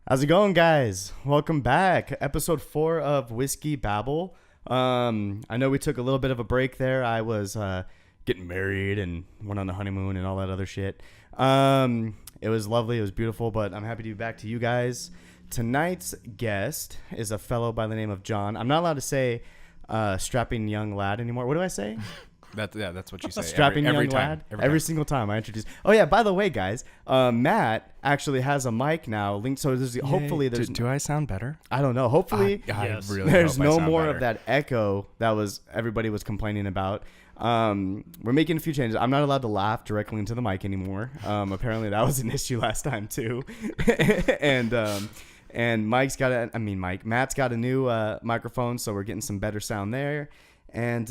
How's it going, guys? Welcome back. Episode 4 of Whiskey Babble. I know we took a little bit of a break there. I was getting married and went on a honeymoon and all that other shit. It was lovely. It was beautiful, but I'm happy to be back to you guys. Tonight's guest is a fellow by the name of John. I'm not allowed to say strapping young lad anymore. What do I say? That's what you say. Strapping every young time. lad. Every Every time. single time I introduce. Oh yeah, by the way, guys, Matt actually has a mic now linked. So hopefully there's. Do I sound better? I don't know. Hopefully Yes. I really there's hope I no sound more better. of that echo that everybody was complaining about. We're making a few changes. I'm not allowed to laugh directly into the mic anymore. Apparently that was an issue last time too. And Matt's got a new microphone, so we're getting some better sound there. And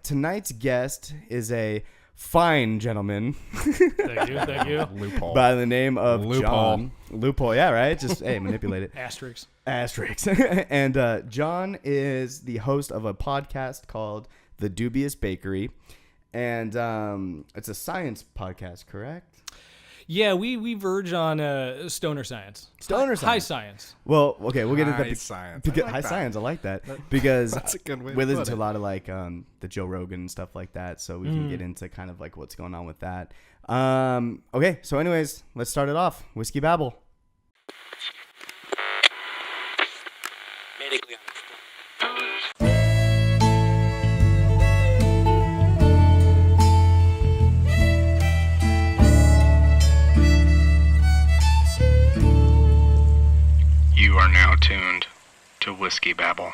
tonight's guest is a fine gentleman Thank you. Loophole. by the name of Loophole. John. Loophole, yeah, right? Just, manipulate it. Asterisk. Asterisks. And John is the host of a podcast called The Dubious Bakery. And it's a science podcast, correct? Yeah, we verge on stoner science. Stoner High science. science. Well, okay, we'll get into High that. science. I like High that. science, I like that. Because That's a good way we to listen put to a it. lot of like the Joe Rogan and stuff like that, so we can get into kind of like what's going on with that. Okay, so anyways, let's start it off. Whiskey Babble. Medically You are now tuned to Whiskey Babble.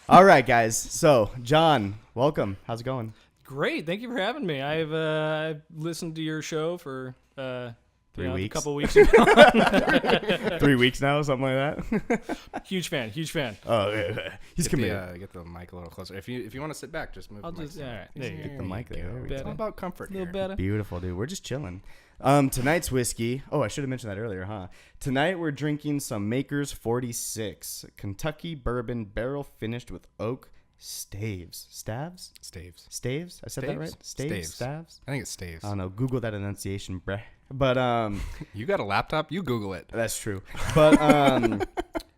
All right, guys. So, John, welcome. How's it going? Great. Thank you for having me. I've listened to your show for 3 weeks. a couple weeks ago. 3 weeks now, something like that. Huge fan. Oh, yeah. He's committed. Get the mic a little closer. If you want to sit back, just move I'll the mic. just all right. There you Get the mic there. There we It's go. all about comfort A little here. better. Beautiful, dude. We're just chilling. Tonight's whiskey. Oh, I should have mentioned that earlier, huh? Tonight we're drinking some Maker's 46 Kentucky bourbon barrel finished with oak staves. Staves? Staves. Staves? I said that right? Staves. Staves? I think it's staves. I don't know. Google that enunciation, bruh. But You got a laptop? You Google it. that's true. But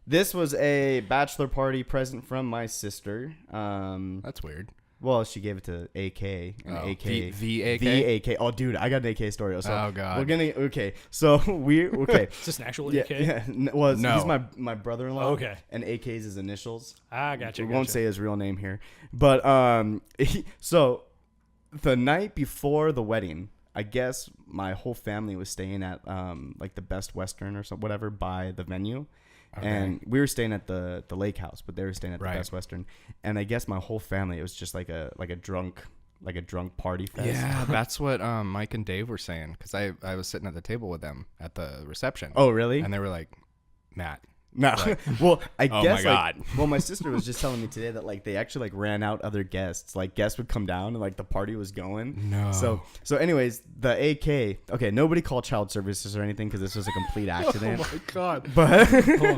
this was a bachelor party present from my sister. That's weird. Well, she gave it to AK. And Oh, AK. the AK? The AK. Oh, dude, I got an AK story. So Oh, God. We're gonna. Okay. So okay. Is this an actual Yeah, AK? yeah. Well, No. he's my brother-in-law. Okay. And AK's his initials. Gotcha. We won't say his real name here. But so the night before the wedding, I guess my whole family was staying at like the Best Western or something, whatever, by the venue. Okay. And we were staying at the lake house, but they were staying at the Right. Best Western. And I guess my whole family, it was just like a drunk party fest. Yeah, that's what Mike and Dave were saying. Because I was sitting at the table with them at the reception. Oh, really? And they were like, Matt. No. Well, I Oh guess my like, God. well, my sister was just telling me today that like they actually like ran out other guests. Like guests would come down and like the party was going. No. So anyways, the AK. Okay, nobody called child services or anything because this was a complete accident. Oh my God. But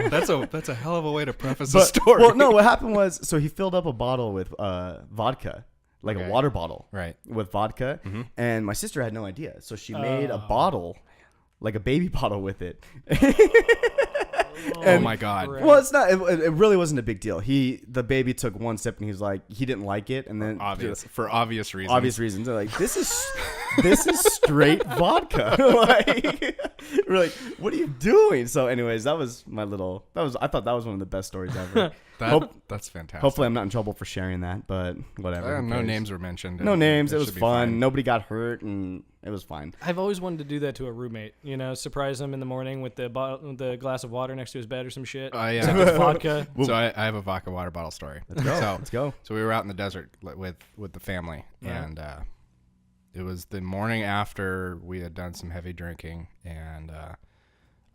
That's a hell of a way to preface a but story. well, no. What happened was so he filled up a bottle with vodka, like Okay. a water bottle, Right. with vodka, Mm-hmm. and my sister had no idea, so she made a bottle, like a baby bottle with it. Oh my God. crap. Well, it's not. It really wasn't a big deal. The baby took one sip and he was like, he didn't like it, and then For obvious reasons. obvious reasons. They're like, this is straight vodka. Like, we're like, what are you doing? So, anyways, I thought that was one of the best stories ever. That's fantastic. Hopefully, I'm not in trouble for sharing that, but whatever. Who No cares? names were mentioned. No names. It was should be fun. fine. Nobody got hurt, and it was fine. I've always wanted to do that to a roommate. Surprise him in the morning with the glass of water next to his bed or some shit. Yeah. Except it's vodka. So I have a vodka water bottle story. Let's go. So we were out in the desert with the family, and it was the morning after we had done some heavy drinking, and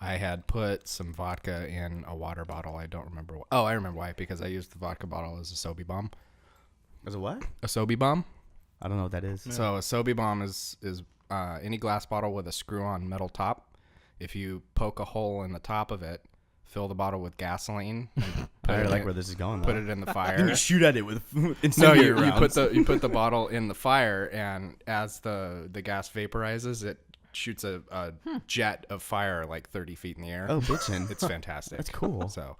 I had put some vodka in a water bottle. I don't remember. I remember why. Because I used the vodka bottle as a Sobe bomb. Was it what? A Sobe bomb. I don't know what that is. So a Sobe bomb is any glass bottle with a screw-on metal top. If you poke a hole in the top of it, fill the bottle with gasoline. And I really like where this is going. Put it in the fire. Then you shoot at it with No, incendiary you rounds. put the bottle in the fire, and as the gas vaporizes, it shoots a jet of fire like 30 feet in the air. Oh, bitchin'. It's fantastic. That's cool. So,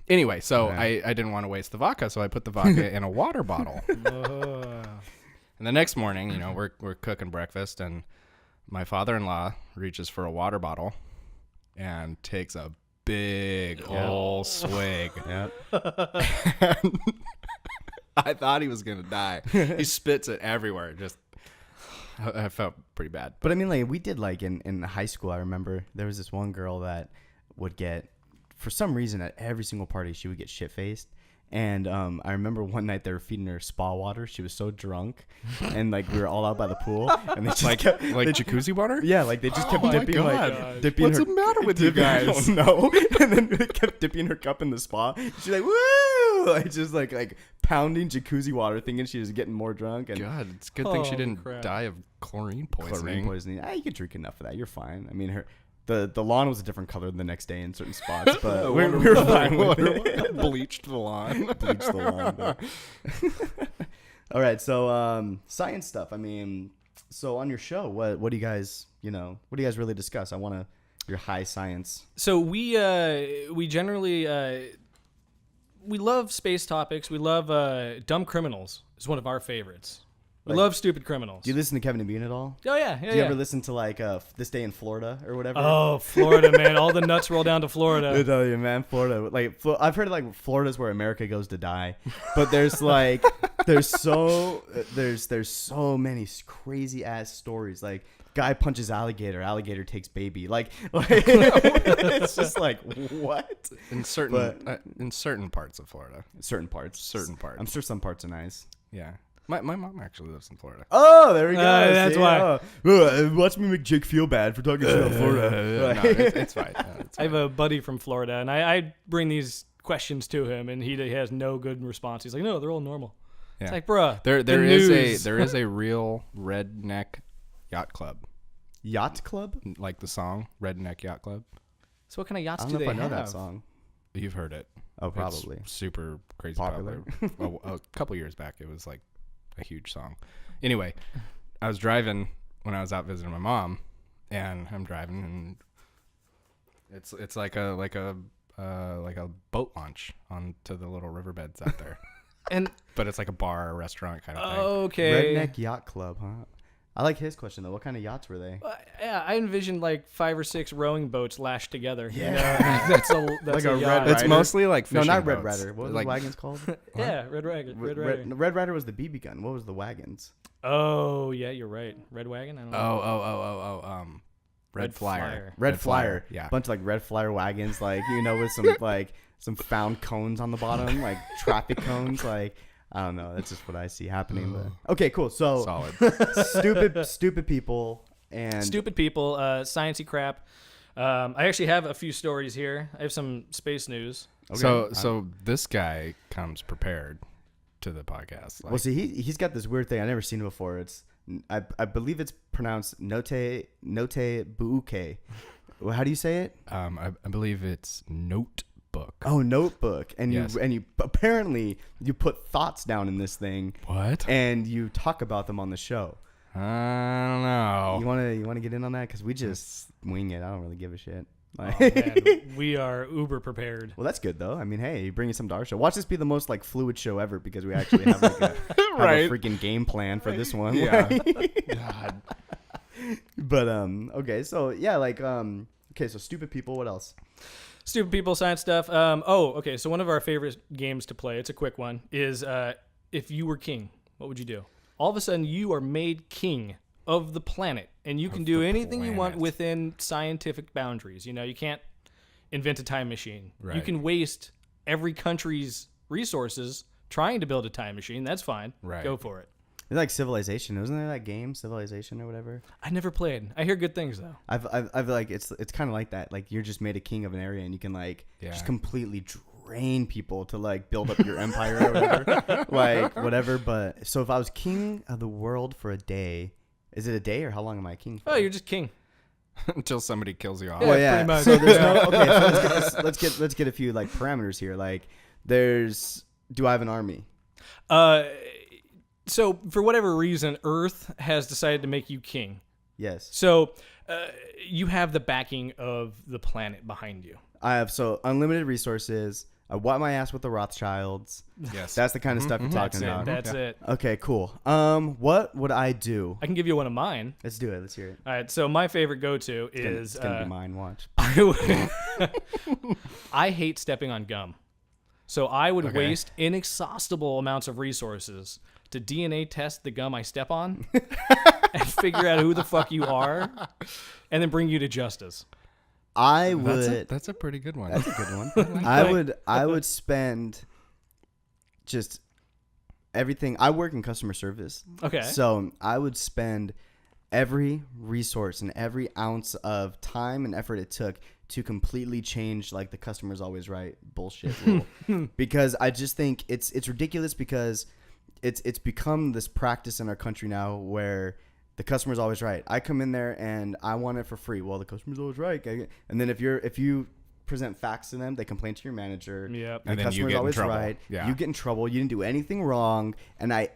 anyway, I didn't want to waste the vodka, so I put the vodka in a water bottle. And the next morning, you know, we're cooking breakfast, and my father-in-law reaches for a water bottle and takes a big old swig. Yep. And I thought he was gonna die. He spits it everywhere. Just, I felt pretty bad. But I mean, like, we did, like, in high school, I remember there was this one girl that would get, for some reason, at every single party, she would get shit-faced. And I remember one night they were feeding her spa water. She was so drunk, and like we were all out by the pool, and they just kept, jacuzzi water. Yeah, like they just kept dipping, like dipping. What's her, the matter with you guys? I don't know. And then they kept dipping her cup in the spa. She's like, woo! Like just like pounding jacuzzi water, thinking she was getting more drunk. And God, it's a good thing she didn't die of chlorine poisoning. Chlorine poisoning. You could drink enough of that. You're fine. I mean, the lawn was a different color the next day in certain spots, but we were fine with it. Bleached the lawn. Bleached the lawn. But. All right, so science stuff. I mean, so on your show, what do you guys, really discuss? I want your high science. So we generally we love space topics. We love dumb criminals. Is one of our favorites. We love stupid criminals. Do you listen to Kevin and Bean at all? Oh, yeah. Do you ever listen to, like, This Day in Florida or whatever? Oh, Florida, man. All the nuts roll down to Florida. I tell you, man, Florida. Like, I've heard, like, Florida's where America goes to die. But there's, like, there's so many crazy-ass stories. Like, guy punches alligator takes baby. Like it's just like, what? In certain parts of Florida. Certain parts. I'm sure some parts are nice. Yeah. My mom actually lives in Florida. Oh, there we go. That's why. Watch me make Jake feel bad for talking shit about Florida. No, it's fine. I have a buddy from Florida, and I bring these questions to him, and he has no good response. He's like, no, they're all normal. Yeah. It's like, bruh, there is a real redneck yacht club. Yacht club? Like the song, Redneck Yacht Club. So what kind of yachts do they have? I don't know have? that song. You've heard it. Oh, probably. It's super crazy popular. A couple years back, it was like a huge song. Anyway, I was driving when I was out visiting my mom, and I'm driving, and it's like a boat launch onto the little riverbeds out there. But it's like a bar or restaurant kind of thing. Okay. Redneck Yacht Club, huh? I like his question though. What kind of yachts were they? Yeah, I envisioned like 5 or 6 rowing boats lashed together. Yeah, that's like a yacht. Red Rider. It's mostly like fishing no, not Red boats. Rider. What was like, the wagons called? Yeah, Red Rider. Red Rider was the BB gun. What was the wagons? Oh yeah, you're right. Red wagon. I don't know. Red Flyer. Red Flyer. Yeah, bunch of like Red Flyer wagons, like with some like some found cones on the bottom, like traffic cones, like. I don't know. That's just what I see happening. But. Okay, cool. So solid. stupid people and sciencey crap. I actually have a few stories here. I have some space news. Okay. So this guy comes prepared to the podcast. Well, see, he's got this weird thing I've never seen before. It's I believe it's pronounced note buuke. Well, how do you say it? I believe it's notebook. Oh, notebook. And yes. you apparently you put thoughts down in this thing. What? And you talk about them on the show. I don't know. You want to get in on that because we just wing it. I don't really give a shit. Like, man, we are uber prepared. Well, that's good though. I mean, hey, you bring some to our show. Watch this be the most like fluid show ever because we actually have like a, right. have a freaking game plan for this one. Yeah. God. But okay, so yeah, like okay, so stupid people. What else? Stupid people, science stuff. Okay. So one of our favorite games to play, it's a quick one, is if you were king, what would you do? All of a sudden, you are made king of the planet, and you can do anything you want within scientific boundaries. You can't invent a time machine. Right. You can waste every country's resources trying to build a time machine. That's fine. Right. Go for it. It's like Civilization, isn't there that game, Civilization or whatever? I never played. I hear good things though. I've like it's kind of like that. Like you're just made a king of an area, and you can like just completely drain people to like build up your empire or whatever, like whatever. But so if I was king of the world for a day, is it a day or how long am I king for? Oh, you're just king until somebody kills you off. Yeah, pretty much. So there's no okay. So let's get a few like parameters here. Like do I have an army? So for whatever reason, Earth has decided to make you king. Yes. So you have the backing of the planet behind you. I have unlimited resources. I wipe my ass with the Rothschilds. Yes. That's the kind of stuff you're talking about. That's it. Okay, cool. What would I do? I can give you one of mine. Let's do it. Let's hear it. All right. So my favorite go-to is It's gonna be mine. Watch. I hate stepping on gum. So I would waste inexhaustible amounts of resources to DNA test the gum I step on and figure out who the fuck you are and then bring you to justice. I would. That's a pretty good one. That's a good one. I would spend just everything. I work in customer service. Okay. So I would spend every resource and every ounce of time and effort it took to completely change like the customer's always right bullshit rule. Because I just think it's ridiculous because it's become this practice in our country now where the customer's always right. I come in there and I want it for free. Well, the customer's always right. And then if you present facts to them, they complain to your manager. Yep. And And the then you customer's get in always trouble. right. Yeah. You get in trouble. You didn't do anything wrong. And I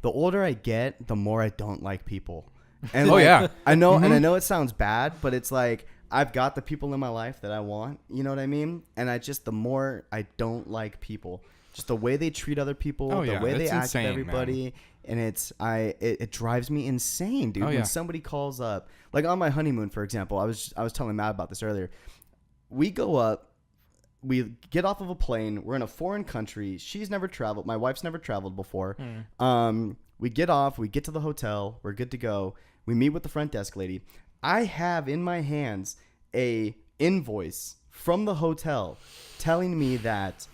the older I get, the more I don't like people. And I know, and I know it sounds bad, but it's like I've got the people in my life that I want. You know what I mean? And the more I don't like people, just the way they treat other people, the way they it's act insane, with everybody. man. And it drives me insane, dude. When somebody calls up, like on my honeymoon, for example, I was telling Matt about this earlier. We go up, we get off of a plane. We're in a foreign country. She's never traveled. My wife's never traveled before. We get off. We get to the hotel. We're good to go. We meet with the front desk lady. I have in my hands a invoice from the hotel telling me that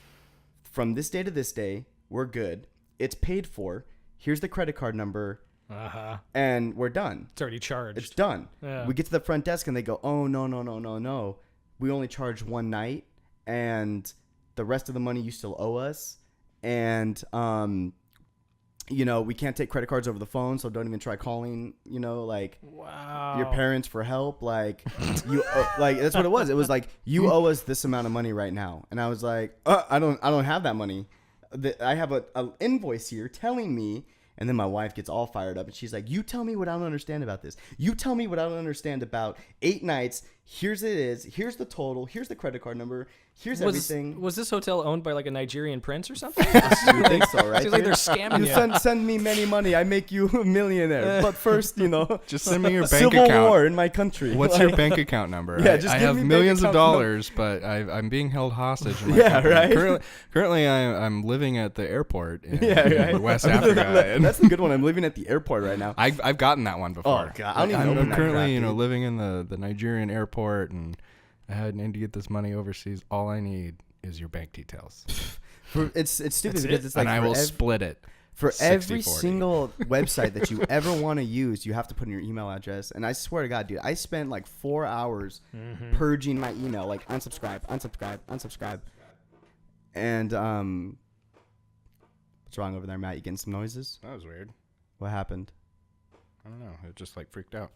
from this day to this day, we're good. It's paid for. Here's the credit card number, and we're done. It's already charged. It's done. Yeah. We get to the front desk, and they go, oh, no. We only charge one night, and the rest of the money you still owe us. And, we can't take credit cards over the phone, so don't even try calling, wow. your parents for help. Like, that's what it was. It was like, you owe us this amount of money right now. And I was like, I don't have that money. I have an invoice here telling me, and then my wife gets all fired up and she's like, you tell me what I don't understand about this. You tell me what I don't understand about 8 nights. Here's the total. Here's the credit card number. Here's everything. Was this hotel owned by like a Nigerian prince or something? You think so, right? Seems like they're scamming you. Send me many money. I make you a millionaire. But first, just send me your bank Civil account. War in my country. What's your bank account number? Yeah, just I give have me bank millions of account dollars, but I'm being held hostage. In my Yeah, company. right? Currently, I'm living at the airport in, right. in West Africa. That's the good one. I'm living at the airport right now. I've gotten that one before. Oh, God. I don't even open I'm that currently, crap, dude. living in the Nigerian airport, and I need to get this money overseas. All I need is your bank details, It's stupid That's because it. it's like and I will split it. for 60-40. every single website that you ever want to use, you have to put in your email address. And I swear to God, dude, I spent like 4 hours purging my email, like unsubscribe. And what's wrong over there, Matt? You getting some noises? That was weird. What happened? I don't know. It just like freaked out.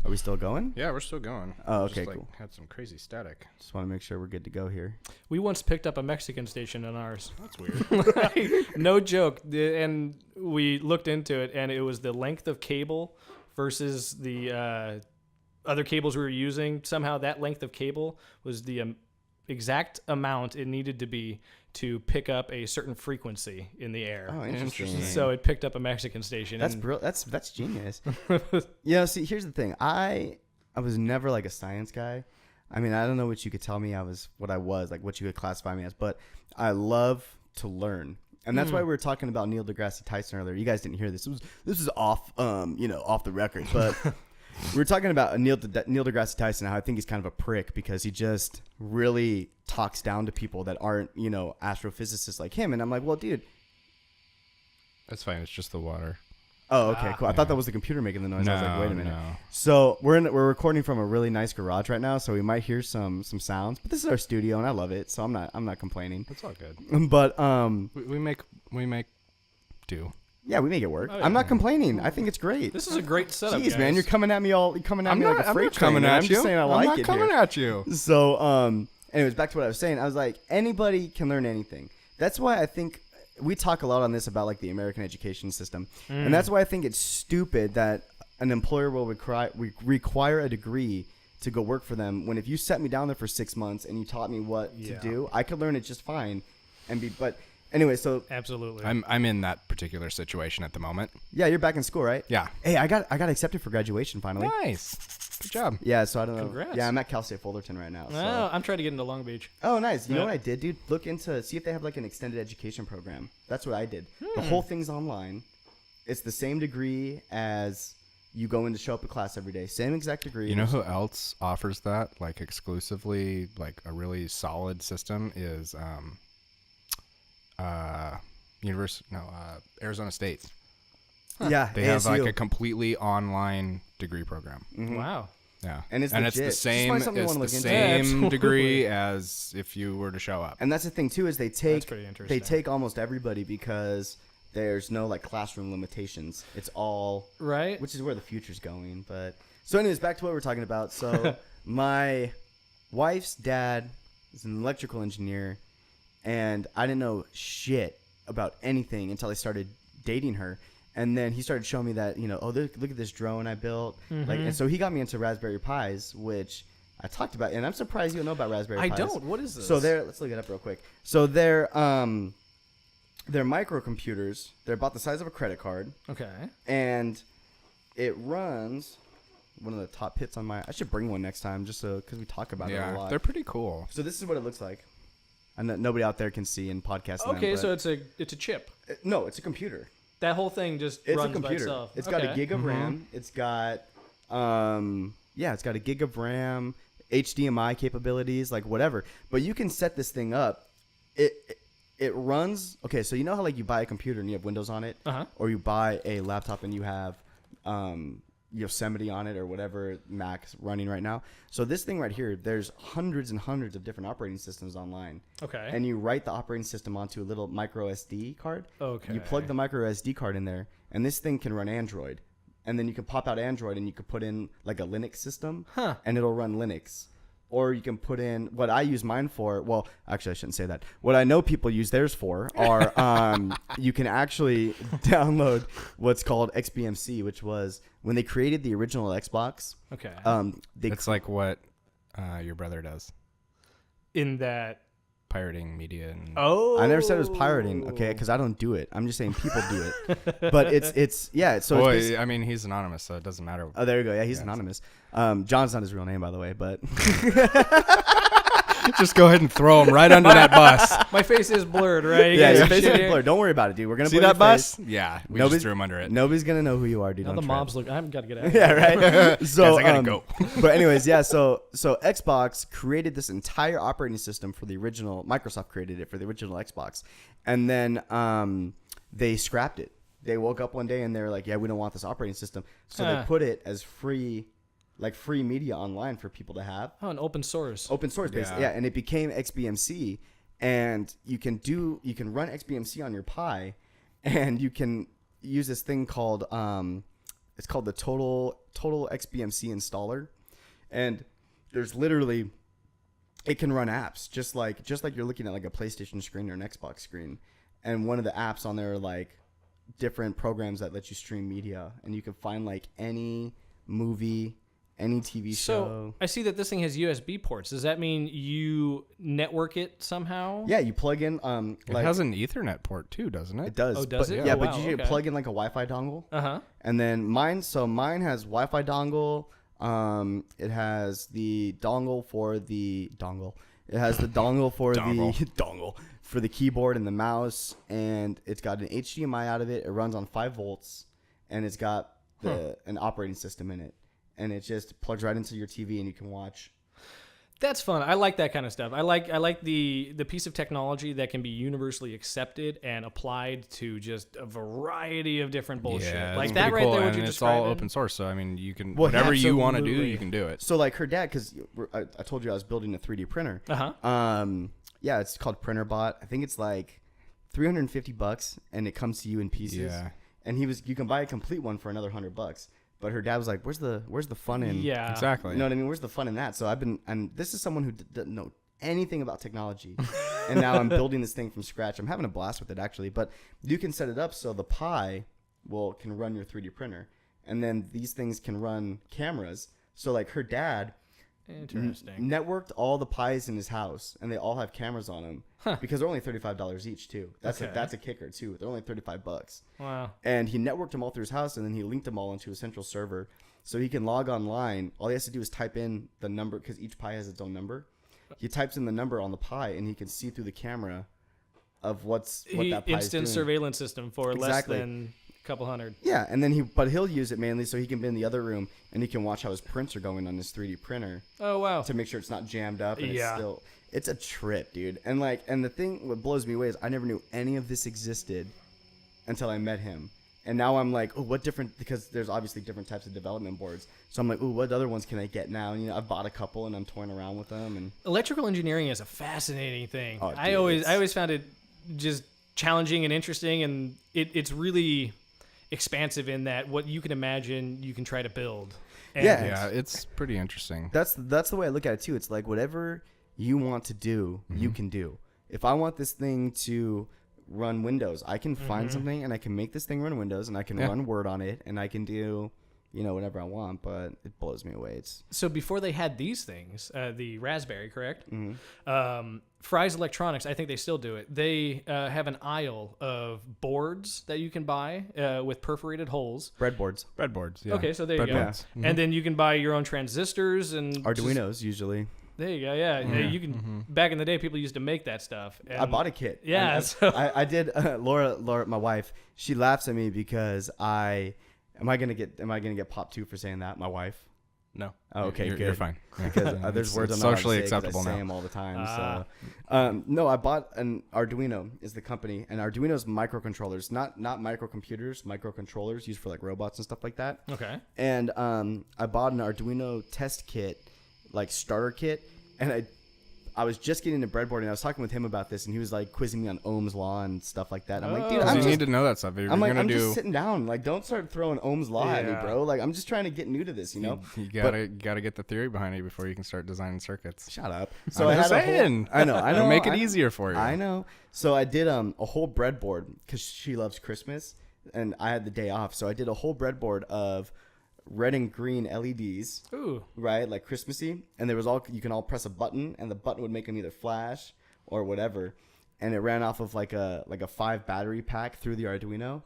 Are we still going? Yeah, we're still going. Oh, Just, okay, like, cool. Had some crazy static. Just want to make sure we're good to go here. We once picked up a Mexican station on ours. That's weird. No joke. And we looked into it, and it was the length of cable versus the other cables we were using. Somehow that length of cable was the exact amount it needed to be to pick up a certain frequency in the air. Oh, interesting. So it picked up a Mexican station. That's that's genius. Yeah, see, here's the thing. I was never like a science guy. I mean, I don't know what you could tell me what I was, like what you could classify me as, but I love to learn. And that's why we were talking about Neil deGrasse Tyson earlier. You guys didn't hear this. This is off off the record, but we were talking about Neil deGrasse Tyson, how I think he's kind of a prick because he just really talks down to people that aren't, astrophysicists like him. And I'm like, well, dude. That's fine. It's just the water. Oh, okay, cool. I thought that was the computer making the noise. I was like, wait a minute. No. So we're recording from a really nice garage right now, so we might hear some sounds. But this is our studio, and I love it, so I'm not complaining. That's all good. But We make do. yeah, we make it work. Oh, yeah. I'm not complaining. I think it's great. This is a great setup, Jeez, guys. man, you're coming at me like a freight train. coming man. at I'm you. just saying I like I'm not it coming here. at you. So anyways, back to what I was saying. I was like, anybody can learn anything. That's why I think we talk a lot on this about like the American education system, and that's why I think it's stupid that an employer will require a degree to go work for them. When if you set me down there for 6 months and you taught me what to do, I could learn it just fine, But anyway, so absolutely, I'm in that particular situation at the moment. Yeah, you're back in school, right? Yeah. Hey, I got accepted for graduation finally. Nice. Good job. Yeah, so I don't know. Congrats. Yeah, I'm at Cal State Fullerton right now. So. Oh, I'm trying to get into Long Beach. Oh, nice. You know what I did, dude? Look into see if they have like an extended education program. That's what I did. The whole thing's online. It's the same degree as you go in to show up to class every day. Same exact degree. You know who else offers that, like exclusively, like a really solid system is Arizona State. Yeah, They have like ASU. a completely online degree program. Wow. Yeah, And it's the legit. Just same. find something you It's wanna the look into. same Absolutely. degree as if you were to show up. And that's the thing too is they take pretty interesting. they take almost everybody because there's no like classroom limitations. It's all Right. which is where the future's going. But so, anyways, back to what we're talking about. So, my wife's dad is an electrical engineer, and I didn't know shit about anything until I started dating her. And then he started showing me that, look at this drone I built. Like, and so he got me into Raspberry Pis, which I talked about, and I'm surprised you don't know about Raspberry Pis. I don't. What is this? So let's look it up real quick. So they're microcomputers. They're about the size of a credit card. Okay. And it runs one of the top hits on my. I should bring one next time just so because we talk about it a lot. They're pretty cool. So this is what it looks like. I know nobody out there can see in podcasting. Okay, so it's a chip. no, it's a computer. That whole thing just It's runs a computer. by itself. It's got a Okay. gig of RAM. It's got it's got a gig of RAM, HDMI capabilities, like whatever. But you can set this thing up. It runs. Okay, so you know how like you buy a computer and you have Windows on it, or you buy a laptop and you have Yosemite on it or whatever Mac's running right now. So this thing right here, there's hundreds and hundreds of different operating systems online. Okay. And you write the operating system onto a little micro SD card. Okay. You plug the micro SD card in there, and this thing can run Android. And then you can pop out Android and you can put in like a Linux system, and it'll run Linux. Or you can put in what I use mine for. Well, actually, I shouldn't say that. What I know people use theirs for are you can actually download what's called XBMC, which was when they created the original Xbox. Okay. It's like what your brother does, In that. pirating media. And Oh. I never said it was pirating, okay? Because I don't do it. I'm just saying people do it. But it's yeah. So well, it's I mean, he's anonymous, so it doesn't matter. oh, there you go. Yeah, he's anonymous. John's not his real name, by the way, but Just go ahead and throw him right under that bus. My face is blurred, right? You yeah, guys your see face it is here? blurred. Don't worry about it, dude. We're gonna See put that your bus? face. Yeah, we Nobody's- just threw him under it. Nobody's gonna know who you are, dude. Now Don't the trip. mob's looking. I've got to get out. Yeah, right. So Guys, I gotta go. But anyways, yeah. So Xbox created this entire operating system for the original. Microsoft created it for the original Xbox, and then they scrapped it. They woke up one day and they were like, "Yeah, we don't want this operating system." So they put it as free media online for people to have. Oh, an open source. Open source based, yeah, and it became XBMC, and you can run XBMC on your Pi, and you can use this thing called it's called the Total XBMC installer, and there's literally it can run apps just like you're looking at like a PlayStation screen or an Xbox screen, and one of the apps on there are like different programs that let you stream media, and you can find like any movie, any TV show. So I see that this thing has USB ports. Does that mean you network it somehow? Yeah, you plug in It has an Ethernet port too, doesn't it? it does. Oh, does but, it? Yeah, Oh, but wow, you okay. plug in like a Wi-Fi dongle. And then mine has Wi-Fi dongle. It has the dongle for the dongle. It has the dongle for the dongle for the keyboard and the mouse, and it's got an HDMI out of it. It runs on 5 volts, and it's got an operating system in it, and it just plugs right into your TV, and you can watch. That's fun. I like that kind of stuff. I like the piece of technology that can be universally accepted and applied to just a variety of different bullshit. Yeah, like it's that pretty right cool, there. What and you're it's describing. all open source, so I mean, you can Well, whatever you want to do, absolutely. you can do it. So like her dad, because I told you I was building a 3D printer. Yeah, it's called PrinterBot. I think it's like $350, and it comes to you in pieces. Yeah. And you can buy a complete one for another $100. But her dad was like, "Where's the fun in?" Yeah. Exactly. You know what I mean? Where's the fun in that? So and this is someone who doesn't know anything about technology, and now I'm building this thing from scratch. I'm having a blast with it actually, but you can set it up so the Pi can run your 3D printer, and then these things can run cameras. So like her dad networked all the Pis in his house, and they all have cameras on them because they're only $35 each too. That's a kicker too. They're only $35. Wow. And he networked them all through his house, and then he linked them all into a central server, so he can log online. All he has to do is type in the number, because each Pi has its own number. He types in the number on the Pi, and he can see through the camera of what that Pi is doing. Instant surveillance system for less than a couple hundred. Yeah, and then he'll use it mainly so he can be in the other room, and he can watch how his prints are going on his 3D printer. Oh wow! To make sure it's not jammed up. And it's a trip, dude. And the thing what blows me away is I never knew any of this existed until I met him. And now I'm like, oh, what different? Because there's obviously different types of development boards. So I'm like, oh, what other ones can I get now? And I've bought a couple, and I'm toying around with them. And electrical engineering is a fascinating thing. Oh, dude, I always found it just challenging and interesting, and it's really expansive in that what you can imagine, you can try to build. And yeah, it's pretty interesting. That's the way I look at it too. It's like whatever you want to do, you can do. If I want this thing to run Windows, I can find something and I can make this thing run Windows, and I can run Word on it, and I can do whatever I want. But it blows me away. So before they had these things, the Raspberry, correct? Fry's Electronics, I think they still do it. They have an aisle of boards that you can buy with perforated holes. Breadboards, yeah. Okay, so there you go. Mm-hmm. And then you can buy your own transistors and Arduinos usually. There you go. Yeah, you can. Back in the day, people used to make that stuff. And I bought a kit. Yeah, I did. Laura, my wife, she laughs at me because am I gonna get popped too for saying that? My wife. No. Oh, okay, good. You're fine. Because there's words I'm not socially allowed to say acceptable 'cause I say now. them all the time. So, no, I bought an Arduino is the company, and Arduino's microcontrollers, not microcomputers, microcontrollers used for like robots and stuff like that. Okay. And I bought an Arduino test kit, like starter kit, and I was just getting into breadboarding. I was talking with him about this, and he was like quizzing me on Ohm's law and stuff like that. I'm like, dude, you need to know that stuff. I'm just sitting down. Like, don't start throwing Ohm's law at me, bro. Like, I'm just trying to get new to this, You gotta get the theory behind it before you can start designing circuits. Shut up. So I had I know. It'll make it easier for you. I know. So I did a whole breadboard because she loves Christmas, and I had the day off. So I did a whole breadboard of red and green LEDs. Ooh. Right, like Christmassy, and there was you can all press a button, and the button would make them either flash or whatever, and it ran off of like a 5 battery pack through the Arduino.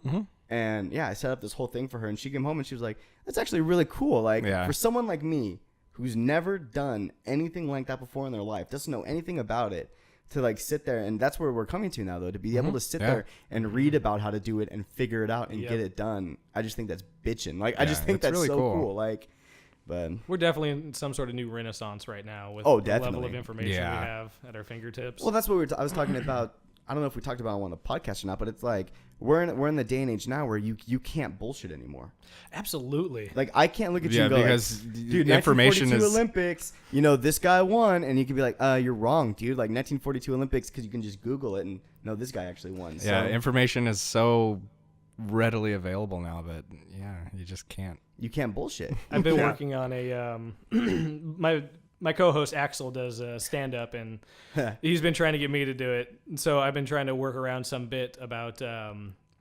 And yeah, I set up this whole thing for her, and she came home and she was like, "That's actually really cool. Like for someone like me who's never done anything like that before in their life, doesn't know anything about it." To like sit there, and that's where we're coming to now, though, to be able to sit there and read about how to do it and figure it out and get it done. I just think that's bitching. Like, I just think that's really so cool. Like, but we're definitely in some sort of new renaissance right now with the level of information we have at our fingertips. Well, that's what I was talking about. I don't know if we talked about it on the podcast or not, but it's like we're in the day and age now where you can't bullshit anymore. Absolutely. Like, I can't look at you and go, because dude, information 1942 is Olympics. This guy won, and you can be like, you're wrong, dude. Like 1942 Olympics, because you can just Google it and no, this guy actually won. Yeah, so, information is so readily available now that you just can't. You can't bullshit. I've been working on a my co-host Axel does stand-up, and he's been trying to get me to do it. So I've been trying to work around some bit about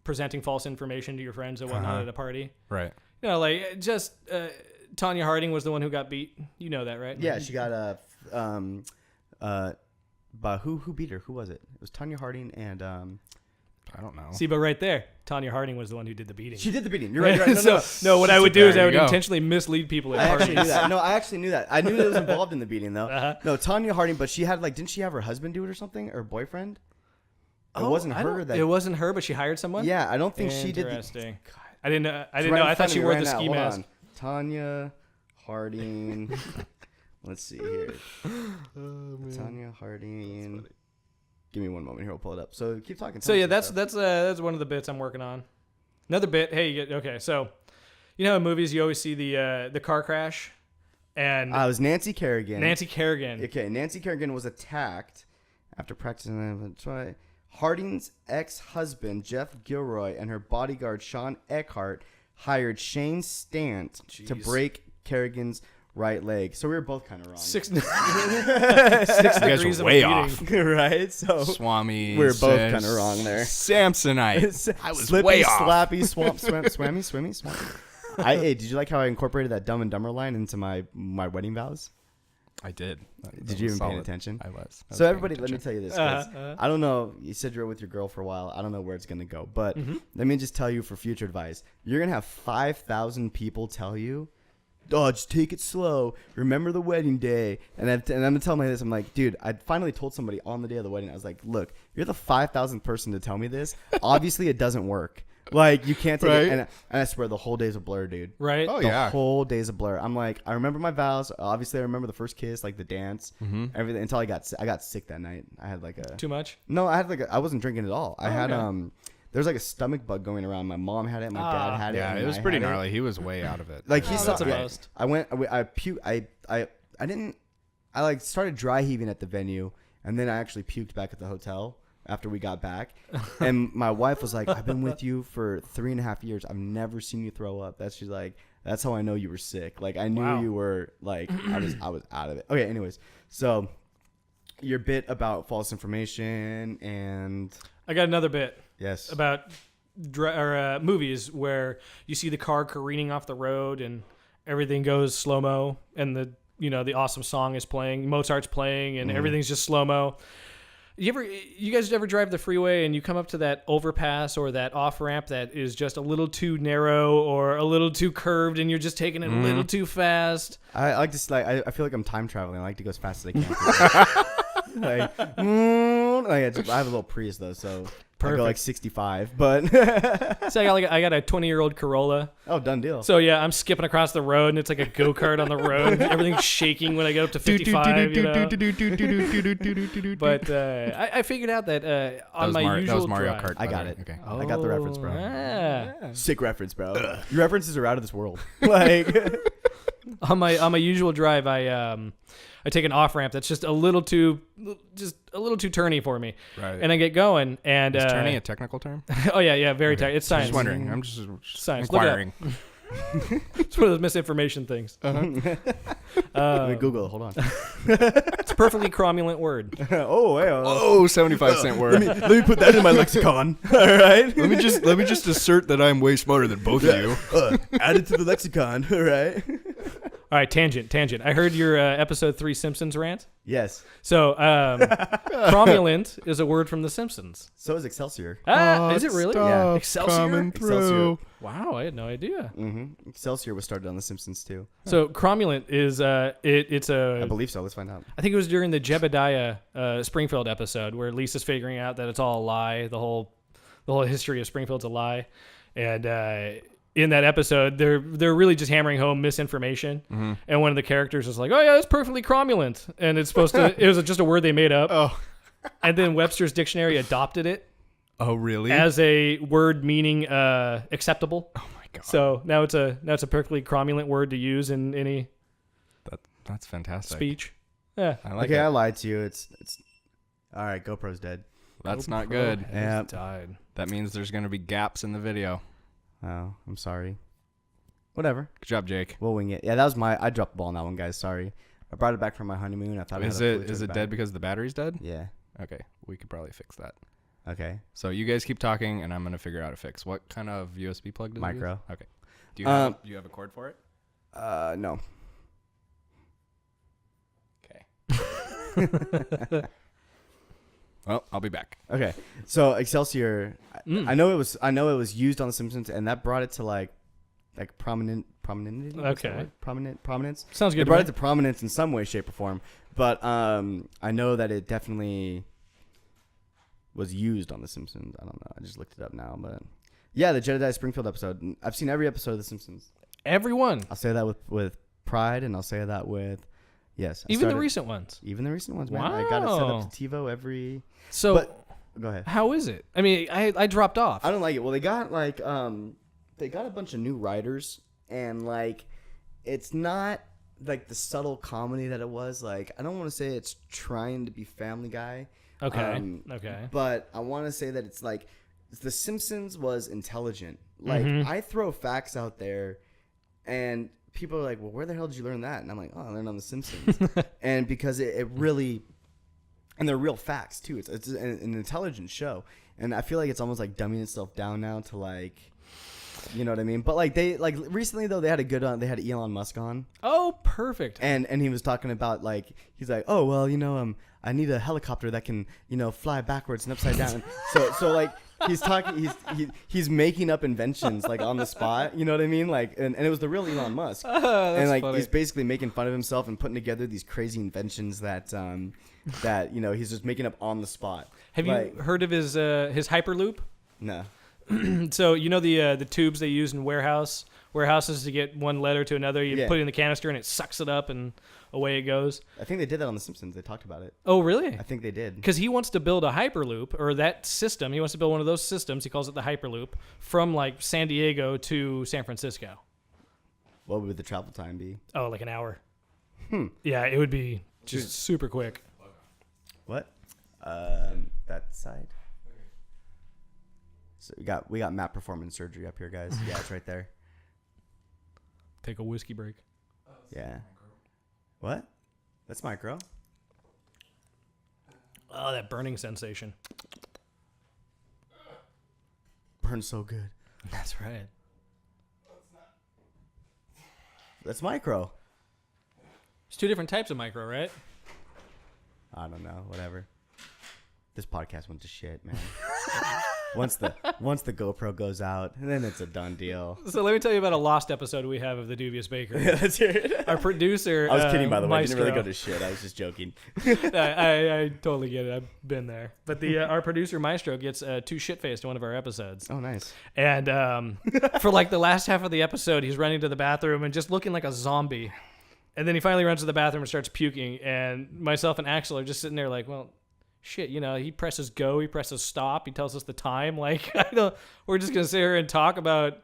presenting false information to your friends and whatnot at a party. Right. Like just Tanya Harding was the one who got beat. You know that, right? Yeah, she got but who beat her? Who was it? It was Tanya Harding and I don't know. See, but right there, Tanya Harding was the one who did the beating. She did the beating. You're right. No, what I would do is I would intentionally mislead people at parties. I actually knew that. I knew it was involved in the beating, though. No, Tanya Harding, but she had didn't she have her husband do it or something, or boyfriend? It wasn't her. It wasn't her, but she hired someone. Yeah, I don't think she did. Interesting. I didn't know. I thought she wore the ski mask. Tanya Harding. Let's see here. Tanya Harding. Give me one moment here. I'll pull it up. So keep talking. So yeah, that's one of the bits I'm working on. Another bit. Hey, okay. So, in movies you always see the car crash, and it was Nancy Kerrigan. Okay, Nancy Kerrigan was attacked after practicing. Harding's ex-husband Jeff Gilroy and her bodyguard Sean Eckhart hired Shane Stant to break Kerrigan's right leg. So we were both kind of wrong. 6 You guys degrees were of way a off. beating. Right? So Swami. we were both kind of wrong there. Samsonite. I was Slippy, way off. slappy, swimmy. Hey, did you like how I incorporated that Dumb and Dumber line into my wedding vows? I did. Did you even pay attention? I was. So everybody, let me tell you this. 'Cause Uh-huh. I don't know. You said you're with your girl for a while. I don't know where it's gonna go, but let me just tell you for future advice. You're gonna have 5,000 people tell you, "Oh, just take it slow. Remember the wedding day." And I'm gonna tell me this. I'm like, dude, I finally told somebody on the day of the wedding. I was like, look, you're the 5,000th person to tell me this. Obviously, it doesn't work. Like, you can't take it. And I swear, the whole day's a blur, dude. Right? Oh, The yeah. whole day's a blur. I'm like, I remember my vows. Obviously, I remember the first kiss, like the dance, everything. Until I got sick that night. I had like a Too much? no. I had I wasn't drinking at all. I had okay. There's like a stomach bug going around. My mom had it. My dad had it. Yeah, and it was I pretty had it. gnarly. He was way out of it. Like he Oh, saw. that's a Yeah, bust. I went. I puked. I didn't. I like started dry heaving at the venue, and then I actually puked back at the hotel after we got back. And my wife was like, "I've been with you for 3.5 years. I've never seen you throw up." She's like, "That's how I know you were sick. Like I knew Wow. you were like I was out of it." Okay. Anyways, so your bit about false information and I got another bit yes. about movies where you see the car careening off the road and everything goes slow-mo and the awesome song is playing, Mozart's playing, and everything's just slow-mo. You guys ever drive the freeway and you come up to that overpass or that off ramp that is just a little too narrow or a little too curved and you're just taking it a little too fast? I like to I feel like I'm time traveling. I like to go as fast as I can. like, I have a little Prius though, so I go like 65. But So I got a 20-year-old Corolla. oh, done deal. So yeah, I'm skipping across the road and it's like a go-kart on the road. Everything's shaking when I get up to 55. But I figured out that on my usual that was Mario drive, Kart. I by got the it. way. Okay. I got the reference, bro. Ah. Sick reference, bro. Your references are out of this world. Like On my usual drive, I take an off ramp that's just a little too turny for me, Right. and I get going. And Is turning a technical term? oh yeah, very tight. It's science. Just wondering. I'm just Science. Look it up. inquiring. It's one of those misinformation things. let me Google it. Hold on. It's a perfectly cromulent word. oh, hey, Oh, 75-cent word. let me put that in my lexicon. All right. let me just assert that I'm way smarter than both of you. Add it to the lexicon. All right. All right, tangent. I heard your episode 3 Simpsons rant. Yes. So, cromulent is a word from The Simpsons. So is Excelsior. Is it really? Yeah. Excelsior? Coming through. Excelsior. Wow, I had no idea. Mm-hmm. Excelsior was started on The Simpsons too. So, cromulent is it's I a. believe so. Let's find out. I think it was during the Jebediah Springfield episode where Lisa's figuring out that it's all a lie. The whole history of Springfield's a lie, and in that episode, they're really just hammering home misinformation. Mm-hmm. And one of the characters is like, "Oh yeah, it's perfectly cromulent," and it's supposed to. It was just a word they made up. Oh. And then Webster's dictionary adopted it Oh, really? as a word meaning acceptable. Oh my god. So now it's a perfectly cromulent word to use in any That's fantastic. speech. Yeah. I like Okay, I it. lied to you. It's all right. GoPro's dead. That's not GoPro good. has Yeah. died. That means there's going to be gaps in the video. Oh, I'm sorry. Whatever. Good job, Jake. We'll wing it. Yeah, that was I dropped the ball on that one, guys. Sorry. I brought it back from my honeymoon. I thought Is it dead because the battery's dead? Yeah. Okay, we could probably fix that. Okay. So you guys keep talking, and I'm gonna figure out a fix. What kind of USB plug does it use? Micro. Okay. Do you have a cord for it? No. Okay. Well, I'll be back. Okay. So Excelsior, I know it was used on The Simpsons, and that brought it to like prominence. Okay. Prominence. Sounds good. It to brought me. it to prominence in some way, shape, or form. But I know that it definitely was used on The Simpsons. I don't know. I just looked it up now, but yeah, the Jedediah Springfield episode. I've seen every episode of The Simpsons. Everyone. I'll say that with pride, and I'll say that with yes. Even the recent ones. Even the recent ones, man. I got it set Wow. up to TiVo every. So But go ahead. how is it? I mean, I dropped off. I don't like it. Well, they got they got a bunch of new writers, and like, it's not like the subtle comedy that it was. Like, I don't want to say it's trying to be Family Guy. Okay. Okay. But I want to say that it's like The Simpsons was intelligent. Like, I throw facts out there, and people are like, well, where the hell did you learn that? And I'm like, oh, I learned on The Simpsons. And because it really, and they're real facts too. It's an intelligent show. And I feel like it's almost like dumbing itself down now to like, you know what I mean? But like recently though, they had they had Elon Musk on. Oh, perfect. And he was talking about like, he's like, oh, well, I need a helicopter that can, fly backwards and upside down. so like he's talking, he's making up inventions like on the spot. You know what I mean? Like, and it was the real Elon Musk. And like, funny. He's basically making fun of himself and putting together these crazy inventions that he's just making up on the spot. Have you heard of his Hyperloop? No. So the tubes they use in warehouses to get one letter to another. You put it in the canister and it sucks it up and away it goes. I think they did that on The Simpsons. They talked about it. Oh, really? I think they did. Because he wants to build a Hyperloop, or that system. He wants to build one of those systems. He calls it the Hyperloop, from like San Diego to San Francisco. What would the travel time be? Oh, like an hour. Yeah, it would be just super quick. What? That side. So we got Matt performing surgery up here, guys. Yeah, it's right there. Take a whiskey break. Yeah. What? That's micro. Oh, that burning sensation. Burns so good. That's right. That's micro. There's two different types of micro, right? I don't know. Whatever. This podcast went to shit, man. Once the GoPro goes out, and then it's a done deal. So let me tell you about a lost episode we have of the Dubious Baker. Yeah, let's hear it. Our producer, I was kidding, by the way. I didn't Maestro. really go to shit. I was just joking. I totally get it. I've been there. But our producer Maestro gets too shit-faced in one of our episodes. Oh, nice. And for like the last half of the episode, he's running to the bathroom and just looking like a zombie. And then he finally runs to the bathroom and starts puking. And myself and Axel are just sitting there like, well, shit, he presses go, he presses stop, he tells us the time. Like, we're just going to sit here and talk about,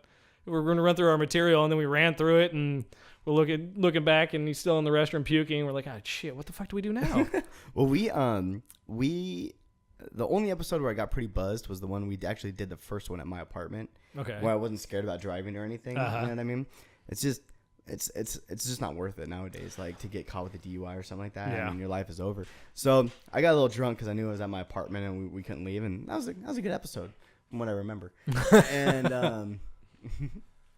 we're going to run through our material, and then we ran through it, and we're looking back, and he's still in the restroom puking. We're like, oh, shit, what the fuck do we do now? Well, the only episode where I got pretty buzzed was the one we actually did the first one at my apartment. Okay. Where I wasn't scared about driving or anything. You know what I mean? It's just... It's just not worth it nowadays, like to get caught with a DUI or something like that. Yeah. I mean, your life is over. So I got a little drunk because I knew I was at my apartment and we couldn't leave, and that was a good episode from what I remember. And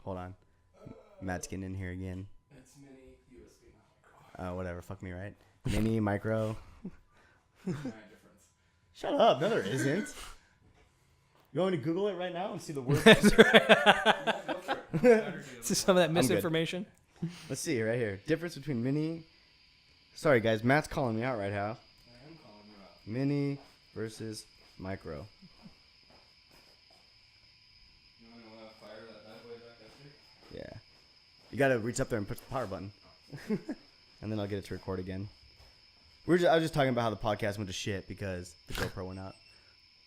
hold on, Matt's getting in here again. It's mini USB, not micro. Whatever, fuck me, right? Mini, micro. Difference. Shut up. No, there isn't. You want me to Google it right now and see the word? See some of that misinformation. Let's see right here. Difference between mini. Sorry guys, Matt's calling me out right now. I am calling you out. Mini versus micro. You want to fire that bad boy back up here? Yeah. You gotta reach up there and push the power button. And then I'll get it to record again. I was just talking about how the podcast went to shit because the GoPro went out.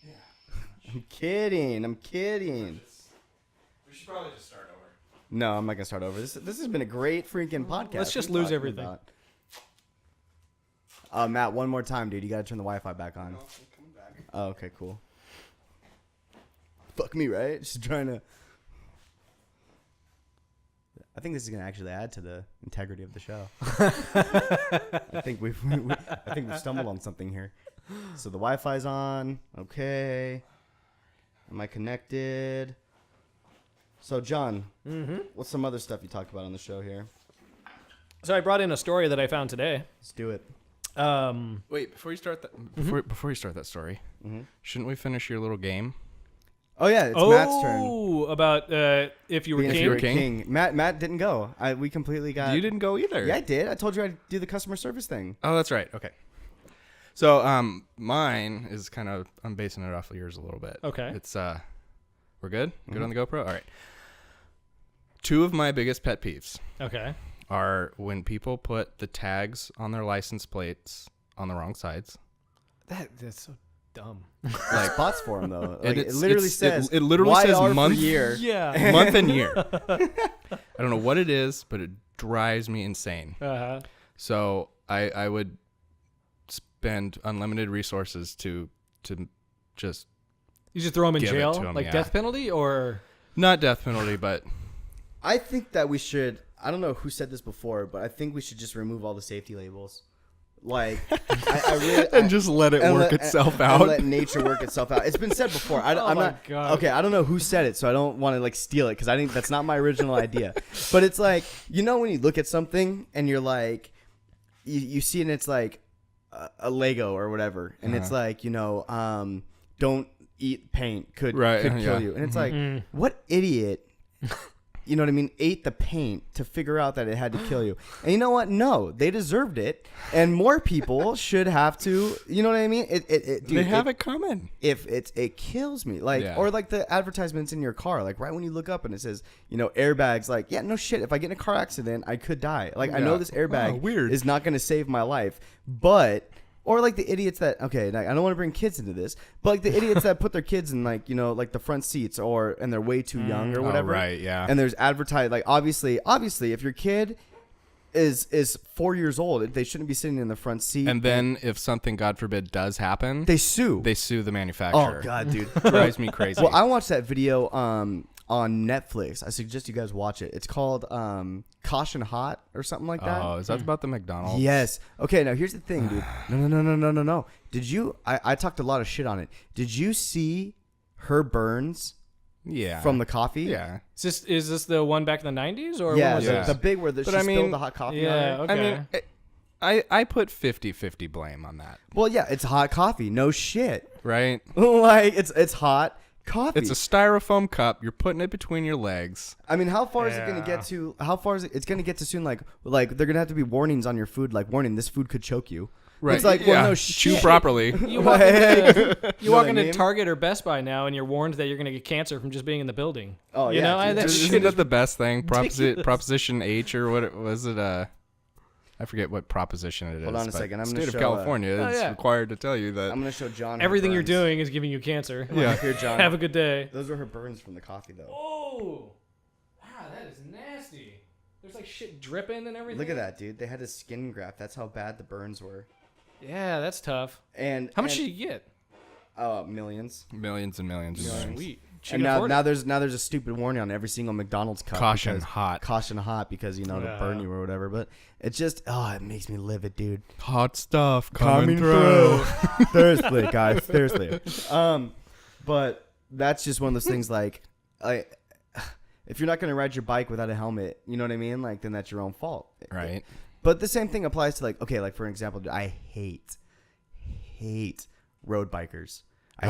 Yeah. I'm kidding. We should probably just start over. No, I'm not gonna start over. This has been a great freaking podcast. Let's just What are you lose talking everything. about? Matt, one more time, dude. You gotta turn the Wi-Fi back on. No, I'm coming back. Oh, okay, cool. Fuck me, right? Just trying to. I think this is gonna actually add to the integrity of the show. I think we've stumbled on something here. So the Wi-Fi's on. Okay. Am I connected? So John, what's some other stuff you talked about on the show here? So I brought in a story that I found today. Let's do it. Wait, before you start that, before you start that story, shouldn't we finish your little game? Oh yeah, it's Matt's turn. Oh, about if you were Being king. if you were king. Matt didn't go. We completely got. You didn't go either. Yeah, I did. I told you I'd do the customer service thing. Oh, that's right. Okay. So, mine is kind of, I'm basing it off of yours a little bit. Okay. It's, we're good? Good on the GoPro? All right. Two of my biggest pet peeves Okay. are when people put the tags on their license plates on the wrong sides. That's so dumb. Like spots for him though. Like, it it's- literally it's- says. it literally says YR for month- year. Yeah. Month and year. I don't know what it is, but it drives me insane. Uh-huh. So I would spend unlimited resources to just You just throw him in Give it jail, to him, like yeah. death penalty, or not death penalty, but I think that we should. I don't know who said this before, but I think we should just remove all the safety labels. Like, I really and just let it work itself out. And let nature work itself out. It's been said before. I'm not. God. Okay, I don't know who said it, so I don't want to like steal it because I think that's not my original idea. But it's like, you know, when you look at something and you're like, you see and it's like a Lego or whatever, and it's like, you know, don't eat paint could kill you, and it's like, what idiot? You know what I mean? Ate the paint to figure out that it had to kill you. And you know what? No, they deserved it. And more people should have to, you know what I mean? Dude, they have it coming. If it kills me. Like, or like the advertisements in your car, like right when you look up and it says, you know, airbags, like, yeah, no shit. If I get in a car accident, I could die. Like, I know this airbag is not going to save my life, but... Or like the idiots that, okay, like, I don't want to bring kids into this, but like the idiots that put their kids in like, you know, like the front seats and they're way too young or whatever. Oh, right, yeah. And there's advertised, like obviously, if your kid is 4 years old, they shouldn't be sitting in the front seat. And then if something, God forbid, does happen, they sue the manufacturer. Oh God, dude. Drives me crazy. Well, I watched that video on Netflix. I suggest you guys watch it. It's called Caution Hot or something like that. Oh, is that about the McDonald's? Yes. Okay, now here's the thing, dude. No. Did you... I talked a lot of shit on it. Did you see her burns from the coffee? Yeah. Is this the one back in the 90s? Or Yeah, when was this? the big where she spilled the hot coffee on her. Okay. I mean, I put 50-50 blame on that. Well, yeah, it's hot coffee. No shit. Right? Like, it's hot coffee. It's a styrofoam cup. You're putting it between your legs. I mean, how far is it going to get to? How far is it? It's going to get to soon. Like they're going to have to be warnings on your food. Like, warning, this food could choke you. Right. It's like, well, no chew shit. properly. You walk into You know what I into mean? Target or Best Buy now, and you're warned that you're going to get cancer from just being in the building. Oh, you yeah, know, dude. that Isn't shit that the best thing? Proposition H or what was it? I forget what proposition it is. Hold on a but second. I'm state gonna of show, California is required to tell you that. I'm going to show John. everything her you're burns. doing is giving you cancer. Yeah. Here, John. Have a good day. Those are her burns from the coffee, though. Oh, wow, that is nasty. There's like shit dripping and everything. Look at that, dude. They had a skin graft. That's how bad the burns were. Yeah, that's tough. And How much did you get? Millions. Millions and millions. And millions. Sweet. She And can afford now it. there's a stupid warning on every single McDonald's cup. Caution because- hot. Caution hot because, you know, to burn you or whatever. But it just, it makes me livid, dude. Hot stuff coming through. Seriously, guys. Seriously. But that's just one of those things like, if you're not going to ride your bike without a helmet, you know what I mean? Like, then that's your own fault. Right. But the same thing applies to like, okay, like for example, I hate road bikers. I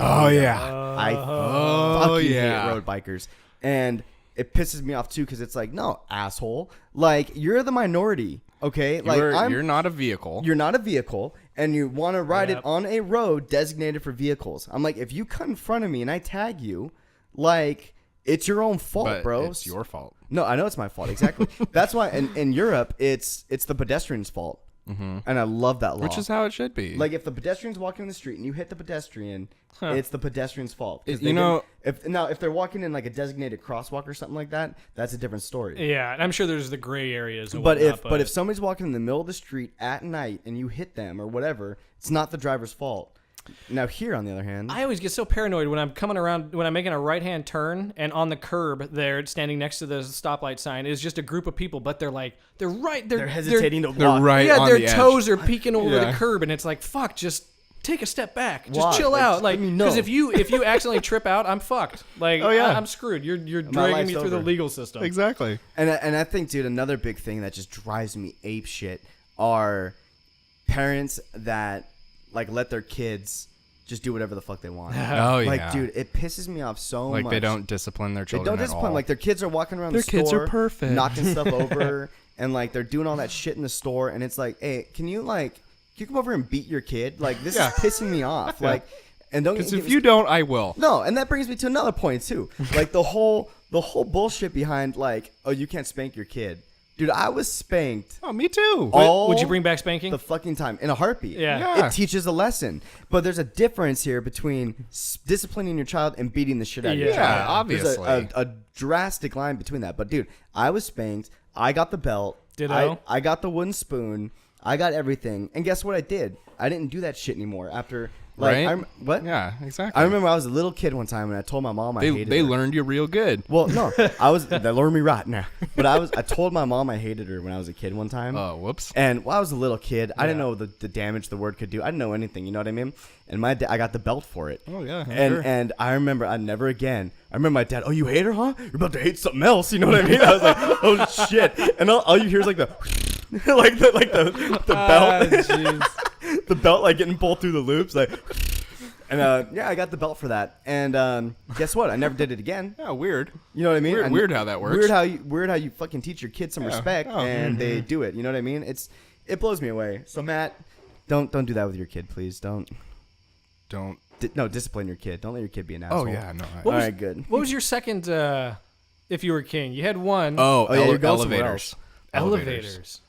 fucking hate road bikers. And it pisses me off too because it's like, no, asshole. Like, you're the minority, okay? Like, You're not a vehicle. You're not a vehicle, and you want to ride it on a road designated for vehicles. I'm like, if you cut in front of me and I tag you, like, it's your own fault, but bro. it's your fault. No, I know it's my fault. Exactly. That's why in Europe, it's the pedestrian's fault. Mm-hmm. And I love that law. Which is how it should be. Like, if the pedestrian's walking in the street and you hit the pedestrian, it's the pedestrian's fault. You know, if they're walking in like a designated crosswalk or something like that, that's a different story. Yeah, and I'm sure there's the gray areas. And But whatnot, if somebody's walking in the middle of the street at night and you hit them or whatever, it's not the driver's fault. Now here, on the other hand, I always get so paranoid when I'm coming around, when I'm making a right-hand turn, and on the curb there, standing next to the stoplight sign, is just a group of people, but they're hesitating to walk. they're right Yeah, on their the edge. toes are peeking over Yeah. the curb, and it's like, fuck, just take a step back, just Why? chill Like, out, just like, let me know. because if you accidentally trip out, I'm fucked. Like, Oh, yeah. I'm screwed. You're dragging life's me through the over. legal system. Exactly. And I think, dude, another big thing that just drives me ape shit are parents that like let their kids just do whatever the fuck they want. Oh, yeah. Like, dude, it pisses me off so much. Like, they don't discipline their They children don't discipline. at all. Like, their kids are walking around Their the store. kids are perfect. Knocking stuff over. And, like, they're doing all that shit in the store. And it's like, hey, can you come over and beat your kid? Like, this is pissing me off. Like, and don't Because get if you don't, I will. No, and that brings me to another point, too. Like, the whole bullshit behind, like, oh, you can't spank your kid. Dude, I was spanked Oh, me too. all Would you bring back spanking? the fucking time in a heartbeat. Yeah. It teaches a lesson. But there's a difference here between disciplining your child and beating the shit out of your Yeah, child. obviously. There's a drastic line between that. But, dude, I was spanked. I got the belt. Ditto. I got the wooden spoon. I got everything. And guess what I did? I didn't do that shit anymore. After right? What? Yeah, exactly. I remember I was a little kid one time and I told my mom I hated They her. learned you real good. Well, no, they learned me right now. But I told my mom I hated her when I was a kid one time. Oh, whoops. And I was a little kid. I didn't know the damage the word could do. I didn't know anything. You know what I mean? And I got the belt for it. Oh yeah. And I remember I never again. I remember my dad. Oh, you hate her, huh? You're about to hate something else. You know what I mean? I was like, oh shit. And all you hear is like the the belt. The belt like getting pulled through the loops like. And I got the belt for that. And guess what? I never did it again. Yeah, weird. You know what I mean? Weird how that works. Weird how you fucking teach your kids some respect and they do it. You know what I mean? It blows me away. So Matt, don't do that with your kid, please. Don't. Discipline your kid. Don't let your kid be an asshole. Oh yeah, no. All right, good. What was your second? If you were king, you had one. You're going somewhere elevators. Elevators.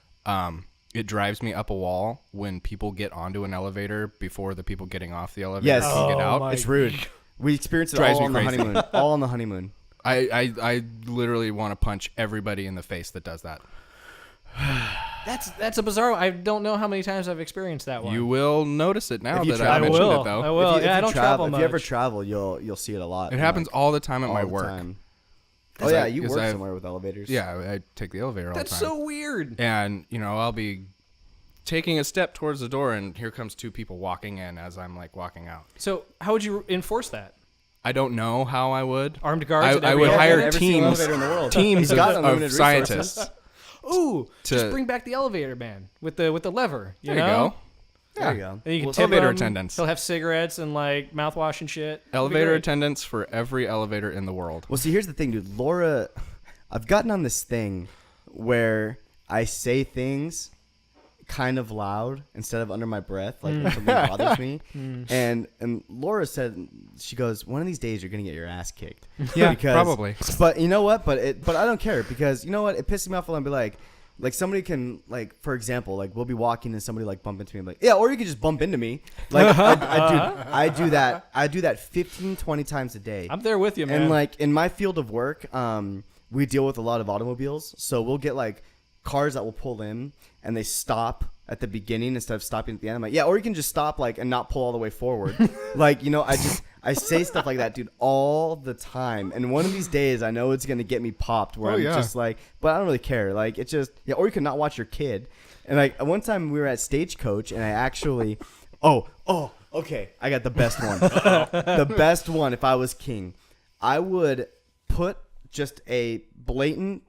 It drives me up a wall when people get onto an elevator before the people getting off the elevator can get out. It's rude. We experienced it Drives all me on the crazy. honeymoon. All on the honeymoon. I literally want to punch everybody in the face that does that. That's a bizarre. I don't know how many times I've experienced that one. You will notice it now If you that travel. I mentioned will. it, though. I will. If you I don't travel much. If you ever travel, you'll see it a lot. It happens all the time at all my the work. time. Oh yeah, you 'cause work I've- somewhere with elevators. Yeah, I take the elevator all That's the time. so weird. And, I'll be taking a step towards the door, and here comes two people walking in as I'm, walking out. So how would you enforce that? I don't know how I would. Armed guards. at I every would elevator? hire Every single teams elevator in the world. teams He's got of unlimited scientists. Ooh, to- just bring back the elevator man with the lever. You There you know? go. There you go. And you can Well, tip elevator him. attendants. He'll have cigarettes and mouthwash and shit. It'll be Elevator great. attendants for every elevator in the world. Well, see, here's the thing, dude. Laura, I've gotten on this thing where I say things kind of loud instead of under my breath, like if something bothers me. And Laura said, she goes, one of these days you're gonna get your ass kicked. Yeah, probably. But you know what? But I don't care because you know what? It pisses me off when I'll be like somebody can for example, we'll be walking and somebody bump into me. I'm like, yeah, or you could just bump into me. I do that 15, 20 times a day. I'm there with you, man. And in my field of work, we deal with a lot of automobiles. So we'll get cars that will pull in and they stop at the beginning instead of stopping at the end. I'm like, yeah, or you can just stop and not pull all the way forward. I say stuff like that, dude, all the time. And one of these days I know it's going to get me popped where just but I don't really care. It's just, yeah, or you can not watch your kid. And one time we were at Stagecoach and I actually, okay, I got the best one. The best one. If I was king, I would put just a blatant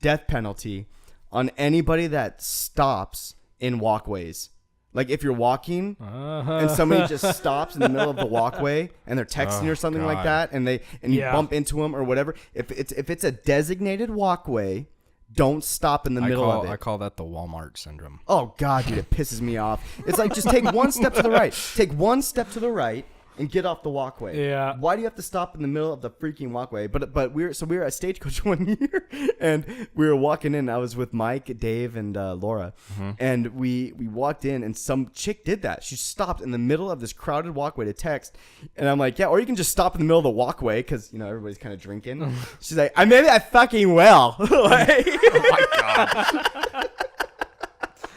death penalty on anybody that stops in walkways. If you're walking and somebody just stops in the middle of the walkway and they're texting or something like that, and you bump into them or whatever. If it's a designated walkway, don't stop in the middle of it. I call that the Walmart syndrome. Oh God, dude, it pisses me off. It's just take one step to the right. Take one step to the right and get off the walkway. Yeah. Why do you have to stop in the middle of the freaking walkway? But we were at Stagecoach one year and we were walking in. I was with Mike, Dave, and Laura, and we walked in and some chick did that. She stopped in the middle of this crowded walkway to text, and I'm like, yeah, or you can just stop in the middle of the walkway because everybody's kind of drinking. She's like, maybe I fucking will. Oh my God.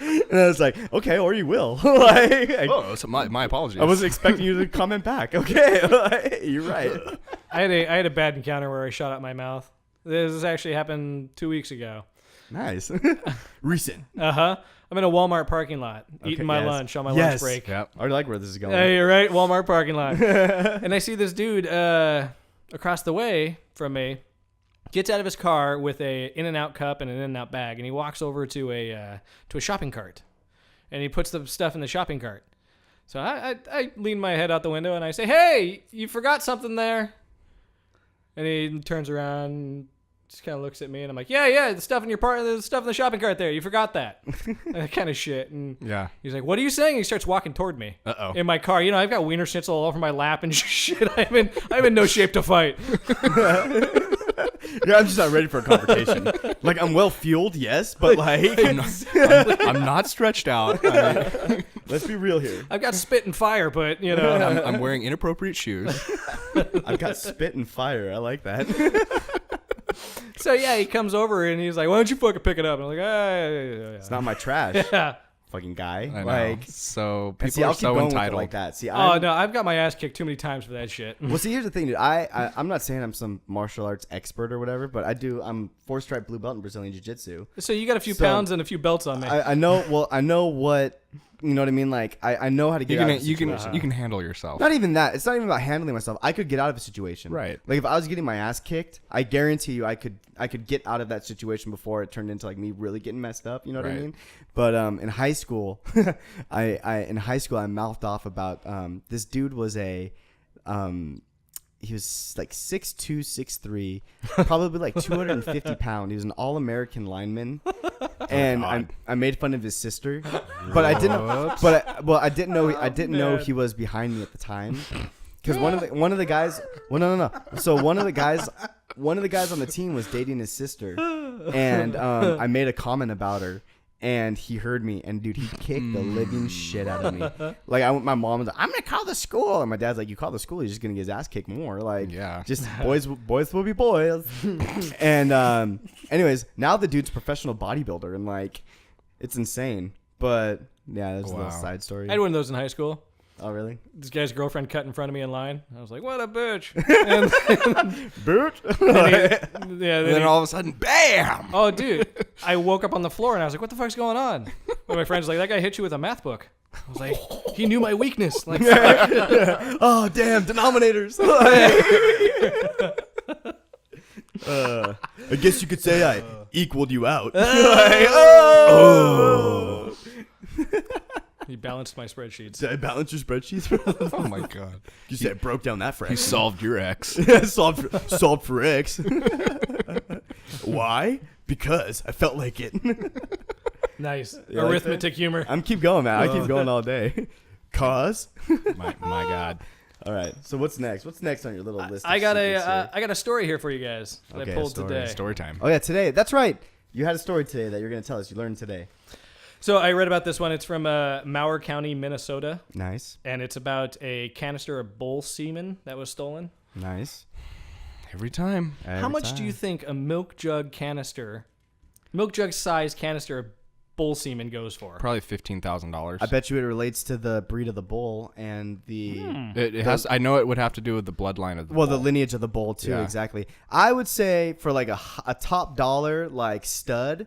And I was like, okay, or you will. So my apologies. I wasn't expecting you to comment back. Okay, you're right. I had a bad encounter where I shot out my mouth. This actually happened 2 weeks ago. Nice. Recent. I'm in a Walmart parking lot eating my yes. lunch on my lunch break. Yep. I already like where this is going. Hey, you're right. Walmart parking lot. And I see this dude across the way from me gets out of his car with a In-N-Out cup and an In-N-Out bag, and he walks over to a shopping cart, and he puts the stuff in the shopping cart. So I lean my head out the window and I say, "Hey, you forgot something there." And he turns around, and just kind of looks at me, and I'm like, "Yeah, the stuff in the stuff in the shopping cart there. You forgot that." That kind of shit. And Yeah. he's like, "What are you saying?" He starts walking toward me. Uh-oh. In my car, I've got wiener schnitzel all over my lap and shit. I'm in no shape to fight. Yeah, I'm just not ready for a confrontation. I'm well fueled, yes, but I'm not stretched out. let's be real here. I've got spit and fire, but I'm wearing inappropriate shoes. I've got spit and fire. I like that. So yeah, he comes over and he's like, "Why don't you fucking pick it up?" And I'm like, "Ah, yeah." It's not my trash. Yeah. fucking guy. I know. Like, so and see, people I'll are keep so going with it entitled. like that. See, Oh no, I've got my ass kicked too many times for that shit. Well, see, here's the thing, dude. I'm not saying I'm some martial arts expert or whatever, but I'm 4-stripe blue belt in Brazilian Jiu-Jitsu. So you got a few So, pounds and a few belts on me. I know. Well, I know what. You know what I mean? Like, I know how to get out of a situation. You can handle yourself. Not even that. It's not even about handling myself. I could get out of a situation. Right. Like if I was getting my ass kicked, I guarantee you I could get out of that situation before it turned into like me really getting messed up. You know what I Right. mean? But in high school, I mouthed off about this dude was he was like 6'2", 6'3", probably like 250 pounds. He was an all-American lineman, and I made fun of his sister, but I didn't know he was behind me at the time, because one of the guys. Well, no. So one of the guys on the team was dating his sister, and I made a comment about her. And he heard me, and dude, he kicked the living shit out of me. Like my mom was like, "I'm gonna call the school," and my dad's like, "You call the school, he's just gonna get his ass kicked more." Like, Yeah. just boys will be boys. And anyways, now the dude's a professional bodybuilder, and like, it's insane. But yeah, that's a little side story. I had one of those in high school. Oh really? This guy's girlfriend cut in front of me in line. I was like, "What a bitch!" Boot. And And then all of a sudden, bam! oh, dude, I woke up on the floor and I was like, "What the fuck's going on?" And my friend's like, "That guy hit you with a math book." I was like, "He knew my weakness." Like, Oh damn, denominators. I guess you could say I equaled you out. he balanced my spreadsheets. Did I balance your spreadsheets? Oh my god. You said broke down that You fraction. solved your ex. solved for X. Why? Because I felt like it. Nice You like arithmetic humor. I'm keep going, man. I keep going all day. Cause. my god. All right. So what's next? What's next on your little list? I of got secrets a here? I got a story here for you guys that Okay, I a pulled story. today. Story time. Oh yeah, today. That's right. You had a story today that you're gonna tell us. You learned today. So I read about this one. It's from Mower County, Minnesota, Nice. and it's about a canister of bull semen that was stolen. Nice. Every time. How much do you think a milk jug size canister of bull semen goes for? Probably $15,000. I bet you it relates to the breed of the bull and the It has. I know it would have to do with the bloodline of the the bull. lineage of the bull too. Yeah. Exactly. I would say for like a top dollar like stud,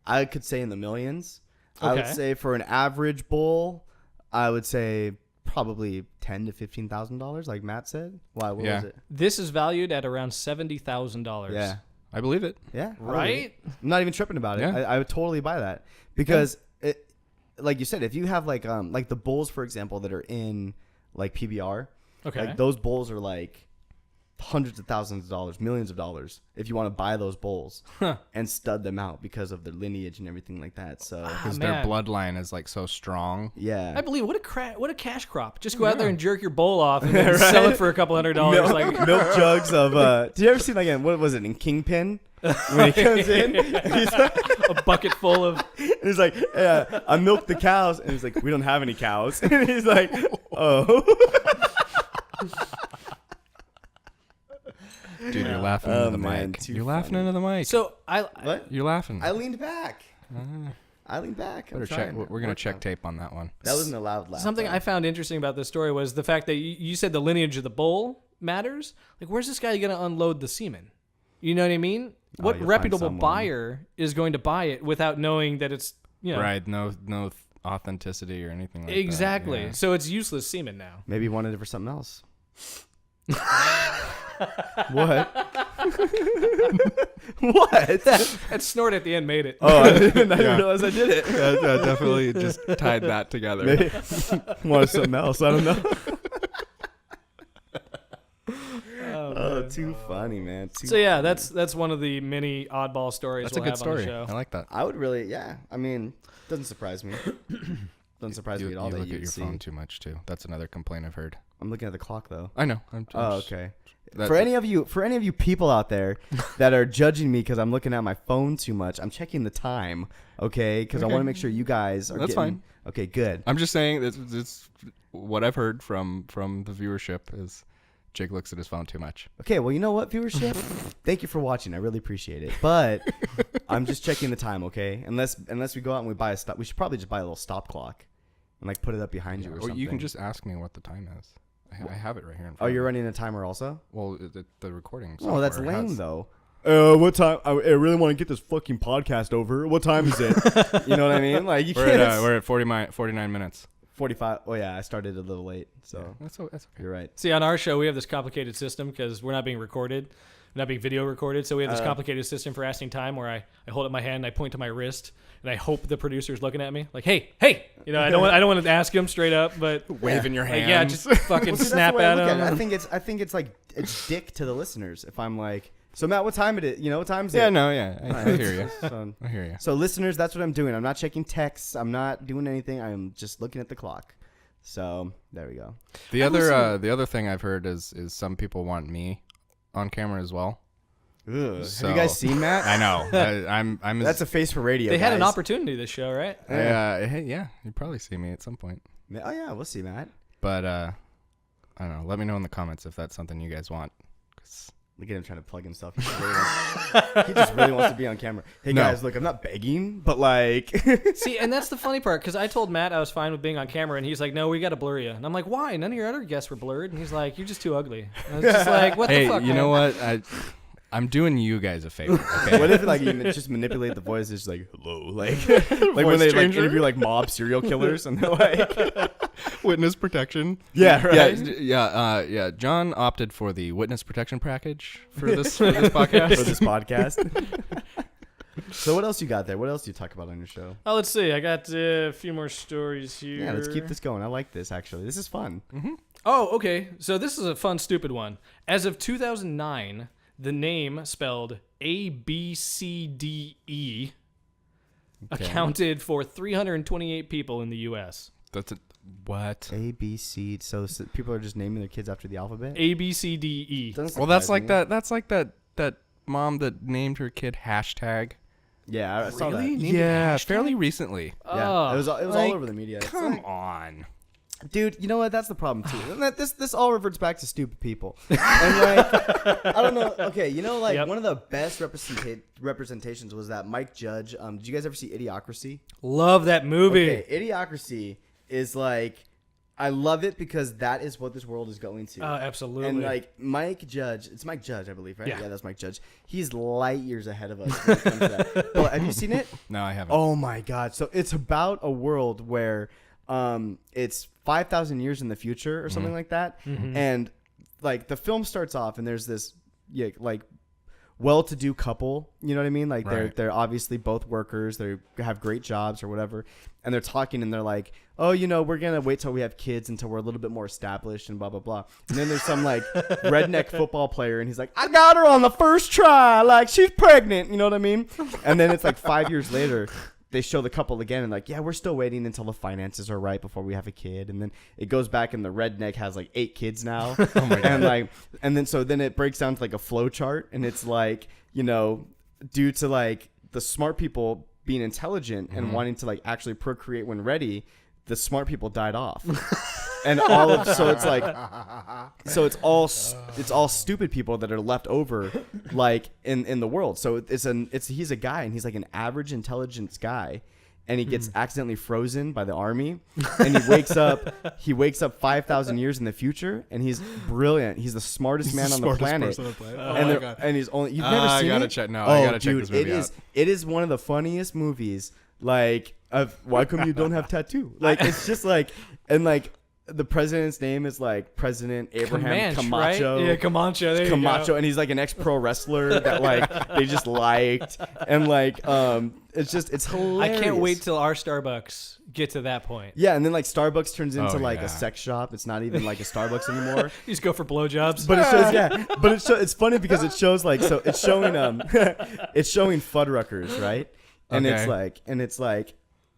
I could say in the millions. I would Okay. say for an average bull, I would say probably $10,000 to $15,000, like Matt said. Why? What Yeah. was it? This is valued at around $70,000. Yeah. I believe it. Yeah. I believe Right? it. I'm not even tripping about it. Yeah. I would totally buy that because it, like you said, if you have like the bulls, for example, that are in like PBR, Okay. like those bulls are like hundreds of thousands of dollars, millions of dollars if you want to buy those bulls and stud them out because of their lineage and everything like that. So Because man. their bloodline is like so strong. yeah. I believe what a cash crop. Just go out there and jerk your bull off and then sell it for a couple $100. Like milk jugs of did you ever see like what was it in Kingpin when he comes in he's like, a bucket full of. he's like I milked the cows and he's like we don't have any cows and he's like oh Dude, you're laughing into the man, mic. too You're laughing funny. into the mic. So what You're laughing. I leaned back I leaned back I'm Better check. trying. We're gonna check tape on that one. That wasn't a loud laugh something though. I found interesting about this story was the fact that you said the lineage of the bull matters. Like, where's this guy going to unload the semen? You know what I mean? What you'll find reputable someone. buyer is going to buy it without knowing that it's Right. No authenticity or anything like that. exactly. Yeah. So it's useless semen now. Maybe he wanted it for something else. What? What? That snort at the end made it. Oh, I didn't Yeah. realize I did it. Yeah, definitely just tied that together. Maybe wanted something else. I don't know. Oh, too funny, man. Too So yeah, funny. that's one of the many oddball stories That's a we'll good have on the story. show. I like that. I would really, yeah. I mean, doesn't surprise me. Doesn't surprise You, me at all you that look you'd at your see. phone too much too. That's another complaint I've heard. I'm looking at the clock though. I know. Oh, okay. That- For any of you people out there that are judging me because I'm looking at my phone too much, I'm checking the time, okay? Because I Okay. want to make sure you guys are That's getting. fine. Okay, good. I'm just saying it's what I've heard from the viewership is Jake looks at his phone too much. Okay, well, you know what, viewership? Thank you for watching. I really appreciate it. But I'm just checking the time, okay? Unless we go out and we buy a stop. We should probably just buy a little stop clock and like put it up behind you or something. You can just ask me what the time is. I have it right here in front Oh, of me. you're running a timer also? Well, the recording. Oh, that's software lame has- though. What time? I really want to get this fucking podcast over. What time is it? You know what I mean? Like you can't. We're at 49 minutes. 45. Oh yeah, I started a little late, so That's okay. you're right. See, on our show, we have this complicated system because we're not being recorded, not being video recorded. So we have this complicated system for asking time where I hold up my hand and I point to my wrist and I hope the producer's looking at me like, hey. You know, I don't want to ask him straight up, but Waving your like, hands. yeah, just fucking Well, see, that's snap the way at I look him. it. I think it's like it's dick to the listeners if I'm like, so Matt, what time it is? You know, what time's Yeah, it? no, yeah. I hear you. So, I hear you. so listeners, that's what I'm doing. I'm not checking texts. I'm not doing anything. I'm just looking at the clock. So there we go. The other thing I've heard is some people want me on camera as well. Ugh. So- Have you guys seen that? I know. I'm That's a face for radio. They had an guys. opportunity this show, right? Hey, yeah, you'd probably see me at some point. Oh yeah, we'll see, Matt. But I don't know. Let me know in the comments if that's something you guys want. 'Cause Look at him trying to plug himself. He just really wants to be on camera. Hey No. guys, look, I'm not begging, but like, See, and that's the funny part because I told Matt I was fine with being on camera, and he's like, "No, we got to blur you." And I'm like, "Why? None of your other guests were blurred." And he's like, "You're just too ugly." And I was just like, "What hey, the fuck?" you man? know what? I'm doing you guys a favor. Okay. what if like you just manipulate the voice? It's like hello, like when they like changer? interview like mob serial killers and they're like, Witness protection. yeah, right. Yeah. John opted for the witness protection package for this podcast. For this podcast. So what else you got there? What else do you talk about on your show? Oh, let's see. I got a few more stories here. Yeah, let's keep this going. I like this actually. This is fun. Oh, okay. So this is a fun, stupid one. As of 2009, the name spelled ABCDE accounted for 328 people in the U.S. That's a what? A B C. So people are just naming their kids after the alphabet. ABCDE. Doesn't Well, that's surprise like me. that. That's like that mom that named her kid hashtag. Yeah, I saw that. Really? Named it Yeah, hashtag? fairly recently. Yeah, Oh, it was all like, over the media. It's Come like- on. Dude, you know what? That's the problem too. And that this all reverts back to stupid people. And like, I don't know. Okay, you know, like Yep. one of the best representations was that Mike Judge. Did you guys ever see Idiocracy? Love that movie. Okay, Idiocracy is like, I love it because that is what this world is going to. Oh, absolutely. And like Mike Judge, it's Mike Judge, I believe, right? Yeah. That's Mike Judge. He's light years ahead of us when it comes to that. Well, have you seen it? No, I haven't. Oh my god! So it's about a world where it's 5,000 years in the future or something like that, and like the film starts off and there's this like well-to-do couple, you know what I mean? Like Right. they're obviously both workers, they have great jobs or whatever, and they're talking and they're like, oh, you know, we're gonna wait till we have kids until we're a little bit more established and blah blah blah. And then there's some like redneck football player and he's like, I got her on the first try, like she's pregnant, you know what I mean? And then it's like 5 years later, they show the couple again and like, yeah, we're still waiting until the finances are right before we have a kid. And then it goes back and the redneck has like 8 kids now. Oh my God. And like, and then it breaks down to like a flow chart and it's like, you know, due to like the smart people being intelligent and wanting to like actually procreate when ready, the smart people died off. And all of so it's all stupid people that are left over like in the world. So he's a guy and he's like an average intelligence guy and he gets accidentally frozen by the army and he wakes up 5,000 years in the future and he's brilliant. He's the smartest man on the planet. And he's only you've never seen gotta it? check. No, Oh, I gotta check dude, this movie it is one of the funniest movies. Like, why come you don't have tattoo? Like, it's just like, and like, the president's name is like President Abraham Comanche, Camacho. right? Yeah, Camacho. There Camacho, you go. and he's like an ex-pro wrestler that like they just liked, and like it's hilarious. I can't wait till our Starbucks get to that point. Yeah, and then like Starbucks turns into like yeah. a sex shop. It's not even like a Starbucks anymore. You just go for blowjobs. But it shows, but it's funny because it shows like, so it's showing it's showing Fuddruckers, right? And Okay. it's like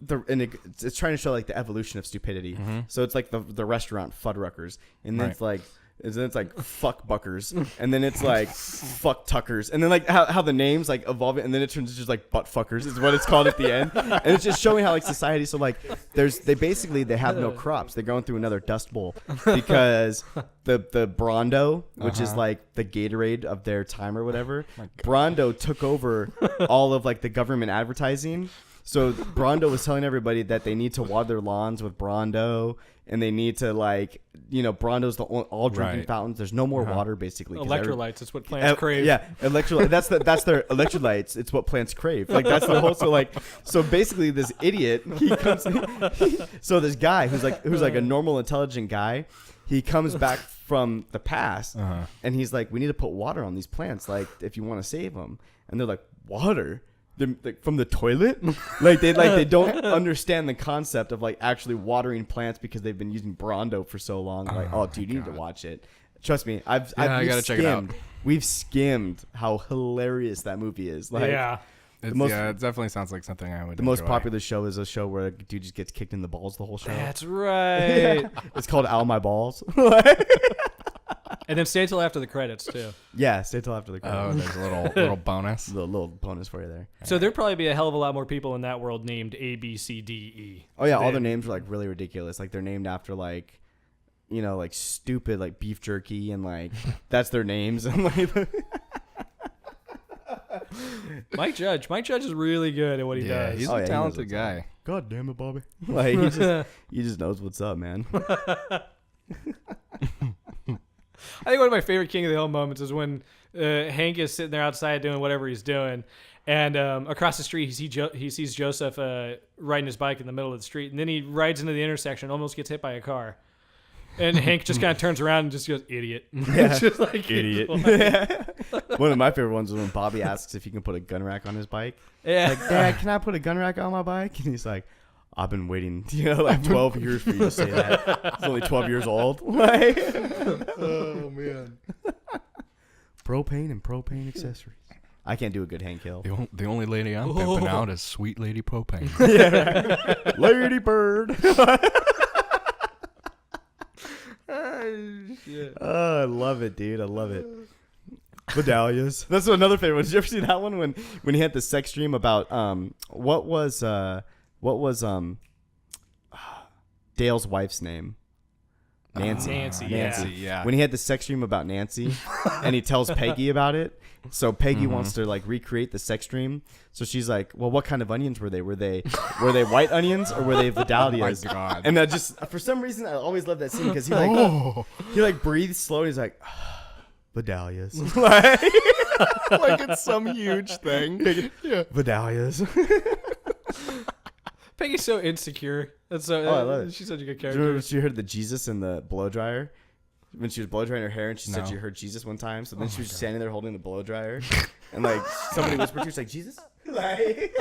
it's trying to show like the evolution of stupidity. So it's like the restaurant Fuddruckers, and then Right. it's like And then it's like fuck Buckers, and then it's like fuck Tuckers, and then like how the names like evolve, and then it turns into just like butt fuckers is what it's called at the end, and it's just showing how like society. So like they have no crops. They're going through another dust bowl because the Brondo, which is like the Gatorade of their time or whatever, Brondo took over all of like the government advertising. So Brondo was telling everybody that they need to water their lawns with Brondo, and they need to like, Brondo's the all drinking fountains. There's no more water basically. Electrolytes. It's what plants crave. Yeah, electrolytes. That's their electrolytes. It's what plants crave. Like that's the whole. So basically, this idiot he comes. So this guy who's like a normal, intelligent guy, he comes back from the past, and he's like, we need to put water on these plants, like if you want to save them. And they're like, water. They're like from the toilet, they don't understand the concept of like actually watering plants because they've been using Brondo for so long. Like, dude, you need to watch it. Trust me, I gotta check it out. We've skimmed how hilarious that movie is. Like, it definitely sounds like something I would. The most popular show is a show where a dude just gets kicked in the balls the whole show. That's right. It's called Ow My Balls. And then stay till after the credits too. Yeah, stay till after the credits. Oh, there's a little bonus. little bonus for you there. So there'd probably be a hell of a lot more people in that world named A, B, C, D, E. Oh yeah, all their names are like really ridiculous. Like they're named after like, like stupid like beef jerky and like that's their names. And like Mike Judge is really good at what he does. He's a talented guy. God damn it, Bobby. Like he just knows what's up, man. I think one of my favorite King of the Hill moments is when Hank is sitting there outside doing whatever he's doing, and across the street he sees Joseph riding his bike in the middle of the street, and then he rides into the intersection, almost gets hit by a car, and Hank just kind of turns around and just goes, "Idiot!" Yeah, just like idiot. One of my favorite ones is when Bobby asks if he can put a gun rack on his bike. Yeah, like, Dad, can I put a gun rack on my bike? And he's like, I've been waiting, like 12 years for you to say that. It's only 12 years old. Like, oh man. Propane and propane accessories. I can't do a good Hank Hill. The only lady I'm pimping out is Sweet Lady Propane. Yeah, right. Lady Bird. Oh, I love it, dude. I love it. Vidalias. That's another favorite one. Did you ever see that one when he had the sex dream about what was Dale's wife's name? Nancy. Nancy, yeah. When he had the sex dream about Nancy, and he tells Peggy about it, so Peggy wants to like recreate the sex dream. So she's like, "Well, what kind of onions were they? Were they white onions or were they Vidalias?" Oh my God. And I just for some reason I always love that scene because he like breathes slow and he's like, "Vidalias," like it's some huge thing. Yeah, Vidalias. Peggy's so insecure. That's so. I love it. She's such a good Do you character. remember she heard the Jesus in the blow dryer? When she was blow drying her hair and she said she heard Jesus one time. So then she was standing there holding the blow dryer. And like somebody whispered to her, she's like, Jesus? Like,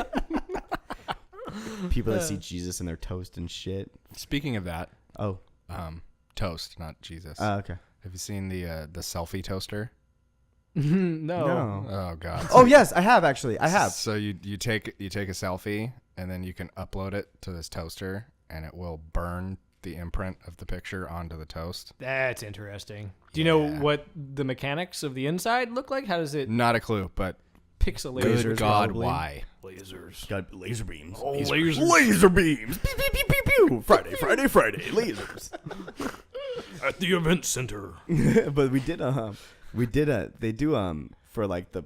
people that see Jesus in their toast and shit. Speaking of that, Oh. toast, not Jesus. Okay. Have you seen the selfie toaster? No. Oh God. Oh yes, I have actually. I have. So you take a selfie and then you can upload it to this toaster and it will burn the imprint of the picture onto the toast. That's interesting. Do you know what the mechanics of the inside look like? How does it Not a clue, but pixelate? good God, probably. why? Lasers. Got laser beams. Oh, lasers. Laser beams. Pew, pew, pew, pew, pew. Friday. Lasers. At the event center. But they do for like the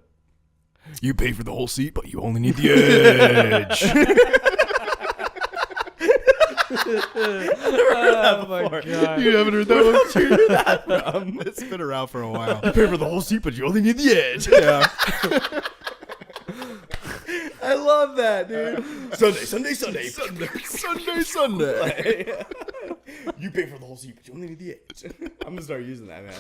You pay for the whole seat, but you only need the edge. Oh my God. You haven't heard that one? It's been around for a while. You pay for the whole seat, but you only need the edge. Yeah. I love that, dude. Sunday. Sunday. You pay for the whole seat, but you only need the edge. I'm gonna start using that, man.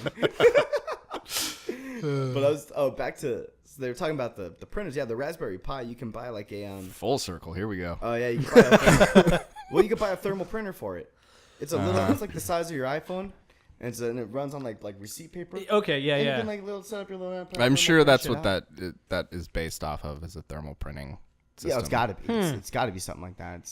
But I was back to so they were talking about the printers. Yeah, the Raspberry Pi. You can buy like a Full circle. Here we go. Oh yeah, you can buy you can buy a thermal printer for it. It's a little. It's like the size of your iPhone. And it runs on like receipt paper. Okay, yeah, and yeah. You can like set up your little. I'm sure that's what that is based off of, is a thermal printing system. Yeah, it's got to be. It's got to be something like that.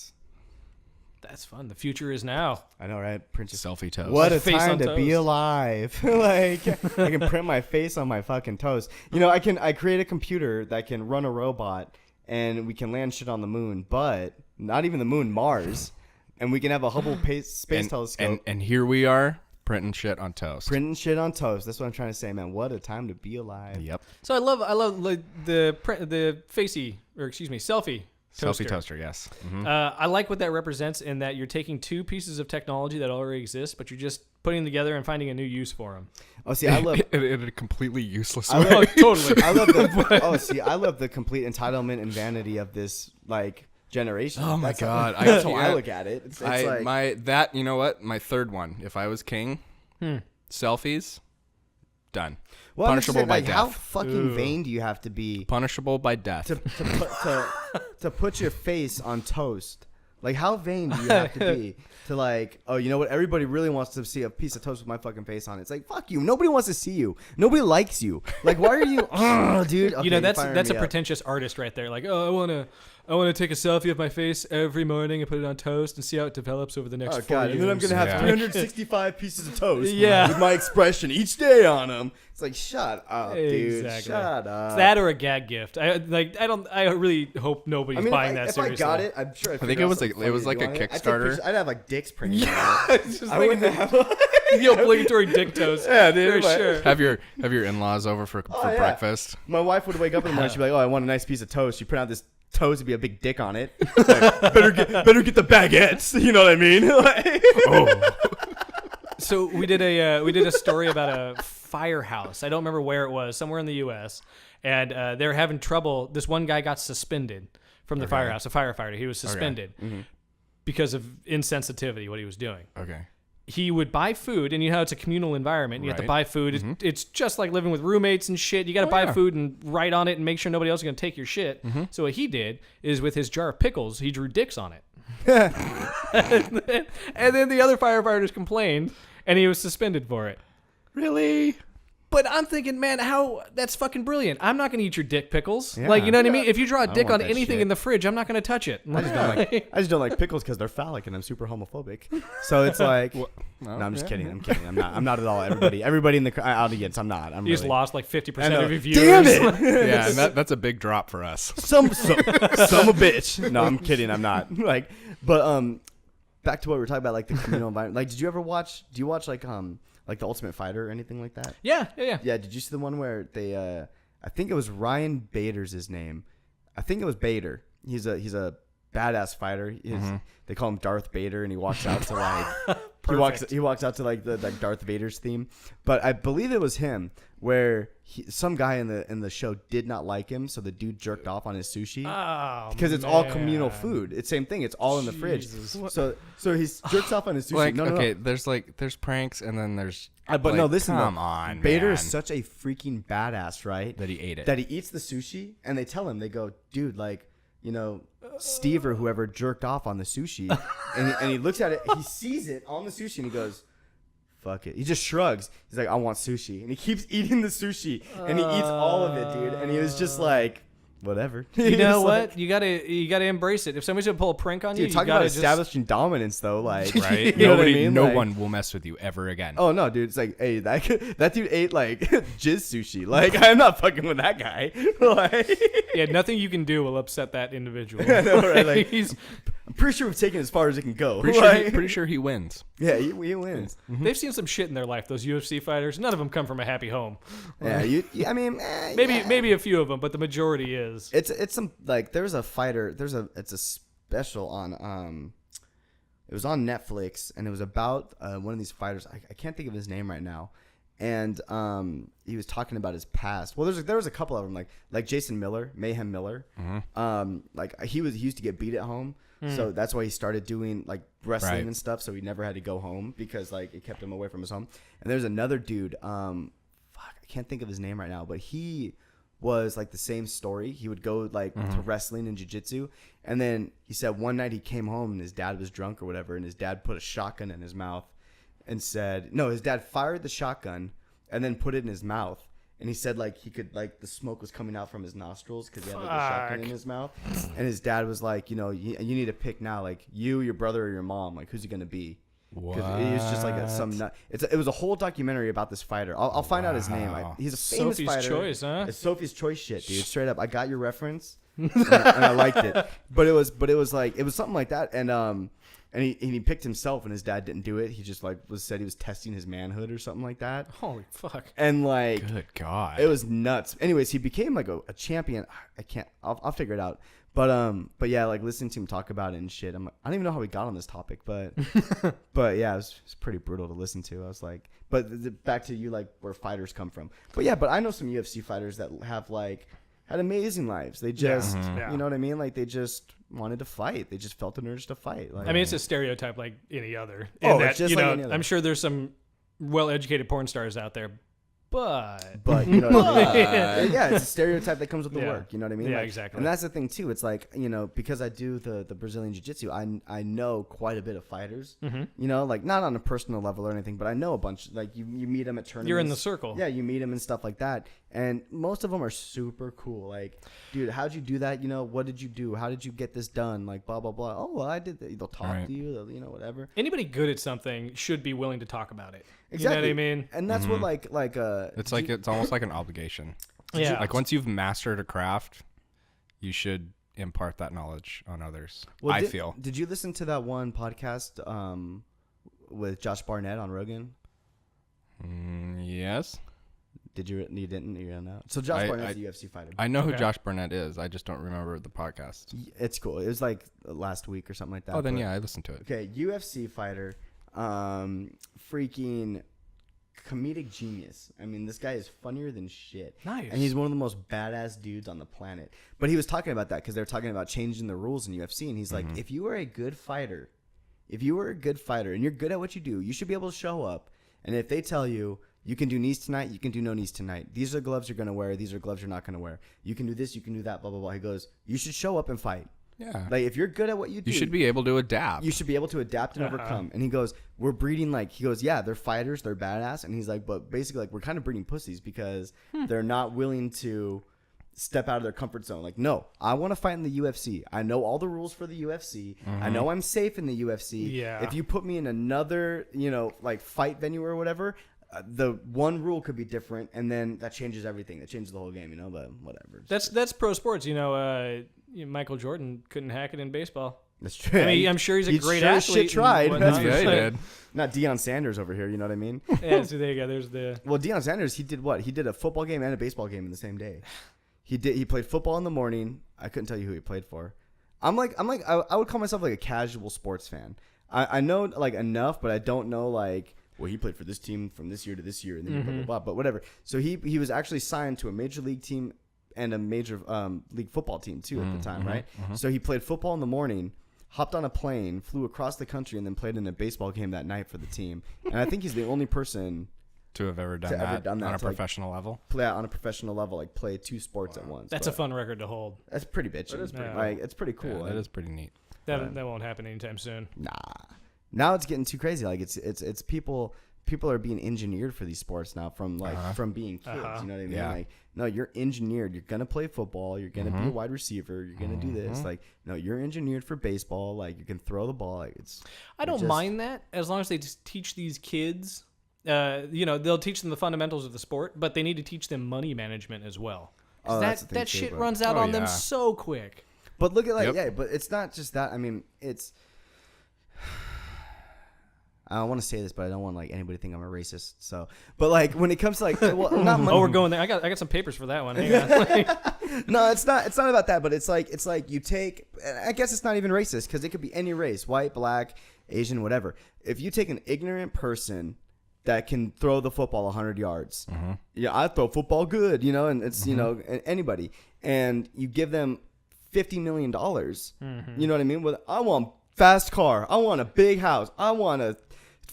That's fun. The future is now. I know, right? Print your Selfie toast. What a Face time on to be toast. alive. Like, I can print my face on my fucking toast. You know, I create a computer that can run a robot and we can land shit on the moon, but not even the moon, Mars. And we can have a Hubble space telescope. And here we are printing shit on toast. Printing shit on toast. That's what I'm trying to say, man. What a time to be alive. Yep. So I love like the selfie toaster. Selfie toaster, yes. Mhm. I like what that represents in that you're taking two pieces of technology that already exist, but you're just putting them together and finding a new use for them. Oh, see, I love. in a completely useless I way. love Totally. I love the. Oh, see, I love the complete entitlement and vanity of this like generation. Oh my That's how- God. That's how Yeah. I look at it. It's like you know what? My third one. If I was king, selfies, done. well, I'm just punishable saying, by like, how death. fucking vain do you have to be Punishable by death. to put your face on toast? Like, how vain do you have to be to like, oh, you know what? Everybody really wants to see a piece of toast with my fucking face on it. It's like, fuck you. Nobody wants to see you. Nobody likes you. Like, why are you? Oh, dude. Okay, You know, you're that's firing a me up. pretentious artist right there. Like, oh, I want to take a selfie of my face every morning and put it on toast and see how it develops over the next 4 Oh, God. years. And then I'm going to have Yeah. 365 pieces of toast Yeah. with my expression each day on them. It's like, shut up, dude. Exactly. Shut up. It's that or a gag gift. I really hope nobody's buying that if seriously. I got it, I'm sure I think it was like a Kickstarter. I'd have like dicks printed. It's just I like wouldn't have. the obligatory dick toast. Yeah, dude, For but- sure. Have your in-laws over for yeah. breakfast. My wife would wake up in the morning. She'd be like, "Oh, I want a nice piece of toast." She'd print out this toast, would be a big dick on it. Like, better get the baguettes. You know what I mean? Like- So we did a story about a firehouse. I don't remember where it was, somewhere in the U.S. And they're having trouble. This one guy got suspended from the firehouse, a firefighter. He was suspended because of insensitivity, what he was doing. Okay. He would buy food, and you know how it's a communal environment. You have to Right. buy food. It's just like living with roommates and shit. You got to buy food and write on it and make sure nobody else is going to take your shit. So what he did is with his jar of pickles, he drew dicks on it. and then the other firefighters complained, and he was suspended for it. Really? But I'm thinking, man, that's fucking brilliant. I'm not going to eat your dick pickles. Yeah. Like, you know what I mean? If you draw a dick want on that anything shit. in the fridge, I'm not going to touch it. I just don't like pickles because they're phallic and I'm super homophobic. So it's like, no, I'm just kidding. I'm kidding. I'm not at all. Everybody in the audience, I'm not. You just really, lost like 50% I know. of your viewers. Damn it! Yeah, and that's a big drop for us. some a bitch. No, I'm kidding. I'm not. Like, but back to what we were talking about, like the communal environment. Like, do you watch like the Ultimate Fighter or anything like that? Yeah. Yeah. Did you see the one where they? I think it was Ryan Bader's his name. I think it was Bader. He's a badass fighter. They call him Darth Bader, and he walks out to like he walks out to like the Darth Vader's theme. But I believe it was him where some guy in the show did not like him, so the dude jerked off on his sushi. Oh, Because it's all communal food. It's same thing. It's all in the fridge. So he jerks off on his sushi. Like, no. there's pranks and then there's. But like, no, listen. Come though. on, Bader man. is such a freaking badass, right? That he ate it. That he eats the sushi, and they tell him, they go, dude, like, you know, Steve or whoever jerked off on the sushi, and he looks at it, he sees it on the sushi, and he goes, fuck it. He just shrugs. He's like, I want sushi, and he keeps eating the sushi, and he eats all of it, dude. And he was just like, whatever. You know what? You gotta embrace it. If somebody's gonna pull a prank on you, Dude, talk you about gotta establishing dominance, though. Like, Right? you know what I mean? No Like- one will mess with you ever again. Oh no, dude! It's like, hey, that dude ate like jizz sushi. Like, I'm not fucking with that guy. Like, Yeah, nothing you can do will upset that individual. I know, right? Like, He's- I'm pretty sure we've taken it as far as it can go. Pretty sure he wins. Yeah, he wins. They've seen some shit in their life. Those UFC fighters, none of them come from a happy home. Yeah, I mean, Maybe a few of them, but the majority is. it's some like there's a fighter. It's a special on it was on Netflix, and it was about one of these fighters. I can't think of his name right now. And he was talking about his past. Well, there was a couple of them, like Jason Miller, Mayhem Miller. Like he used to get beat at home, so that's why he started doing like wrestling Right. and stuff. So he never had to go home because like it kept him away from his home. And there's another dude. I can't think of his name right now, but he was like the same story. He would go like to wrestling and jiu-jitsu, and then he said one night he came home and his dad was drunk or whatever, and his dad put a shotgun in his mouth and said, no, his dad fired the shotgun and then put it in his mouth And he said like he could like the smoke was coming out from his nostrils because he had like a shotgun in his mouth. And his dad was like, you need to pick now, like you, your brother, or your mom. Like who's he gonna be? Because it was just like it was a whole documentary about this fighter. I'll find out his name. He's a famous Sophie's fighter. Choice, huh? It's Sophie's Choice shit, dude. Straight up, I got your reference, and I liked it. But it was something like that, and he picked himself, and his dad didn't do it. He just like said he was testing his manhood or something like that. Holy fuck! And like, good God, it was nuts. Anyways, he became like a champion. I'll figure it out. But yeah, like listening to him talk about it and shit. I don't even know how we got on this topic, but yeah, it was pretty brutal to listen to. I was like, back to you, like where fighters come from. But yeah, I know some UFC fighters that have like had amazing lives. They just, you know what I mean? Like they just wanted to fight. They just felt the urge to fight. Like, I mean, it's a stereotype like any other. It's just like any other. I'm sure there's some well-educated porn stars out there, but you know what I mean? Yeah, it's a stereotype that comes with the work. You know what I mean? Yeah, like, exactly. And that's the thing too. It's like, because I do the Brazilian jiu-jitsu, I know quite a bit of fighters. Mm-hmm. You know, like not on a personal level or anything, but I know a bunch. Like you meet them at tournaments. You're in the circle. Yeah, you meet them and stuff like that. And most of them are super cool. Like, dude, how'd you do that? What did you do? How did you get this done? Like, blah, blah, blah. Oh, well, I did that. They'll talk to you, whatever. Anybody good at something should be willing to talk about it. Exactly. You know what I mean? And that's what it's almost like an obligation. Yeah. Like once you've mastered a craft, you should impart that knowledge on others. Feel. Did you listen to that one podcast with Josh Barnett on Rogan? Yes. Did you? You didn't? You don't know. So Josh Barnett's a UFC fighter. I know who Josh Barnett is. I just don't remember the podcast. It's cool. It was like last week or something like that. Oh, then I listened to it. Okay, UFC fighter, freaking comedic genius. I mean, this guy is funnier than shit. Nice. And he's one of the most badass dudes on the planet. But he was talking about that because they were talking about changing the rules in UFC, and he's like, if you are a good fighter, and you're good at what you do, you should be able to show up. And if they tell you, you can do knees tonight, you can do no knees tonight. These are gloves you're going to wear. These are gloves you're not going to wear. You can do this, you can do that, blah, blah, blah. He goes, you should show up and fight. Yeah. Like, if you're good at what you do, you should be able to adapt. You should be able to adapt and overcome. And he goes, we're breeding, yeah, they're fighters, they're badass. And he's like, but basically, like, we're kind of breeding pussies because they're not willing to step out of their comfort zone. Like, no, I want to fight in the UFC. I know all the rules for the UFC. I know I'm safe in the UFC. Yeah. If you put me in another, like fight venue or whatever, the one rule could be different, and then that changes everything. That changes the whole game, but whatever. That's pro sports. Michael Jordan couldn't hack it in baseball. That's true. I mean, I'm sure he's a great sure athlete. Shit tried. That's he for sure. did. Not Deion Sanders over here. You know what I mean? Yeah. So there you go. There's the. Well, Deion Sanders, he did what? He did a football game and a baseball game in the same day. He played football in the morning. I couldn't tell you who he played for. I would call myself like a casual sports fan. I know like enough, but I don't know like. Well, he played for this team from this year to this year, and then blah, blah, blah. But whatever. So he was actually signed to a major league team and a major league football team too at the time, right? So he played football in the morning, hopped on a plane, flew across the country, and then played in a baseball game that night for the team. And I think he's the only person to have ever done that on a professional level. Play out on a professional level, like play two sports at once. That's a fun record to hold. That's pretty bitchy. It's pretty cool. Yeah, that is pretty neat. That won't happen anytime soon. Nah. Now it's getting too crazy. Like it's people are being engineered for these sports now from being kids. You know what I mean? Yeah. Like, no, you're engineered. You're gonna play football. You're gonna be a wide receiver. You're gonna do this. Like, no, you're engineered for baseball. Like, you can throw the ball. Like, I don't mind that as long as they just teach these kids. They'll teach them the fundamentals of the sport, but they need to teach them money management as well. That shit runs out on them so quick. But look at but it's not just that. I mean, it's. I want to say this, but I don't want like anybody to think I'm a racist. So, but like when it comes to like, well, not money. Oh, we're going there. I got some papers for that one. Hang on. No, it's not about that. But it's like you take. I guess it's not even racist because it could be any race: white, black, Asian, whatever. If you take an ignorant person that can throw the football 100 yards, I throw football good, and it's anybody, and you give them $50 million. You know what I mean? I want fast car. I want a big house. I want a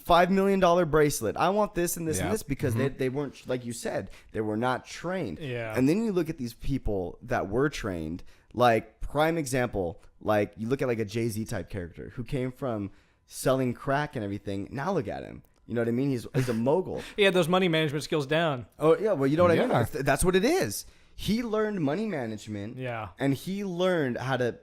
$5 million bracelet. I want this and this and this because they weren't, like you said, they were not trained. Yeah. And then you look at these people that were trained, like prime example, like you look at like a Jay-Z type character who came from selling crack and everything. Now look at him. You know what I mean? He's a mogul. He had those money management skills down. Oh yeah, well you know what I mean. Yeah. That's what it is. He learned money management. Yeah. And he learned how to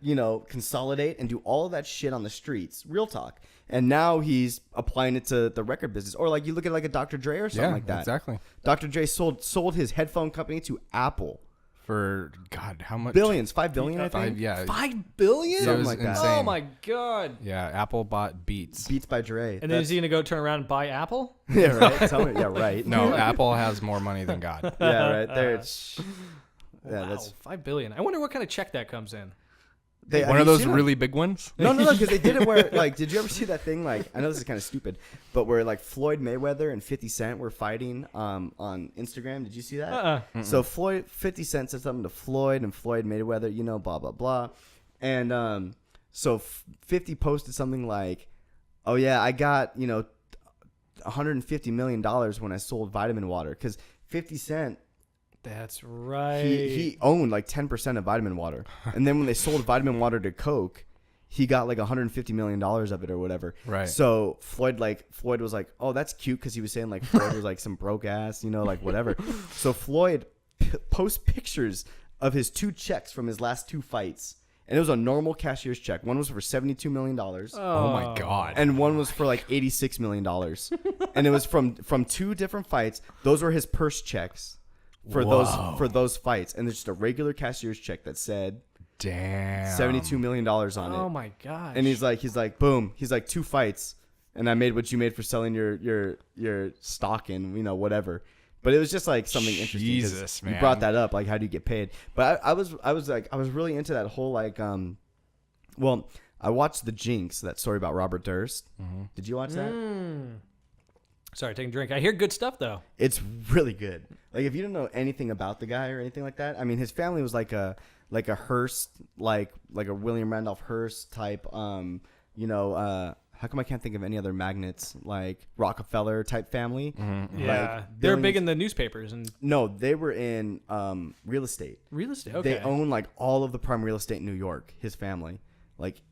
consolidate and do all of that shit on the streets. Real talk. And now he's applying it to the record business. Or like you look at like a Dr. Dre or something like that. Exactly. Dr. Dre sold his headphone company to Apple. For God, how much? Billions, 5 billion, I think. $5 billion? Something was like that. insane. Oh my god! Yeah, Apple bought Beats. Beats by Dre. And then is he gonna go turn around and buy Apple? Yeah, right. Tell me, yeah, right. No, Apple has more money than God. Yeah, right there. Yeah, Wow, that's $5 billion. I wonder what kind of check that comes in. they, One have of you those seen really big ones. No, because they did it where, like, did you ever see that thing? Like, I know this is kind of stupid, but where like Floyd Mayweather and 50 Cent were fighting on Instagram. Did you see that? So 50 Cent said something to Floyd, and Floyd Mayweather, blah blah blah, and so 50 posted something like, "Oh yeah, I got $150 million when I sold vitamin water," because 50 Cent. That's right. He owned like 10% of vitamin water. And then when they sold vitamin water to Coke, he got like $150 million of it or whatever. Right. So Floyd was like, oh, that's cute, because he was saying like Floyd was like some broke ass, like whatever. So Floyd posts pictures of his 2 checks from his last 2 fights. And it was a normal cashier's check. One was for $72 million. Oh my God. And one was for like $86 million. And it was from 2 different fights. Those were his purse checks. For those fights, and there's just a regular cashier's check that said damn $72 million on it. Oh my gosh. And he's like, boom. He's like, 2 fights, and I made what you made for selling your stock in whatever. But it was just like something interesting. Jesus, man. You brought that up, like how do you get paid? But I was really into that whole like well, I watched The Jinx, that story about Robert Durst. Mm-hmm. Did you watch that? Sorry, taking a drink. I hear good stuff though. It's really good. Like if you don't know anything about the guy or anything like that, I mean, his family was like a Hearst, like a William Randolph Hearst type. How come I can't think of any other magnates, like Rockefeller type family? Mm-hmm. Yeah, Like they're big billions- in the newspapers and No, they were in real estate. real estate. Okay. They own like all of the prime real estate in New York. His family, like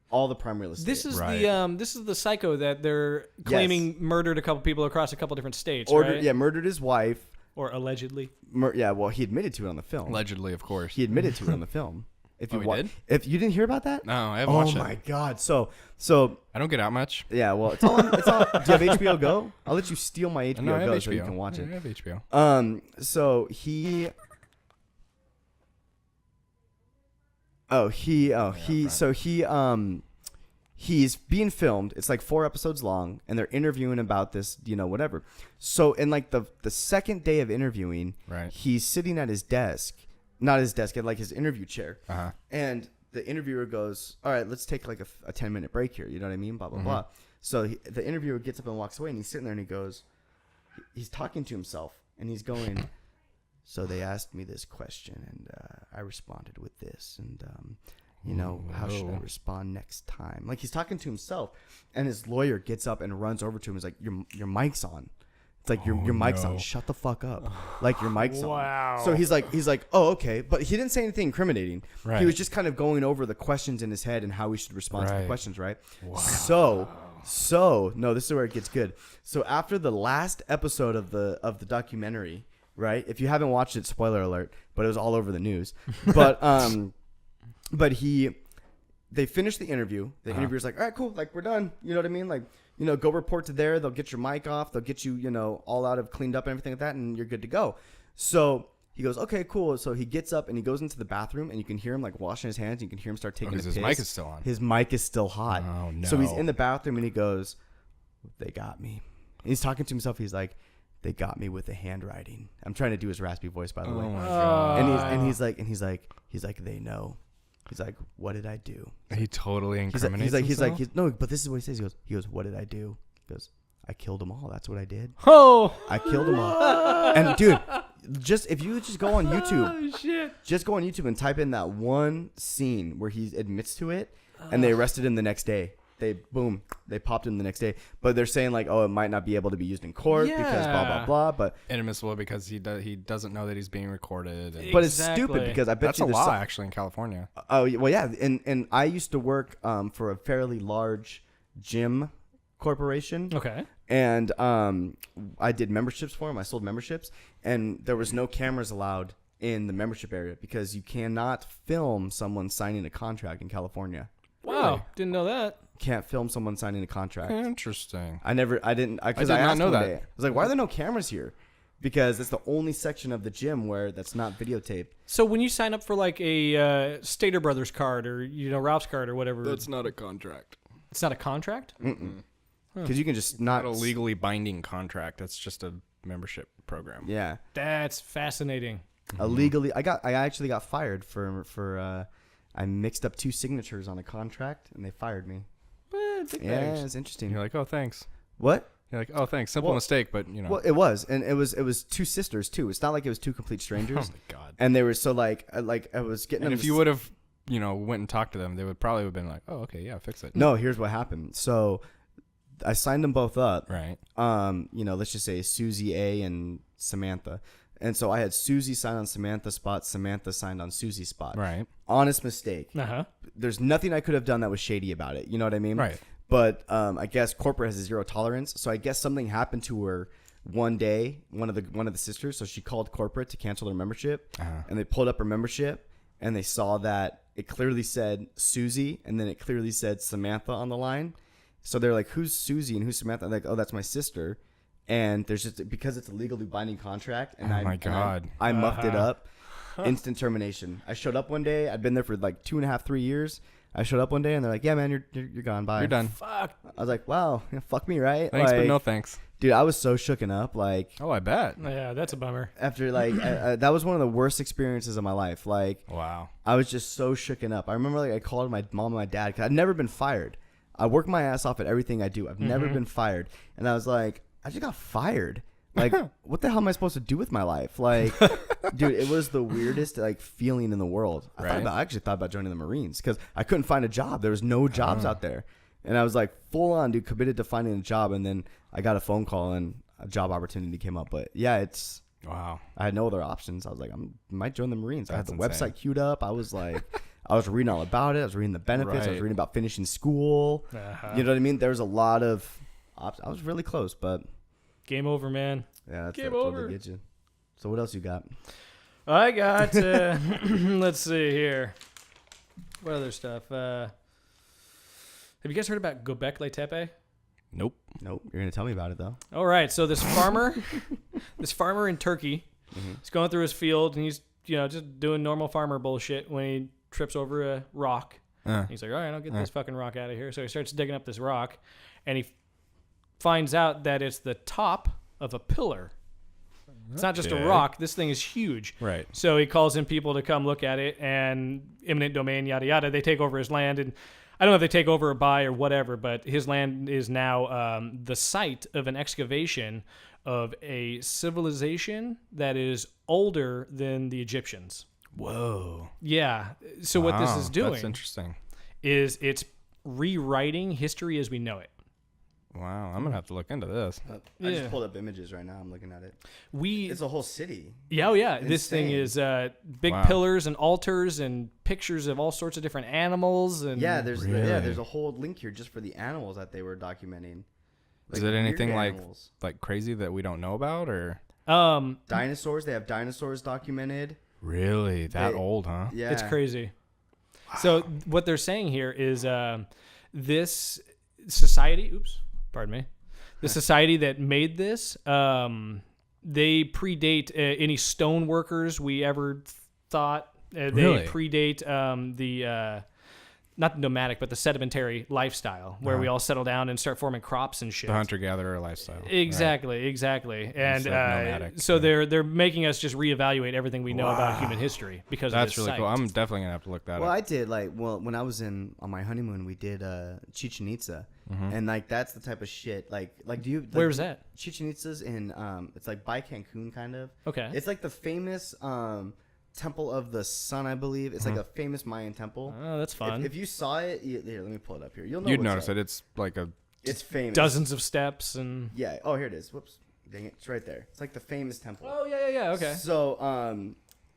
all the prime real estate. This is Right. this is the psycho that they're claiming murdered a couple people across a couple different states, Ordered, right? murdered his wife. Or allegedly. Well, he admitted to it on the film. Allegedly, of course. He admitted to it on the film. If you he did? If you didn't hear about that? No, I haven't Oh watched my it. God! So I don't get out much. yeah. Well, it's all. Do you have HBO Go? I'll let you steal my HBO No, I have Go HBO. so you can watch I it. have HBO. So he. He's being filmed. It's like 4 episodes long, and they're interviewing about this, whatever. So in like the second day of interviewing, Right. he's sitting at his desk, not his desk, at like his interview chair, Uh-huh. and the interviewer goes, "All right, let's take like a 10-minute break here." You know what I mean? Blah blah blah. So the interviewer gets up and walks away, and he's sitting there, and he goes, he's talking to himself, and he's going, "So they asked me this question, and I responded with this, and how should I respond next time?" Like he's talking to himself, and his lawyer gets up and runs over to him. He's like, "Your mic's on." It's like your mic's on. Shut the fuck up. Like your mic's Wow. on. So he's like, "Oh, okay," but he didn't say anything incriminating. Right. He was just kind of going over the questions in his head and how he should respond to the Right. questions, right? Wow. So no, this is where it gets good. So after the last episode of the documentary, right? If you haven't watched it, spoiler alert, but it was all over the news. But they finished the interview. The interviewer's like, "All right, cool. Like, we're done." You know what I mean? Like, go report to there. They'll get your mic off. They'll get you, all out of cleaned up and everything like that, and you're good to go. So he goes, "Okay, cool." So he gets up and he goes into the bathroom, and you can hear him like washing his hands. You can hear him start taking a Because piss. his mic is still on. His mic is still hot. Oh, no. So he's in the bathroom and he goes, "They got me." And he's talking to himself. He's like, "They got me with the handwriting." I'm trying to do his raspy voice, by the way. Oh my God. And he's like, "They know." He's like, "What did I do?" He totally incriminates He's like, himself? no, but this is what he says. He goes, "What did I do?" He goes, "I killed them all. That's what I did. Oh. I killed them all." And dude, if you just go on YouTube, Oh shit. just go on YouTube and type in that one scene where he admits to it, and they arrested him the next day. They popped him the next day. But they're saying like, "Oh, it might not be able to be used in court because blah blah Yeah. blah." But Inadmissible because he doesn't know that he's being recorded. And but it's Exactly. stupid because I bet that's you a there's law some- actually in California. Oh well, yeah, and I used to work for a fairly large gym corporation. Okay. And I did memberships for him. I sold memberships, and there was no cameras allowed in the membership area because you cannot film someone signing a contract in California. Wow, Really? didn't know that. Can't film someone signing a contract. Interesting. I didn't did not know that. I was like, why are there no cameras here? Because it's the only section of the gym where that's not videotaped. So when you sign up for like a Stater Brothers card or Ralph's card or whatever, That's not a contract. it's not a contract. Because you can just Not not a legally binding contract. That's just a membership program. Yeah, That's fascinating. illegally. I actually got fired for I mixed up 2 signatures on a contract and they fired me. Yeah, it's interesting. You're like, oh, thanks. What? You're like, oh, thanks. Simple mistake, but you know. Well, it was, and it was 2 sisters too. It's not like it was 2 complete Oh strangers. my god. And they were so like I was getting And them if you would have, went and talked to them, they would probably have been like, oh, okay, yeah, fix it. No, here's what happened. So I signed them both up. Right. Let's just say Susie A and Samantha. And so I had Susie sign on Samantha's spot, Samantha signed on Susie's spot. Right. Honest mistake. Uh-huh. There's nothing I could have done that was shady about it. You know what I mean? Right. But I guess corporate has a 0 tolerance. So I guess something happened to her one day, one of the sisters. So she called corporate to cancel her membership. And they pulled up her membership and they saw that it clearly said Susie and then it clearly said Samantha on the line. So they're like, who's Susie and who's Samantha? I'm like, oh, that's my sister. And there's just because it's a legally binding contract. And Oh my God. I muffed it up. Instant termination. I showed up one day. I'd been there for like 2.5, 3 years. I showed up one day and they're like, yeah, man, you're gone. Bye. You're done. Fuck. I was like, wow, fuck me, right? Thanks, like, but no thanks. dude, I was so shooken up. Like, Oh, I bet. Yeah, that's a bummer. after like that was one of the worst experiences of my life. Like, Wow. I was just so shooken up. I remember like I called my mom and my dad because I'd never been fired. I work my ass off at everything I do. I've never been fired, and I was like, I just got fired. Like, what the hell am I supposed to do with my life? Like, dude, it was the weirdest like feeling in the world. I actually thought about joining the Marines because I couldn't find a job. There was no jobs out there, and I was like full on, dude, committed to finding a job. And then I got a phone call and a job opportunity came up. But yeah, Wow. I had no other options. I was like, I might join the Marines. I had the That's insane. website queued up. I was like, I was reading all about it. I was reading the benefits. I was Right. reading about finishing school. You know what I mean? There was a lot of I was really close, but Game over, man. yeah, that's Game what over. they get you. So what else you got? I got, let's see here. What other stuff? Have you guys heard about Göbekli Tepe? Nope. Nope. You're gonna tell me about it though. All right, so this farmer in Turkey, he's going through his field and he's just doing normal farmer bullshit when he trips over a rock. He's like, all right, I'll get this fucking rock out of here. So he starts digging up this rock, and he finds out that it's the top of a pillar. It's not just a Okay. rock. This thing is huge. Right. So he calls in people to come look at it, and eminent domain, yada yada. They take over his land, and I don't know if they take over or buy or whatever, but his land is now the site of an excavation of a civilization that is older than the Egyptians. Whoa. Yeah. So what this Wow, is doing That's interesting. is it's rewriting history as we know it. Wow. I'm going to have to look into this. I Yeah. just pulled up images right now. I'm looking at it. We It's a whole city. Yeah, oh yeah. This thing Insane. is big Wow. pillars and altars and pictures of all sorts of different animals and Yeah, there's Really? there's a whole link here just for the animals that they were documenting. Is it weird anything animals. like crazy that we don't know about, or Dinosaurs? They have dinosaurs documented. really that They- old, huh? Yeah, it's crazy. So what they're saying here is this society, pardon me, the society that made this, they predate any stone workers we ever thought. They Really? predate the not the nomadic, but the sedimentary lifestyle where we all settle down and start forming crops and shit. The hunter-gatherer lifestyle. Exactly. And Instead of nomadic, so yeah. they're making us just reevaluate everything we know about human history because of That's this really site. cool. I'm definitely going to have to look that Well, up. I did when I was on my honeymoon, we did Chichen Itza, Mm-hmm. and like that's the type of shit. Like do you? Like, Where was that? Chichen Itza's in it's like by Cancun, kind of. Okay. It's like the famous Temple of the Sun, I believe. It's like a famous Mayan temple. Oh, that's fun. If you saw it, here, let me pull it up here. You'll know. You'd what's notice up. it. It's like a It's famous. Dozens of steps and. Yeah. Oh, here it is. Whoops. Dang it. It's right there. It's like the famous temple. Oh yeah. Okay. So,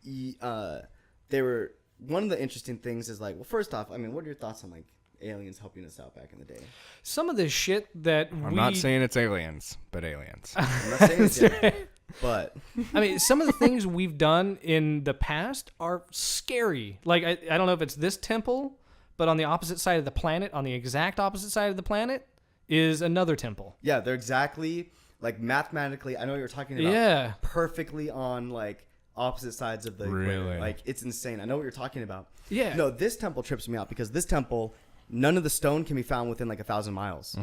they were one of the interesting things is like, well, first off, I mean, what are your thoughts on like aliens helping us out back in the day. Some of the shit that I'm not saying it's aliens, but aliens. I'm not saying it's aliens, but I mean, some of the things we've done in the past are scary. Like, I don't know if it's this temple, but on the opposite side of the planet, on the exact opposite side of the planet, is another temple. yeah, they're exactly like mathematically. I know what you're talking about. Yeah. Perfectly on like opposite sides of the equator. Really? Like it's insane. I know what you're talking about. Yeah. No, this temple trips me out because this temple, none of the stone can be found within like 1,000 miles.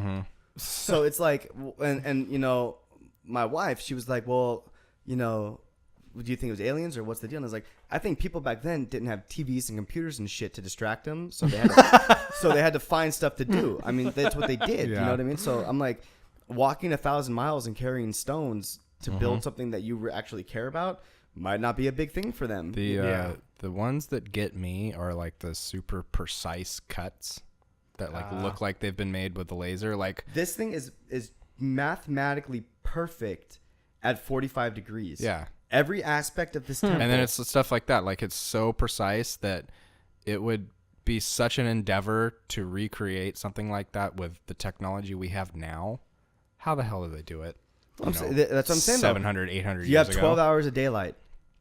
So it's like, and you know, my wife, she was like, well, you know, do you think it was aliens or what's the deal? And I was like, I think people back then didn't have TVs and computers and shit to distract them, so they had to find stuff to do. I mean, that's what they did. Yeah. You know what I mean? So I'm like, walking 1,000 miles and carrying stones to build something that you actually care about might not be a big thing for them. The ones that get me are like the super precise cuts that like look like they've been made with a laser. Like This thing is mathematically perfect at 45 degrees. yeah. Every aspect of this temple. And then it's stuff like that. Like it's so precise that it would be such an endeavor to recreate something like that with the technology we have now. How the hell do they do it? That's what I'm saying. 700, 800 You years have 12 ago. hours of daylight.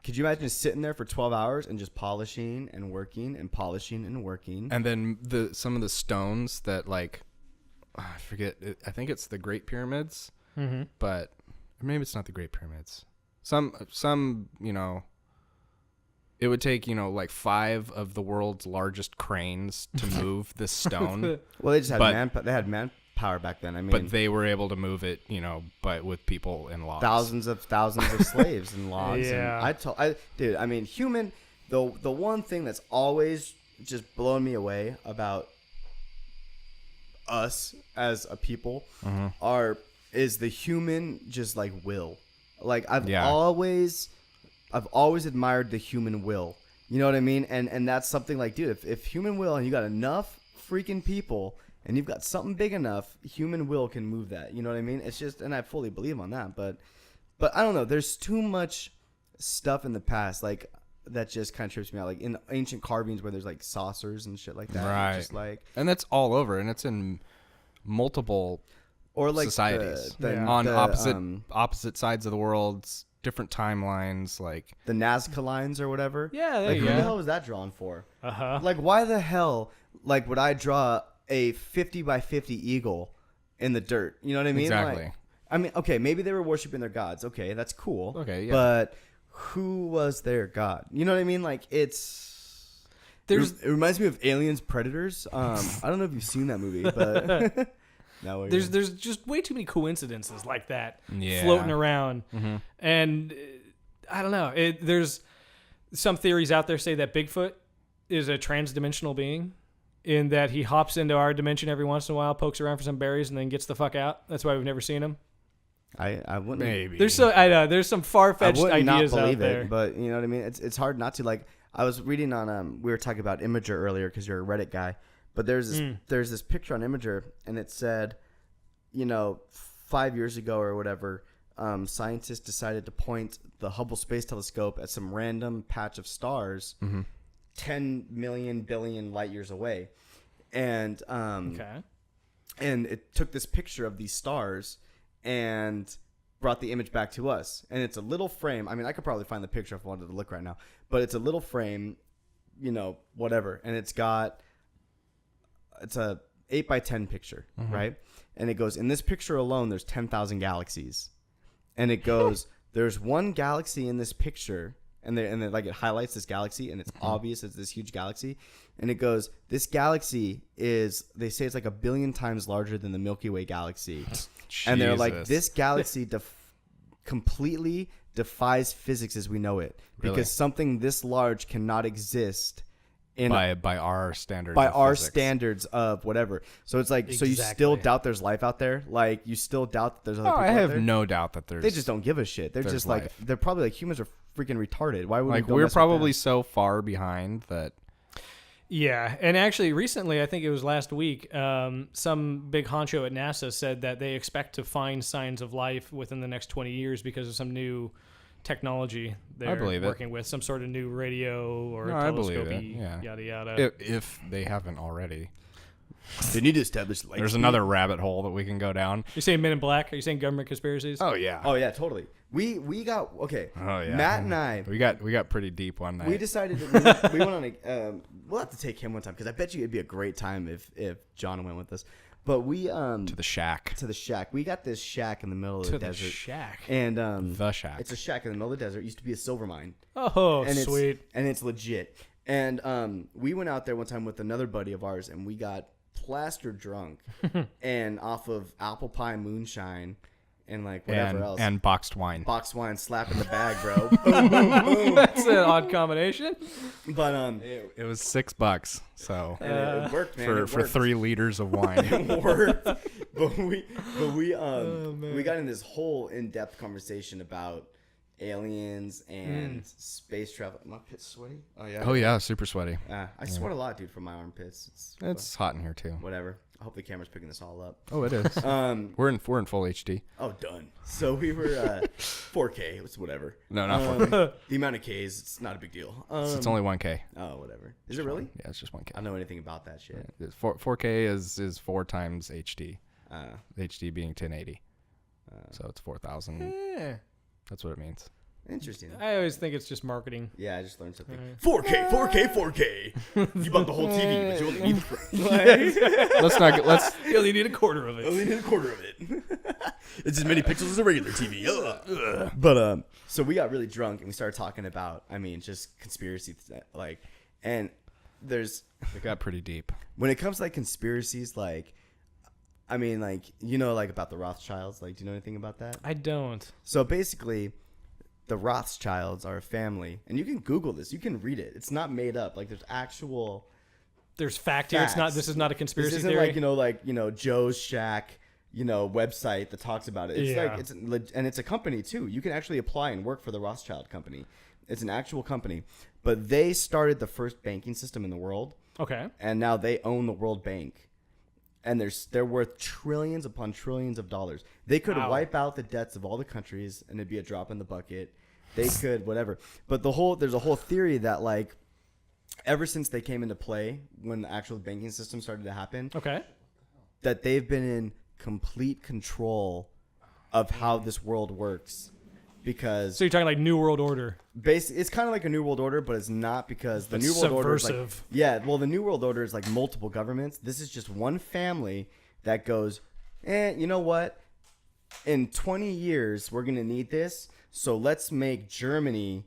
Could you imagine just sitting there for 12 hours and just polishing and working and polishing and working? And then some of the stones that like, I forget, I think it's the Great Pyramids, but maybe it's not the Great Pyramids. Some, you know, it would take, you know, like 5 of the world's largest cranes to move this stone. Well, they just had But- they had manpower back then. I mean, But they were able to move it, you know, but with people in logs. thousands of slaves and logs. Yeah. And dude, I mean, the one thing that's always just blown me away about us as a people is the human just like will. Like I've always admired the human will. You know what I mean? And that's something like, dude, if human will and you got enough freaking people and you've got something big enough, human will can move that. You know what I mean? It's just, and I fully believe on that. But I don't know. There's too much stuff in the past, like that just kind of trips me out. Like in ancient carvings where there's like saucers and shit like that. Right. Just like, And that's all over, and it's in multiple or like societies the opposite sides of the world, different timelines. Like the Nazca lines or whatever. Yeah, there like you who go. the hell was that drawn for? Uh-huh. Like why the hell like would I draw a 50 by 50 eagle in the dirt? You know what I mean? Exactly. Like, I mean, okay, maybe they were worshiping their gods. Okay, that's cool. Okay, yeah. But who was their god? You know what I mean? Like it reminds me of Aliens Predators. I don't know if you've seen that movie, but no, There's just way too many coincidences like that Yeah. floating around, and I don't know. There's some theories out there say that Bigfoot is a transdimensional being, in that he hops into our dimension every once in a while, pokes around for some berries, and then gets the fuck out. That's why we've never seen him. I wouldn't maybe There's some far fetched not ideas out believe there. it, but you know what I mean. It's hard not to. Like I was reading on we were talking about Imager earlier because you're a Reddit guy, but there's this picture on Imager and it said, you know, 5 years ago or whatever, scientists decided to point the Hubble Space Telescope at some random patch of stars, 10 million billion light years away, and Okay. and it took this picture of these stars and brought the image back to us. And it's a little frame. I mean, I could probably find the picture if I wanted to look right now, but it's a little frame, you know, whatever. And it's a 8 by 10 picture, right? And it goes, in this picture alone, there's 10,000 galaxies. And it goes, there's one galaxy in this picture, and then like it highlights this galaxy, and it's obvious it's this huge galaxy. And it goes, this galaxy is, they say it's like 1 billion times larger than the Milky Way galaxy. And they're like, Jesus. this galaxy completely defies physics as we know it, Really? because something this large cannot exist in by our standards. by of our physics. standards of whatever. So it's like, so you still Exactly. doubt there's life out there? Like you still doubt that there's other Oh, people I out have there? no doubt that there's. They just don't give a shit. They're there's just like, life. they're probably like, humans are freaking retarded. Why would like we go we're mess with probably them? so far behind that. Yeah, and actually recently, I think it was last week, some big honcho at NASA said that they expect to find signs of life within the next 20 years because of some new technology they're believe it. working with, some sort of new radio or No, I believe telescope it, yeah. yada yada. If they haven't already. They need to establish light There's speed. another rabbit hole that we can go down. You saying Men in Black? Are you saying government conspiracies? Oh yeah. Oh yeah, totally. We got okay. Oh yeah. Matt and I. We got pretty deep one night. We decided that we went on a. We'll have to take him one time because I bet you it'd be a great time if John went with us. But we to the shack. to the shack. We got this shack in the middle of To the the desert. shack. And The shack. It's a shack in the middle of the desert. It used to be a silver mine. Oh, And sweet. It's legit. And we went out there one time with another buddy of ours, and we got plastered drunk, and off of apple pie moonshine, and like whatever else. And boxed wine. Box wine, slap in the bag, bro. Boom, boom, boom. That's an odd combination. But It was $6, so and it worked, man. for 3 liters of wine. It worked. But we got in this whole in-depth conversation about aliens and space travel. My pit's sweaty. Oh yeah. Oh yeah, super sweaty. I sweat a lot, dude, from my armpits. It's hot in here too. Whatever. I hope the camera's picking this all up. Oh, it is. We're in full HD. Oh, done. So we were 4K. It's whatever. No, not 4K. The amount of Ks, it's not a big deal. It's only 1K. Oh, whatever. Is it really? Yeah, it's just 1K. I don't know anything about that shit. 4K is 4 times HD. Uh, HD being 1080. So it's 4,000. Yeah. That's what it means. Interesting. I always think it's just marketing. Yeah, I just learned something. 4K, 4K, 4K. You bought the whole TV, but you only need the You only need a quarter of it. only need a quarter of it. It's as many pixels as a regular TV. Ugh. But so we got really drunk and we started talking about, just conspiracy, and there's It got pretty deep. when it comes to like conspiracies, like about the Rothschilds. Like, do you know anything about that? I don't. So basically, the Rothschilds are a family, and you can Google this. You can read it. It's not made up. Like, there's actual. There's fact here. It's not. This is not a This conspiracy isn't theory. Joe's Shack, website that talks about it. It's Yeah. and it's a company too. You can actually apply and work for the Rothschild company. It's an actual company, but they started the first banking system in the world, Okay. and now they own the World Bank. And they're worth trillions upon trillions of dollars. They could Wow. wipe out the debts of all the countries, and it'd be a drop in the bucket. They could whatever. But there's a whole theory that like, ever since they came into play, when the actual banking system started to happen, Okay. that they've been in complete control of how this world works. Because So you're talking like New World Order. it's kind of like a New World Order, but it's not, because the New World Order is like, subversive. the New World Order is like multiple governments. This is just one family that goes, you know what? In 20 years, we're going to need this. So let's make Germany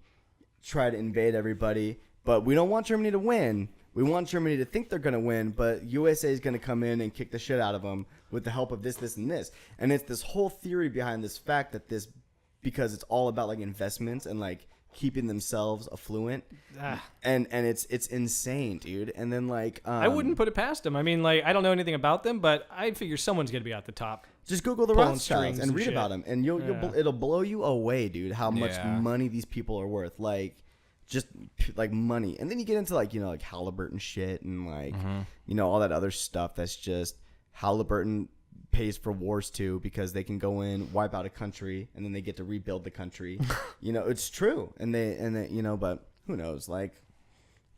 try to invade everybody. But we don't want Germany to win. We want Germany to think they're going to win, but USA is going to come in and kick the shit out of them with the help of this, this, and this. And it's this whole theory behind this fact that because it's all about like investments and like keeping themselves affluent, and it's insane, dude. And then like I wouldn't put it past them. I mean, like, I don't know anything about them, but I figure someone's gonna be at the top. just Google the pulling Rothschilds strings and and read shit. about them, and it'll blow you away, dude. How much Yeah. money these people are worth, like just like money. And then you get into like like Halliburton shit and like all that other stuff. That's just Halliburton pays for wars too, because they can go in, wipe out a country, and then they get to rebuild the country. It's true. And they but who knows? Like,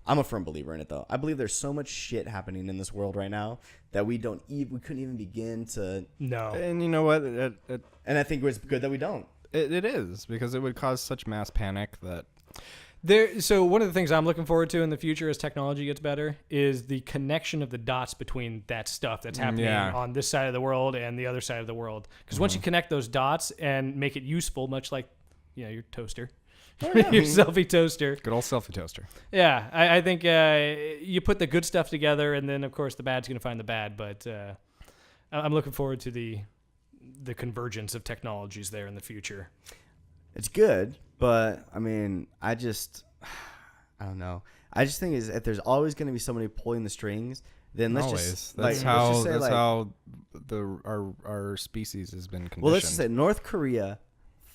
I'm a firm believer in it though. I believe there's so much shit happening in this world right now that we couldn't even begin to. No. And you know what? And I think it's good that we don't. It is, because it would cause such mass panic that. So one of the things I'm looking forward to in the future as technology gets better is the connection of the dots between that stuff that's happening on this side of the world and the other side of the world. Because once you connect those dots and make it useful, much like your toaster, your selfie toaster. Good old selfie toaster. Yeah, I think you put the good stuff together, and then of course the bad's going to find the bad. But I'm looking forward to the convergence of technologies there in the future. It's good, but I mean, I don't know. I just think is if there's always going to be somebody pulling the strings, then let's Always. just That's like, how let's just say, that's like, how our species has been conditioned. well, let's just say North Korea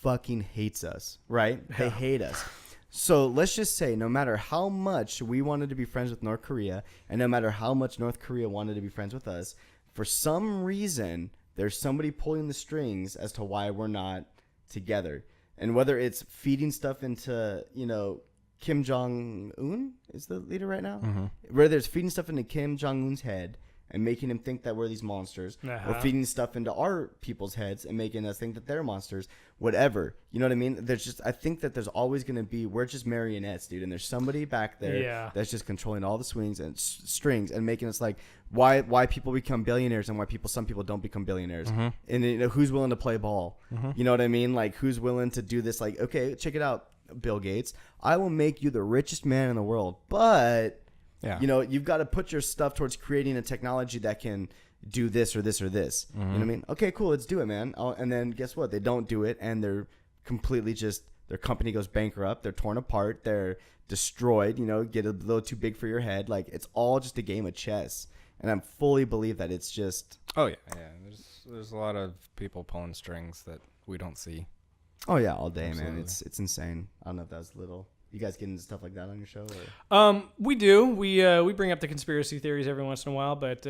fucking hates us, right? They hate us. So let's just say no matter how much we wanted to be friends with North Korea, and no matter how much North Korea wanted to be friends with us, for some reason there's somebody pulling the strings as to why we're not together. And whether it's feeding stuff into, Kim Jong-un is the leader right now, whether it's feeding stuff into Kim Jong-un's head and making them think that we're these monsters, or Uh-huh. feeding stuff into our people's heads and making us think that they're monsters, whatever. You know what I mean? I think that there's always going to be, we're just marionettes, dude. And there's somebody back there that's just controlling all the swings and strings and making us like, why people become billionaires and why some people don't become billionaires. And who's willing to play ball? You know what I mean? Like, who's willing to do this? Like, okay, check it out, Bill Gates. I will make you the richest man in the world, but you've got to put your stuff towards creating a technology that can do this or this or this. You know what I mean? Okay, cool, let's do it, man. And then guess what? They don't do it, and they're completely their company goes bankrupt. They're torn apart. They're destroyed. Get a little too big for your head. Like, it's all just a game of chess. And I fully believe that it's just. Oh yeah. There's a lot of people pulling strings that we don't see. Oh yeah, all day, Absolutely. man. It's insane. I don't know if that was little. You guys get into stuff like that on your show? Or? We do. We bring up the conspiracy theories every once in a while, but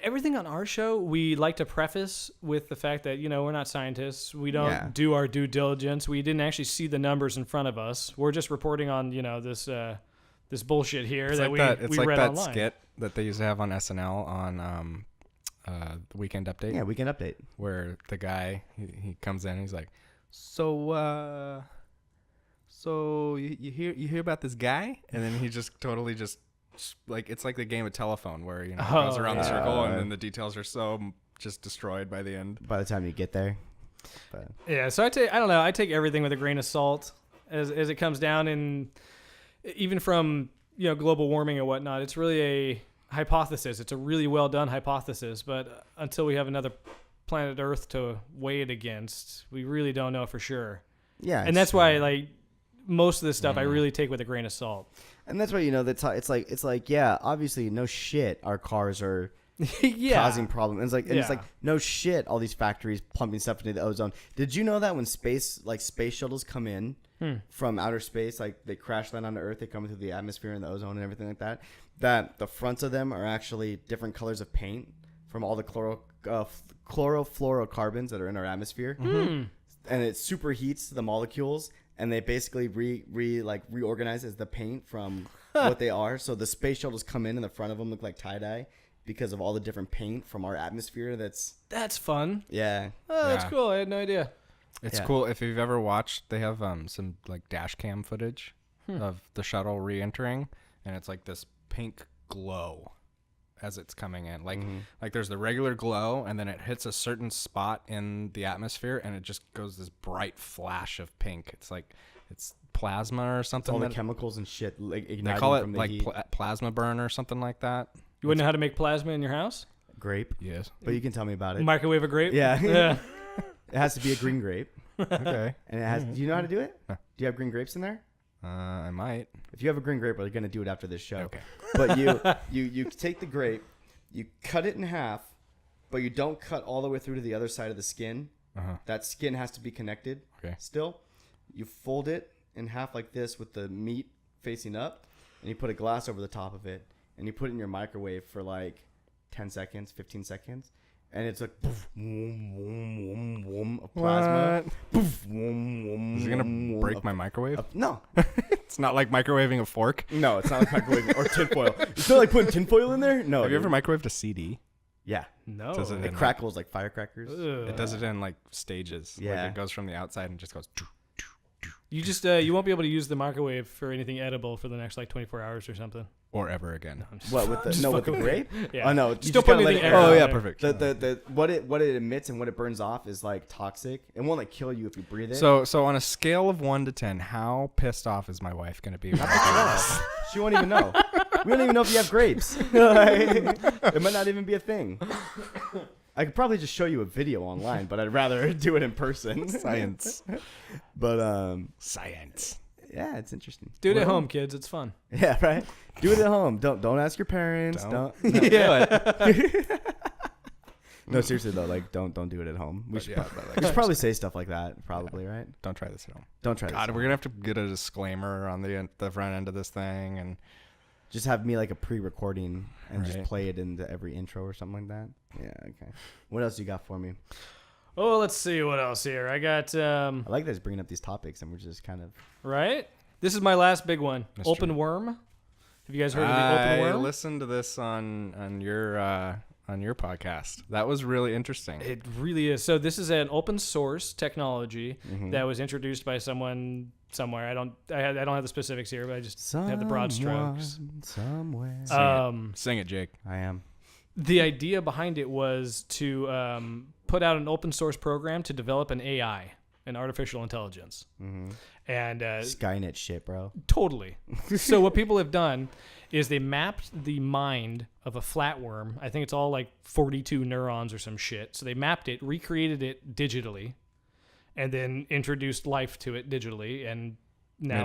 everything on our show, we like to preface with the fact that, we're not scientists. We don't do our due diligence. We didn't actually see the numbers in front of us. We're just reporting on, this bullshit here It's that like we read that online. skit that they used to have on SNL on the Weekend Update. Yeah, Weekend Update. Where the guy he comes in and he's like, so you hear about this guy? And then he just totally just like, it's like the game of telephone where it goes around the circle and then the details are so just destroyed by the end. By the time you get there. But. Yeah, so I don't know. I take everything with a grain of salt as it comes down, and even from global warming and whatnot, it's really a hypothesis. It's a really well done hypothesis, but until we have another planet Earth to weigh it against, we really don't know for sure. Yeah, and that's why like most of this stuff I really take with a grain of salt. And that's why it's like yeah, obviously no shit our cars are causing problems. And it's like no shit all these factories pumping stuff into the ozone. Did you know that when space shuttles come in from outer space, like they crash land on the Earth, they come through the atmosphere and the ozone and everything like that, that the fronts of them are actually different colors of paint from all the chlorofluorocarbons that are in our atmosphere. And it superheats the molecules, and they basically reorganize as the paint from what they are. So the space shuttles come in and the front of them look like tie-dye because of all the different paint from our atmosphere. That's fun. Yeah. Oh, that's cool. I had no idea. It's cool. If you've ever watched, they have some like dash cam footage of the shuttle re-entering, and it's like this pink glow as it's coming in. Like there's the regular glow, and then it hits a certain spot in the atmosphere, and it just goes this bright flash of pink. It's like it's plasma or something. All the chemicals and shit igniting. They call it from the like heat. plasma burn or something like that. You wouldn't know how to make plasma in your house? Grape. Yes. But you can tell me about it. Microwave a grape? Yeah. Yeah. It has to be a green grape. Okay. And it has. Do you know how to do it? No. Do you have green grapes in there? I might. If you have a green grape, we're gonna do it after this show. Okay. But you take the grape, you cut it in half, but you don't cut all the way through to the other side of the skin. That skin has to be connected. Okay. Still, you fold it in half like this with the meat facing up, and you put a glass over the top of it, and you put it in your microwave for like 10 seconds, 15 seconds. And it's like poof, vroom, vroom, vroom, vroom, of plasma. Poof, vroom, vroom, Is it gonna vroom, break my microwave? No. It's not like microwaving a fork. No, it's not like microwaving or tinfoil. It's not like putting tinfoil in there? No. Have you ever microwaved a CD? Yeah. No. Does it It crackles like firecrackers. It does it in like stages. Yeah. Like it goes from the outside and just goes. You just you won't be able to use the microwave for anything edible for the next like 24 hours or something. Or ever again. What with the grape? Yeah. Oh no, Just don't put anything air Oh out yeah, there. perfect. The what it emits and what it burns off is like toxic. It won't like kill you if you breathe it. So on a scale of 1 to 10, how pissed off is my wife gonna be? She won't even know. We don't even know if you have grapes. It might not even be a thing. I could probably just show you a video online, but I'd rather do it in person. Science. But Science. yeah, it's interesting. Do it at home, kids. It's fun. Yeah, right. Do it at home. Don't ask your parents. Don't. Yeah. No, seriously though, like don't do it at home. We should, yeah, we should probably say stuff like that. Probably, right? Don't try this at home. Don't try. God, this we're gonna have to get a disclaimer on the front end of this thing, and just have me like a pre-recording and just Right. play it into every intro or something like that. Yeah. Okay. What else you got for me? Oh, let's see what else here. I got I like that it's bringing up these topics and we're just kind of. right. This is my last big one. That's Open true. worm. Have you guys heard of the open I worm? listened to this on your podcast. That was really interesting. It really is. So this is an open source technology that was introduced by someone somewhere. I don't have the specifics here, but I just have the broad strokes. Somewhere. Sing it, Jake. I am. The idea behind it was to put out an open source program to develop an AI, an artificial intelligence. And Skynet shit, bro. totally. So what people have done is they mapped the mind of a flatworm. I think it's all like 42 neurons or some shit. So they mapped it, recreated it digitally, and then introduced life to it digitally. And now They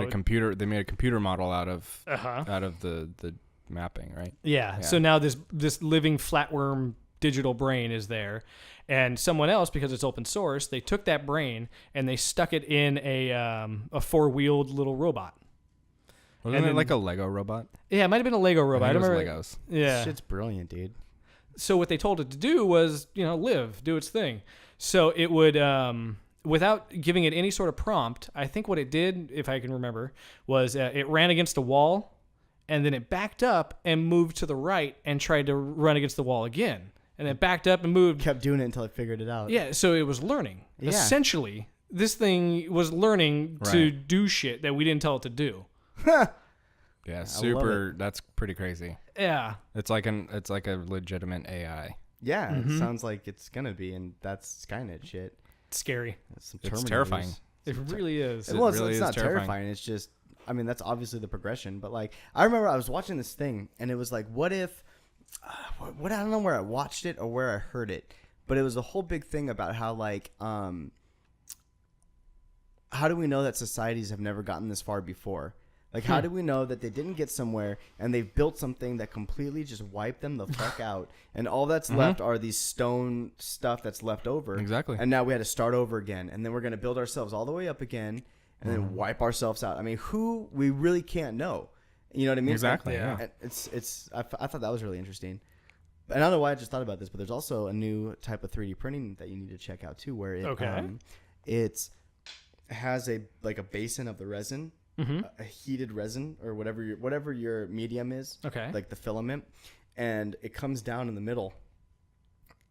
made a computer model out of the mapping, right? Yeah. So now this living flatworm digital brain is there, and someone else, because it's open source, they took that brain and they stuck it in a 4-wheeled little robot. Wasn't it like a Lego robot? Yeah, it might have been a Lego robot. I I think don't it remember. was Legos. Yeah. Shit's brilliant, dude. So what they told it to do was, live, do its thing. So it would, without giving it any sort of prompt, I think what it did, if I can remember, was it ran against a wall, and then it backed up and moved to the right and tried to run against the wall again. And then backed up and moved. Kept doing it until I figured it out. Yeah, so it was learning. Yeah. Essentially, this thing was learning to Right. do shit that we didn't tell it to do. Yeah, love super. That's pretty crazy. Yeah. It's like a legitimate AI. Yeah, it sounds like it's gonna be, and that's Skynet shit. It's scary. That's some It's Terminators. terrifying. It really is. It Well, really it's is not terrifying. terrifying. It's just, I mean, that's obviously the progression. But like, I remember I was watching this thing, and it was like, what if, what I don't know where I watched it or where I heard it, but it was a whole big thing about how like, how do we know that societies have never gotten this far before? Like, how do we know that they didn't get somewhere and they've built something that completely just wiped them the fuck out, and all that's left are these stone stuff that's left over. Exactly. And now we had to start over again, and then we're gonna build ourselves all the way up again, and then wipe ourselves out. I mean, who we really can't know. You know what I mean? Exactly, And- yeah. It's. I thought that was really interesting. And I don't know why I just thought about this, but there's also a new type of 3D printing that you need to check out too, where it it has a basin of the resin, a heated resin or whatever your medium is, Okay. like the filament, and it comes down in the middle,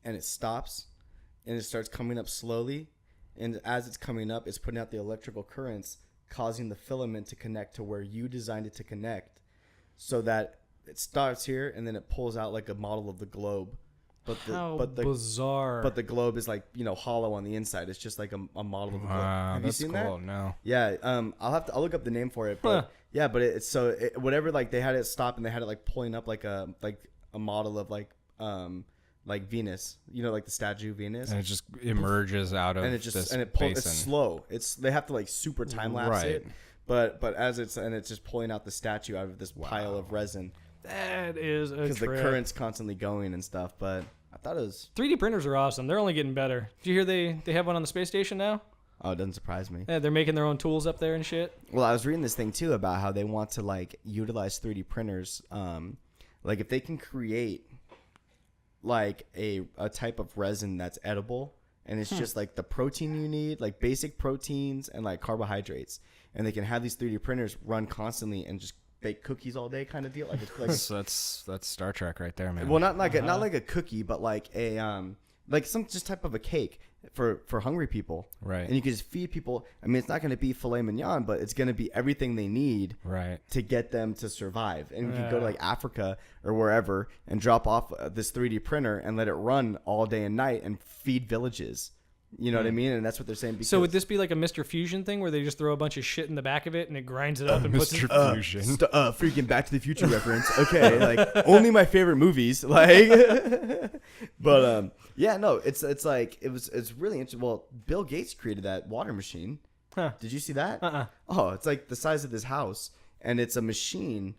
and it stops, and it starts coming up slowly, and as it's coming up, it's putting out the electrical currents, causing the filament to connect to where you designed it to connect, so that it starts here and then it pulls out like a model of the globe. How But the bizarre. but the globe is like, hollow on the inside. It's just like a model of the globe. Wow, Have that's you seen cool. that? No. Yeah. I'll look up the name for it. But yeah, but whatever, like they had it stop and they had it like pulling up like a model of like Venus, like the statue Venus. And it just emerges out of And it just this it's basin. slow. They have to like super time lapse Right. it. But as it's just pulling out the statue out of this pile of resin that is a because the trip. current's constantly going and stuff. But I thought it was 3D printers are awesome. They're only getting better. Did you hear they have one on the space station now? it doesn't surprise me. Yeah, they're making their own tools up there and shit. Well, I was reading this thing too about how they want to like utilize 3D printers. Like if they can create like a type of resin that's edible, and it's just like the protein you need, like basic proteins and like carbohydrates, and they can have these 3D printers run constantly and just bake cookies all day kind of deal. Like it's like So that's Star Trek right there, man. well, not like a cookie, but like a like some just type of a cake for hungry people. Right. And you can just feed people. I mean, it's not going to be filet mignon, but it's going to be everything they need Right. to get them to survive. And you can go to like Africa or wherever and drop off this 3D printer and let it run all day and night and feed villages. You know what I mean? And that's what they're saying. Because So would this be like a Mr. Fusion thing where they just throw a bunch of shit in the back of it and it grinds it up and puts it? Mr. Fusion. freaking Back to the Future reference. Okay, like only my favorite movies. Like, but yeah, no, it's really interesting. Well, Bill Gates created that water machine. Huh. Did you see that? Uh-uh. Oh, it's like the size of this house, and it's a machine,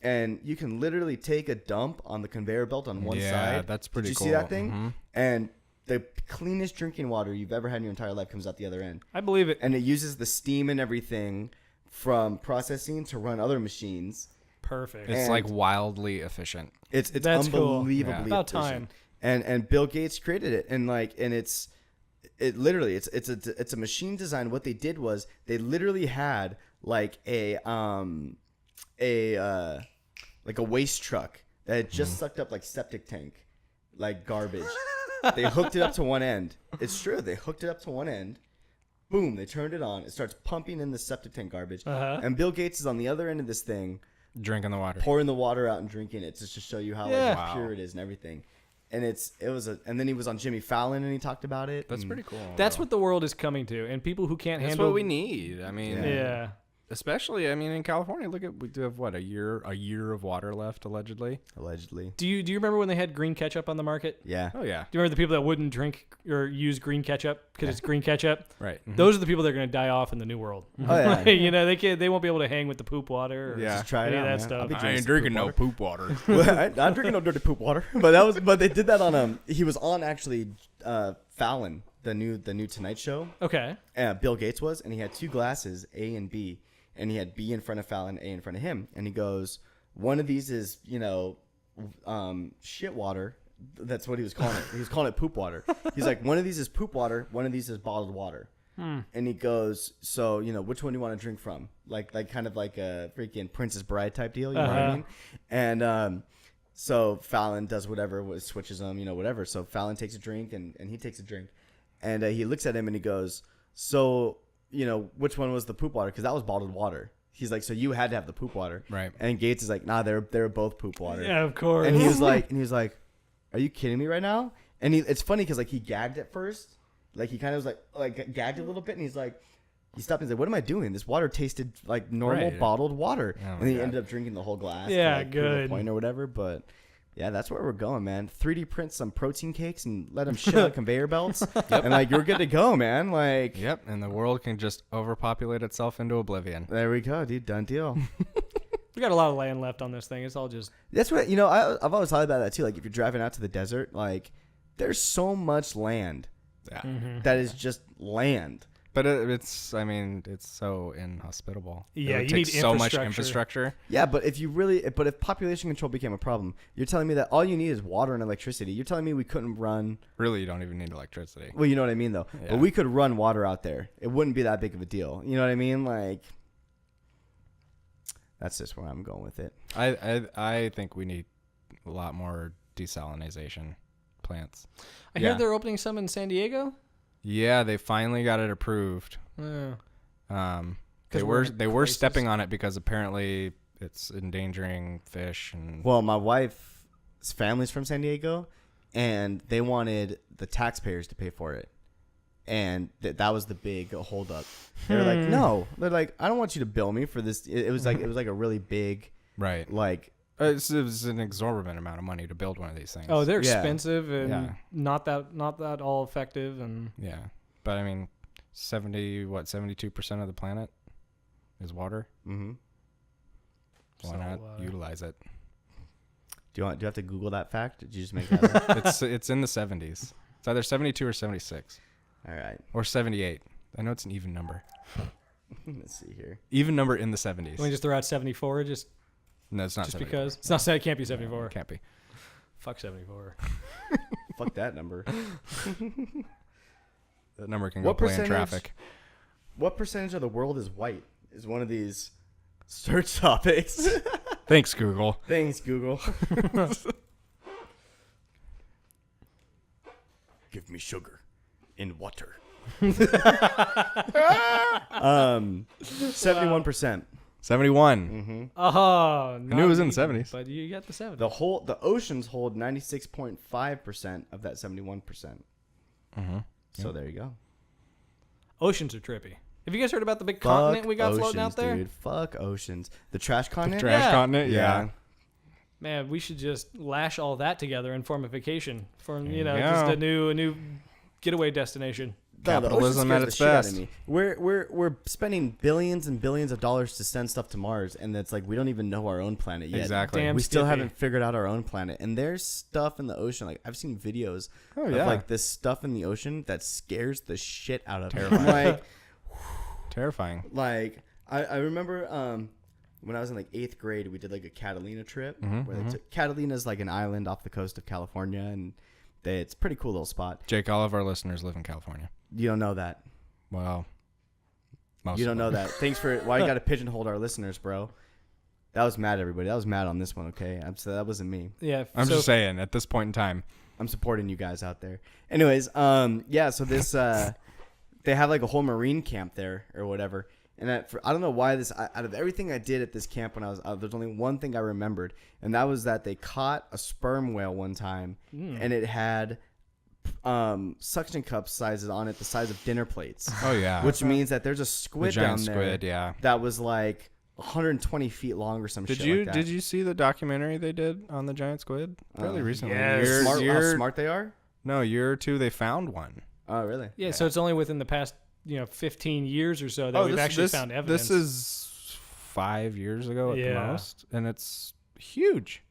and you can literally take a dump on the conveyor belt on one Yeah, side. that's pretty Did you cool. see that thing? Mhm. And the cleanest drinking water you've ever had in your entire life comes out the other end. I believe it. And it uses the steam and everything from processing to run other machines. Perfect. It's And- like wildly efficient. It's That's cool. unbelievably Yeah. About efficient. time. And Bill Gates created it, and it's literally it's a machine design. What they did was they literally had like a like a waste truck that had just sucked up like septic tank, like garbage. They hooked it up to one end. It's true. They hooked it up to one end. Boom. They turned it on. It starts pumping in the septic tank garbage. And Bill Gates is on the other end of this thing. Drinking the water. Pouring the water out and drinking it just to show you how like, pure it is and everything. And and then he was on Jimmy Fallon and he talked about it. That's pretty cool. That's what the world is coming to, and people who can't That's handle. what we need. I mean, Yeah. especially, I mean, in California, we do have what, a year of water left allegedly. Do you remember when they had green ketchup on the market? Yeah. Oh yeah. Do you remember the people that wouldn't drink or use green ketchup because it's green ketchup? Right. Mm-hmm. Those are the people that are going to die off in the new world. Oh yeah. You know, they won't be able to hang with the poop water or Just try it any out, of that man. stuff. I'll be I ain't drinking no poop water. I'm drinking no dirty poop water. But they did that on he was on actually Fallon, the new Tonight Show. Okay. Bill Gates was, and he had two glasses, A and B, and he had B in front of Fallon, A in front of him, and he goes, one of these is shit water. That's what he was calling it. He was calling it poop water. He's like, one of these is poop water, one of these is bottled water. And he goes, so which one do you want to drink from? Like kind of like a freaking Princess Bride type deal, you know what I mean? And so Fallon does whatever, switches them, whatever. So Fallon takes a drink and he takes a drink, and he looks at him and he goes, so which one was the poop water? Because that was bottled water. He's like, so you had to have the poop water, Right? And Gates is like, nah, they're both poop water. Yeah, of course. And he was like, are you kidding me right now? And it's funny because like he gagged at first, like he kind of was like gagged a little bit, and he's like, he stopped and he's like, what am I doing? This water tasted like normal bottled water, and he ended up drinking the whole glass. Yeah, to, like, prove a good. point or whatever. But yeah, that's where we're going, man. 3D print some protein cakes and let them shit on conveyor belts, and like you're good to go, man. Like, Yep. And the world can just overpopulate itself into oblivion. there we go, dude. Done deal. We got a lot of land left on this thing. It's all just That's what I've always thought about that too. Like if you're driving out to the desert, like there's so much land Yeah. that is just land. But it's so inhospitable. Yeah, It you need takes so much infrastructure. infrastructure. Yeah, but if population control became a problem, you're telling me that all you need is water and electricity. You're telling me we couldn't run. Really, you don't even need electricity. Well, you know what I mean, though. Yeah. But we could run water out there. It wouldn't be that big of a deal. You know what I mean? Like, that's just where I'm going with it. I think we need a lot more desalinization plants. I Yeah. heard they're opening some in San Diego. Yeah, they finally got it approved. Yeah. They we're were in they were places. stepping on it because apparently it's endangering fish and Well, my wife's family's from San Diego, and they wanted the taxpayers to pay for it. And that was the big holdup. They were like, no. They're like, I don't want you to bill me for this. It was like a really big, right. like, It was an exorbitant amount of money to build one of these things. Oh, they're Yeah. expensive and Yeah. not that all effective. And Yeah, but I mean, 72% of the planet is water. mm-hmm. Why So, not utilize it? Do you have to Google that fact? Did you just make that up? It's in the 70s. It's either 72 or 76 All right. or 78. I know it's an even number. Let's see here. Even number in the 70s. let me just throw out 74 just No, it's not. just 74. because it's not. It can't be 74. It can't be. Fuck 74. Fuck that number. That number can go What play in percentage- traffic. What percentage of the world is white? Is one of these search topics. Thanks, Google. Thanks, Google. Give me sugar in water. 71%. 71. Oh, I knew it was in the 70s. but you got the 70s. The oceans hold 96.5% of that 71%. Mm-hmm. So there you go. Oceans are trippy. Have you guys heard about the big continent we got floating out there? Dude. Fuck oceans. The trash continent? Yeah. continent? Yeah. Man, we should just lash all that together and form a vacation for There you just go. a new getaway destination. No, the ocean Capitalism scares at the its shit out of best. me. We're spending billions and billions of dollars to send stuff to Mars, and it's like we don't even know our own planet yet. Exactly. Damn We still skippy. haven't figured out our own planet, and there's stuff in the ocean. Like I've seen videos of yeah. like this stuff in the ocean that scares the shit out of me. Terrifying. Terrifying. Like I remember when I was in like 8th grade, we did like a Catalina trip. Where they took, Catalina's like an island off the coast of California, and it's a pretty cool little spot. Jake, all of our listeners live in California. You don't know that. Well, most You of don't know them. that. Thanks for why you got to pigeonhole our listeners, bro. That was mad, everybody. That was mad on this one, okay? That wasn't me. Yeah. I'm just saying, at this point in time. I'm supporting you guys out there. Anyways, yeah, so this, they have like a whole Marine camp there or whatever. And I don't know why out of everything I did at this camp when I was there's only one thing I remembered. And that was that they caught a sperm whale one time and it had suction cup sizes on it the size of dinner plates. Oh, yeah. Which means that there's a squid down there. Squid, yeah. That was like 120 feet long or some shit like that. Did you see the documentary they did on the giant squid fairly recently? yes. How smart they are? No, year or two they found one. Oh, really? Yeah, so it's only within the past 15 years or so that we've actually found evidence. This is 5 years ago at the Yeah. most, and it's huge.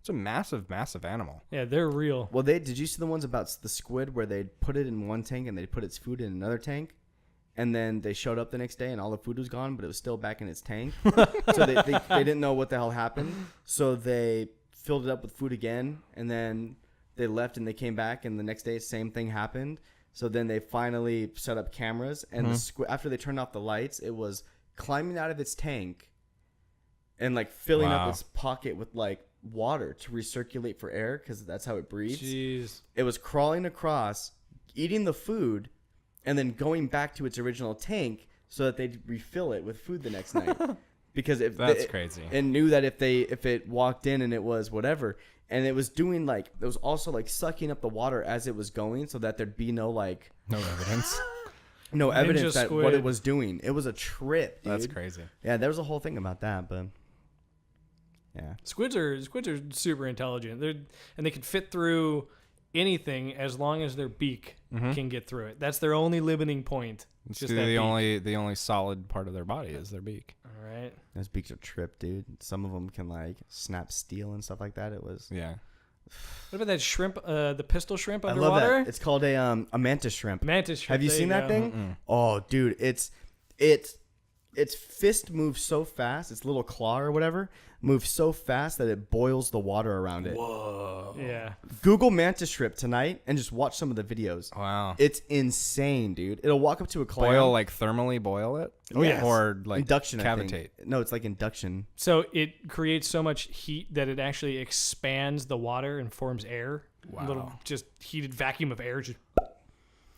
It's a massive, massive animal. Yeah, they're real. Well, did you see the ones about the squid where they put it in one tank and they put its food in another tank? And then they showed up the next day and all the food was gone, but it was still back in its tank. So they didn't know what the hell happened. So they filled it up with food again. And then they left and they came back. And the next day, same thing happened. So then they finally set up cameras. And the squid, after they turned off the lights, it was climbing out of its tank and like filling up its pocket with like water to recirculate for air because that's how it breathes. Jeez. It was crawling across, eating the food, and then going back to its original tank so that they'd refill it with food the next night. Because crazy. And knew that if it walked in and it was whatever, and it was doing like, it was also like sucking up the water as it was going so that there'd be no evidence. no evidence that squid. what it was doing. It was a trip, dude. That's crazy. Yeah, there was a whole thing about that, but yeah. Squids are super intelligent. They can fit through anything as long as their beak can get through it. That's their only limiting point. It's just the only solid part of their body is their beak. All right. Those beaks are trip, dude. Some of them can like snap steel and stuff like that. It was. Yeah. What about that shrimp? The pistol shrimp I underwater. love that. It's called a mantis shrimp. Mantis shrimp. Have you there seen that go. thing? Mm-mm. Oh, dude, its fist moves so fast. Its little claw or whatever moves so fast that it boils the water around it. Whoa. Yeah. Google mantis shrimp tonight and just watch some of the videos. Wow. It's insane, dude. It'll walk up to a clam. Thermally boil it? Oh, yes. Or like induction. cavitate? I think. No, it's like induction. So it creates so much heat that it actually expands the water and forms air. Wow. Little just heated vacuum of air. Just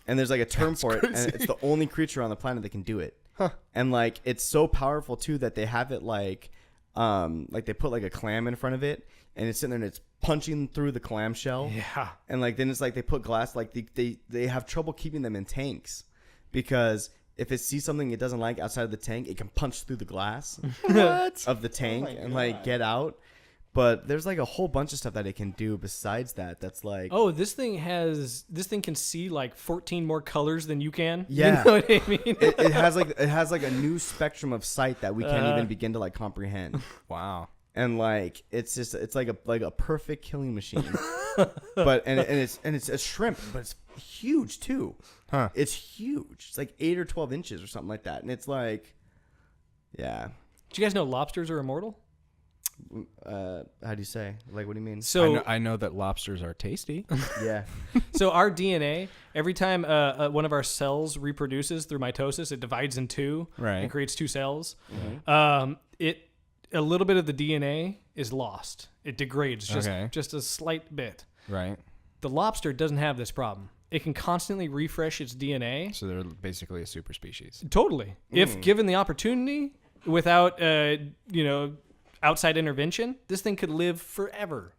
And there's like a term for it, and it's the only creature on the planet that can do it. Huh. And like it's so powerful too that they have it like they put like a clam in front of it, and it's sitting there and it's punching through the clam shell. yeah. And like then it's like they put glass, like they have trouble keeping them in tanks because if it sees something it doesn't like outside of the tank, it can punch through the glass of the tank and like get out. But there's like a whole bunch of stuff that it can do besides that. That's like, Oh, this thing can see like 14 more colors than you can. Yeah. You know what I mean? it has like a new spectrum of sight that we can't even begin to like comprehend. Wow. And like it's like a perfect killing machine. But it's a shrimp, but it's huge too. Huh. It's huge. It's like 8 or 12 inches or something like that. And it's like, yeah. Do you guys know lobsters are immortal? How do you say? Like, what do you mean? So I know that lobsters are tasty. Yeah. So our DNA, every time one of our cells reproduces through mitosis, it divides in two Right. and creates two cells. Mm-hmm. A little bit of the DNA is lost. It degrades just a slight bit. Right. The lobster doesn't have this problem. It can constantly refresh its DNA. So they're basically a super species. Totally. If given the opportunity, without outside intervention, this thing could live forever.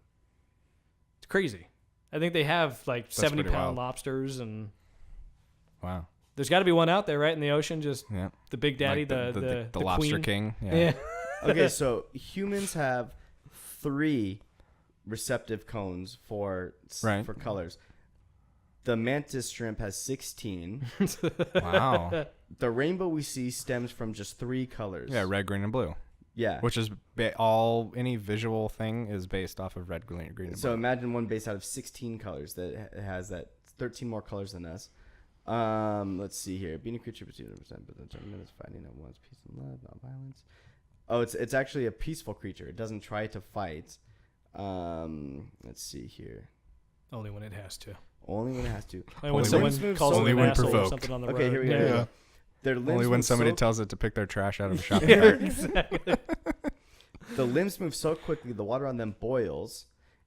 It's crazy. I think they have like 70-pound wild. lobsters, and Wow. there's got to be one out there, right, in the ocean. Just Yeah. the big daddy, Like the lobster queen. king. Yeah. Okay, so humans have 3 receptive cones for colors. The mantis shrimp has 16. Wow. The rainbow we see stems from just 3 colors. Yeah, red, green, and blue. Yeah. Which is any visual thing is based off of red, green, and blue. So imagine one based out of 16 colors that has that 13 more colors than us. Let's see here. Being a creature pursued but the 10 minutes fighting at once, peace and love, not violence. Oh, it's actually a peaceful creature. It doesn't try to fight. Let's see here. Only when it has to. Only when it has to. Only when Limbs someone move calls so it Only an when asshole or provoked. something on the road. Okay, here we go. Yeah. Their limbs Only when move somebody so- tells it to pick their trash out of a shopping Yeah, cart. exactly. The limbs move so quickly, the water on them boils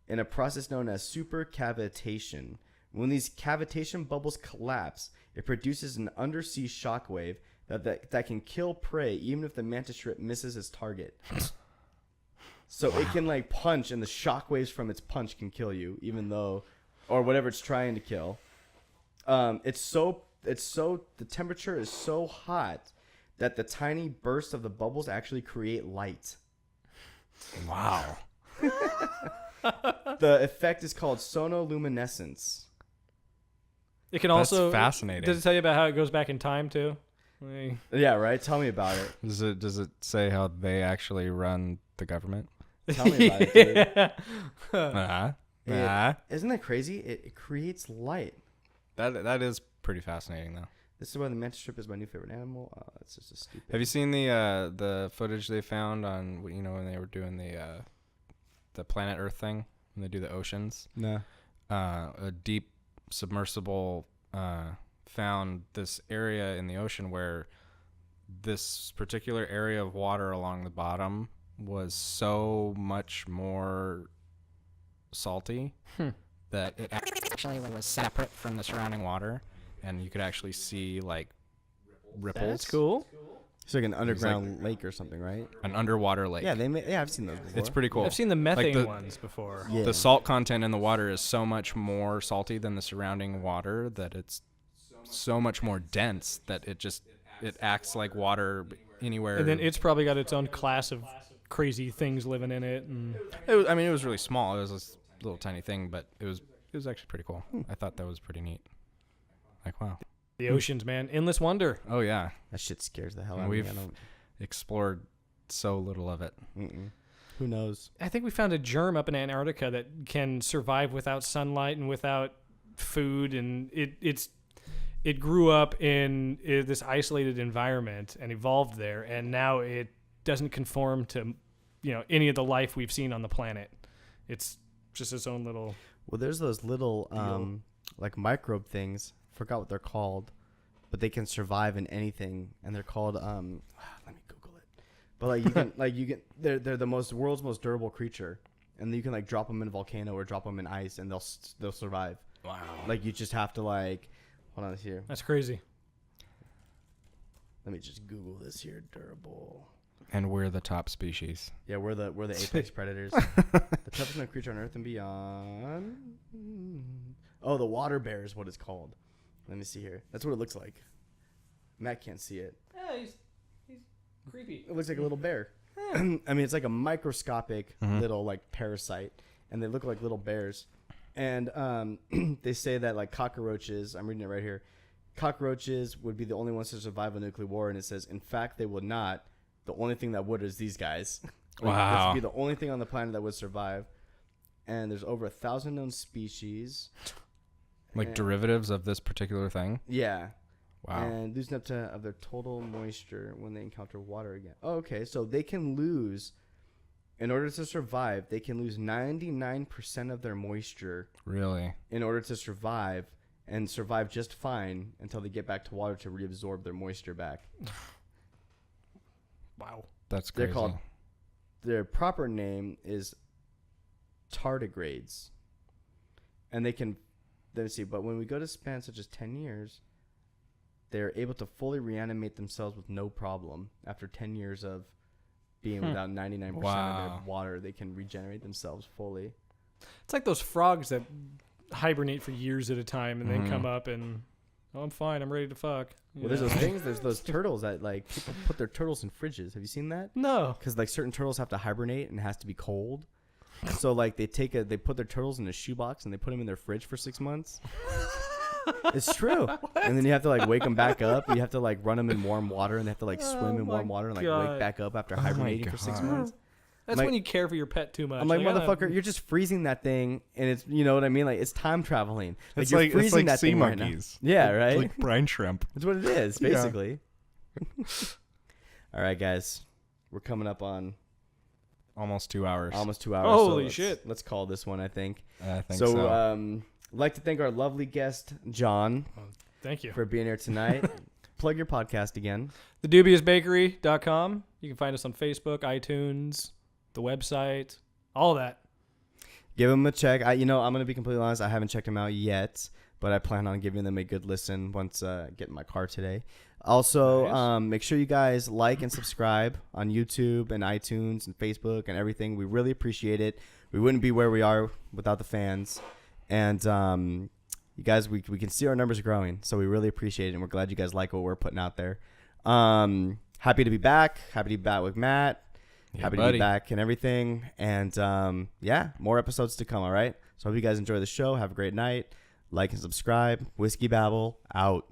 in a process known as supercavitation. When these cavitation bubbles collapse, it produces an undersea shockwave that can kill prey even if the mantis shrimp misses its target. So it can like punch, and the shockwaves from its punch can kill you, even though, or whatever it's trying to kill. The temperature is so hot that the tiny bursts of the bubbles actually create light. Wow. The effect is called sonoluminescence. It can That's also fascinating. Does it tell you about how it goes back in time too? Like, Yeah, right? Tell me about it. Does it say how they actually run the government? Tell me about it, dude. Isn't that crazy? It creates light. That is pretty fascinating though. This is why the mantis shrimp is my new favorite animal. It's just a stupid. Have you seen the footage they found on when they were doing the planet Earth thing, when they do the oceans? No. A deep submersible found this area in the ocean where this particular area of water along the bottom was so much more salty that it actually was separate from the surrounding water, and you could actually see like ripples. that's cool. It's like an underground lake or something, right? An underwater lake. Yeah, I've seen those before. It's pretty cool. I've seen the methane the- ones before. Yeah. The salt content in the water is so much more salty than the surrounding water that it's so much more dense that it acts like water anywhere. And then it's probably got its own class of crazy things living in it. And it was really small. It was this little tiny thing, but it was actually pretty cool. I thought that was pretty neat. Like, wow. the oceans, man, endless wonder. Oh yeah, That shit scares the hell out of me. we've explored so little of it. Who knows? I think we found a germ up in Antarctica that can survive without sunlight and without food, and it grew up in this isolated environment and evolved there, and now it doesn't conform to any of the life we've seen on the planet. It's just its own little. Well, there's those little like microbe things. Forgot what they're called, but they can survive in anything, and they're called let me Google it. But they're the world's most durable creature, and you can like drop them in a volcano or drop them in ice, and they'll survive. Wow. Like you just have to like hold on here. That's crazy. Let me just Google this here. Durable. And we're the top species. Yeah, we're the apex predators. The toughest known creature on Earth and beyond. Oh, the water bear is what it's called. Let me see here. That's what it looks like. Matt can't see it. Yeah, he's creepy. It looks like a little bear. I mean, it's like a microscopic little like parasite, and they look like little bears. And they say that like cockroaches, I'm reading it right here, cockroaches would be the only ones to survive a nuclear war, and it says, in fact, they would not. The only thing that would is these guys. Wow. This would be the only thing on the planet that would survive. And there's over 1,000 known species. Like derivatives of this particular thing. Yeah. Wow. And losing up to of their total moisture when they encounter water again. Oh, okay, so they can lose, in order to survive, they can lose 99% of their moisture. Really? In order to survive, and survive just fine until they get back to water to reabsorb their moisture back. Wow. That's crazy. They're called, their proper name is tardigrades. And they can, let's see, but when we go to spans such as 10 years, they're able to fully reanimate themselves with no problem. After 10 years of being without 99% of their water, they can regenerate themselves fully. It's like those frogs that hibernate for years at a time and then come up and, I'm fine, I'm ready to fuck. Well, there's those things, there's those turtles that, like, people put their turtles in fridges. Have you seen that? No. Because, like, certain turtles have to hibernate and it has to be cold. So, like, they put their turtles in a shoebox and they put them in their fridge for 6 months. It's true. And then you have to, like, wake them back up. You have to, like, run them in warm water, and they have to, like, swim in warm water and, like, wake back up after hibernating for 6 months. That's when you care for your pet too much. I'm like, motherfucker, you're just freezing that thing, and it's, you know what I mean? Like, it's time traveling. Like, It's you're like freezing that sea thing right now. monkeys. Yeah, right? It's like brine shrimp. That's what it is, basically. All right, guys. We're coming up on Almost 2 hours. almost 2 hours. Holy let's- shit. Let's call this one, I think. I think So, so. I'd like to thank our lovely guest, John, Thank you. for being here tonight. Plug your podcast again. TheDubiousBakery.com. You can find us on Facebook, iTunes, the website, all that. Give them a check. I'm going to be completely honest. I haven't checked them out yet, but I plan on giving them a good listen once I get in my car today. Also, Nice. make sure you guys like and subscribe on YouTube and iTunes and Facebook and everything. We really appreciate it. We wouldn't be where we are without the fans. And you guys, we can see our numbers growing, so we really appreciate it, and we're glad you guys like what we're putting out there. Happy to be back. Happy to be back with Matt. Yeah, Happy to buddy. be back and everything. And more episodes to come, all right? So I hope you guys enjoy the show. Have a great night. Like and subscribe. Whiskey Babble out.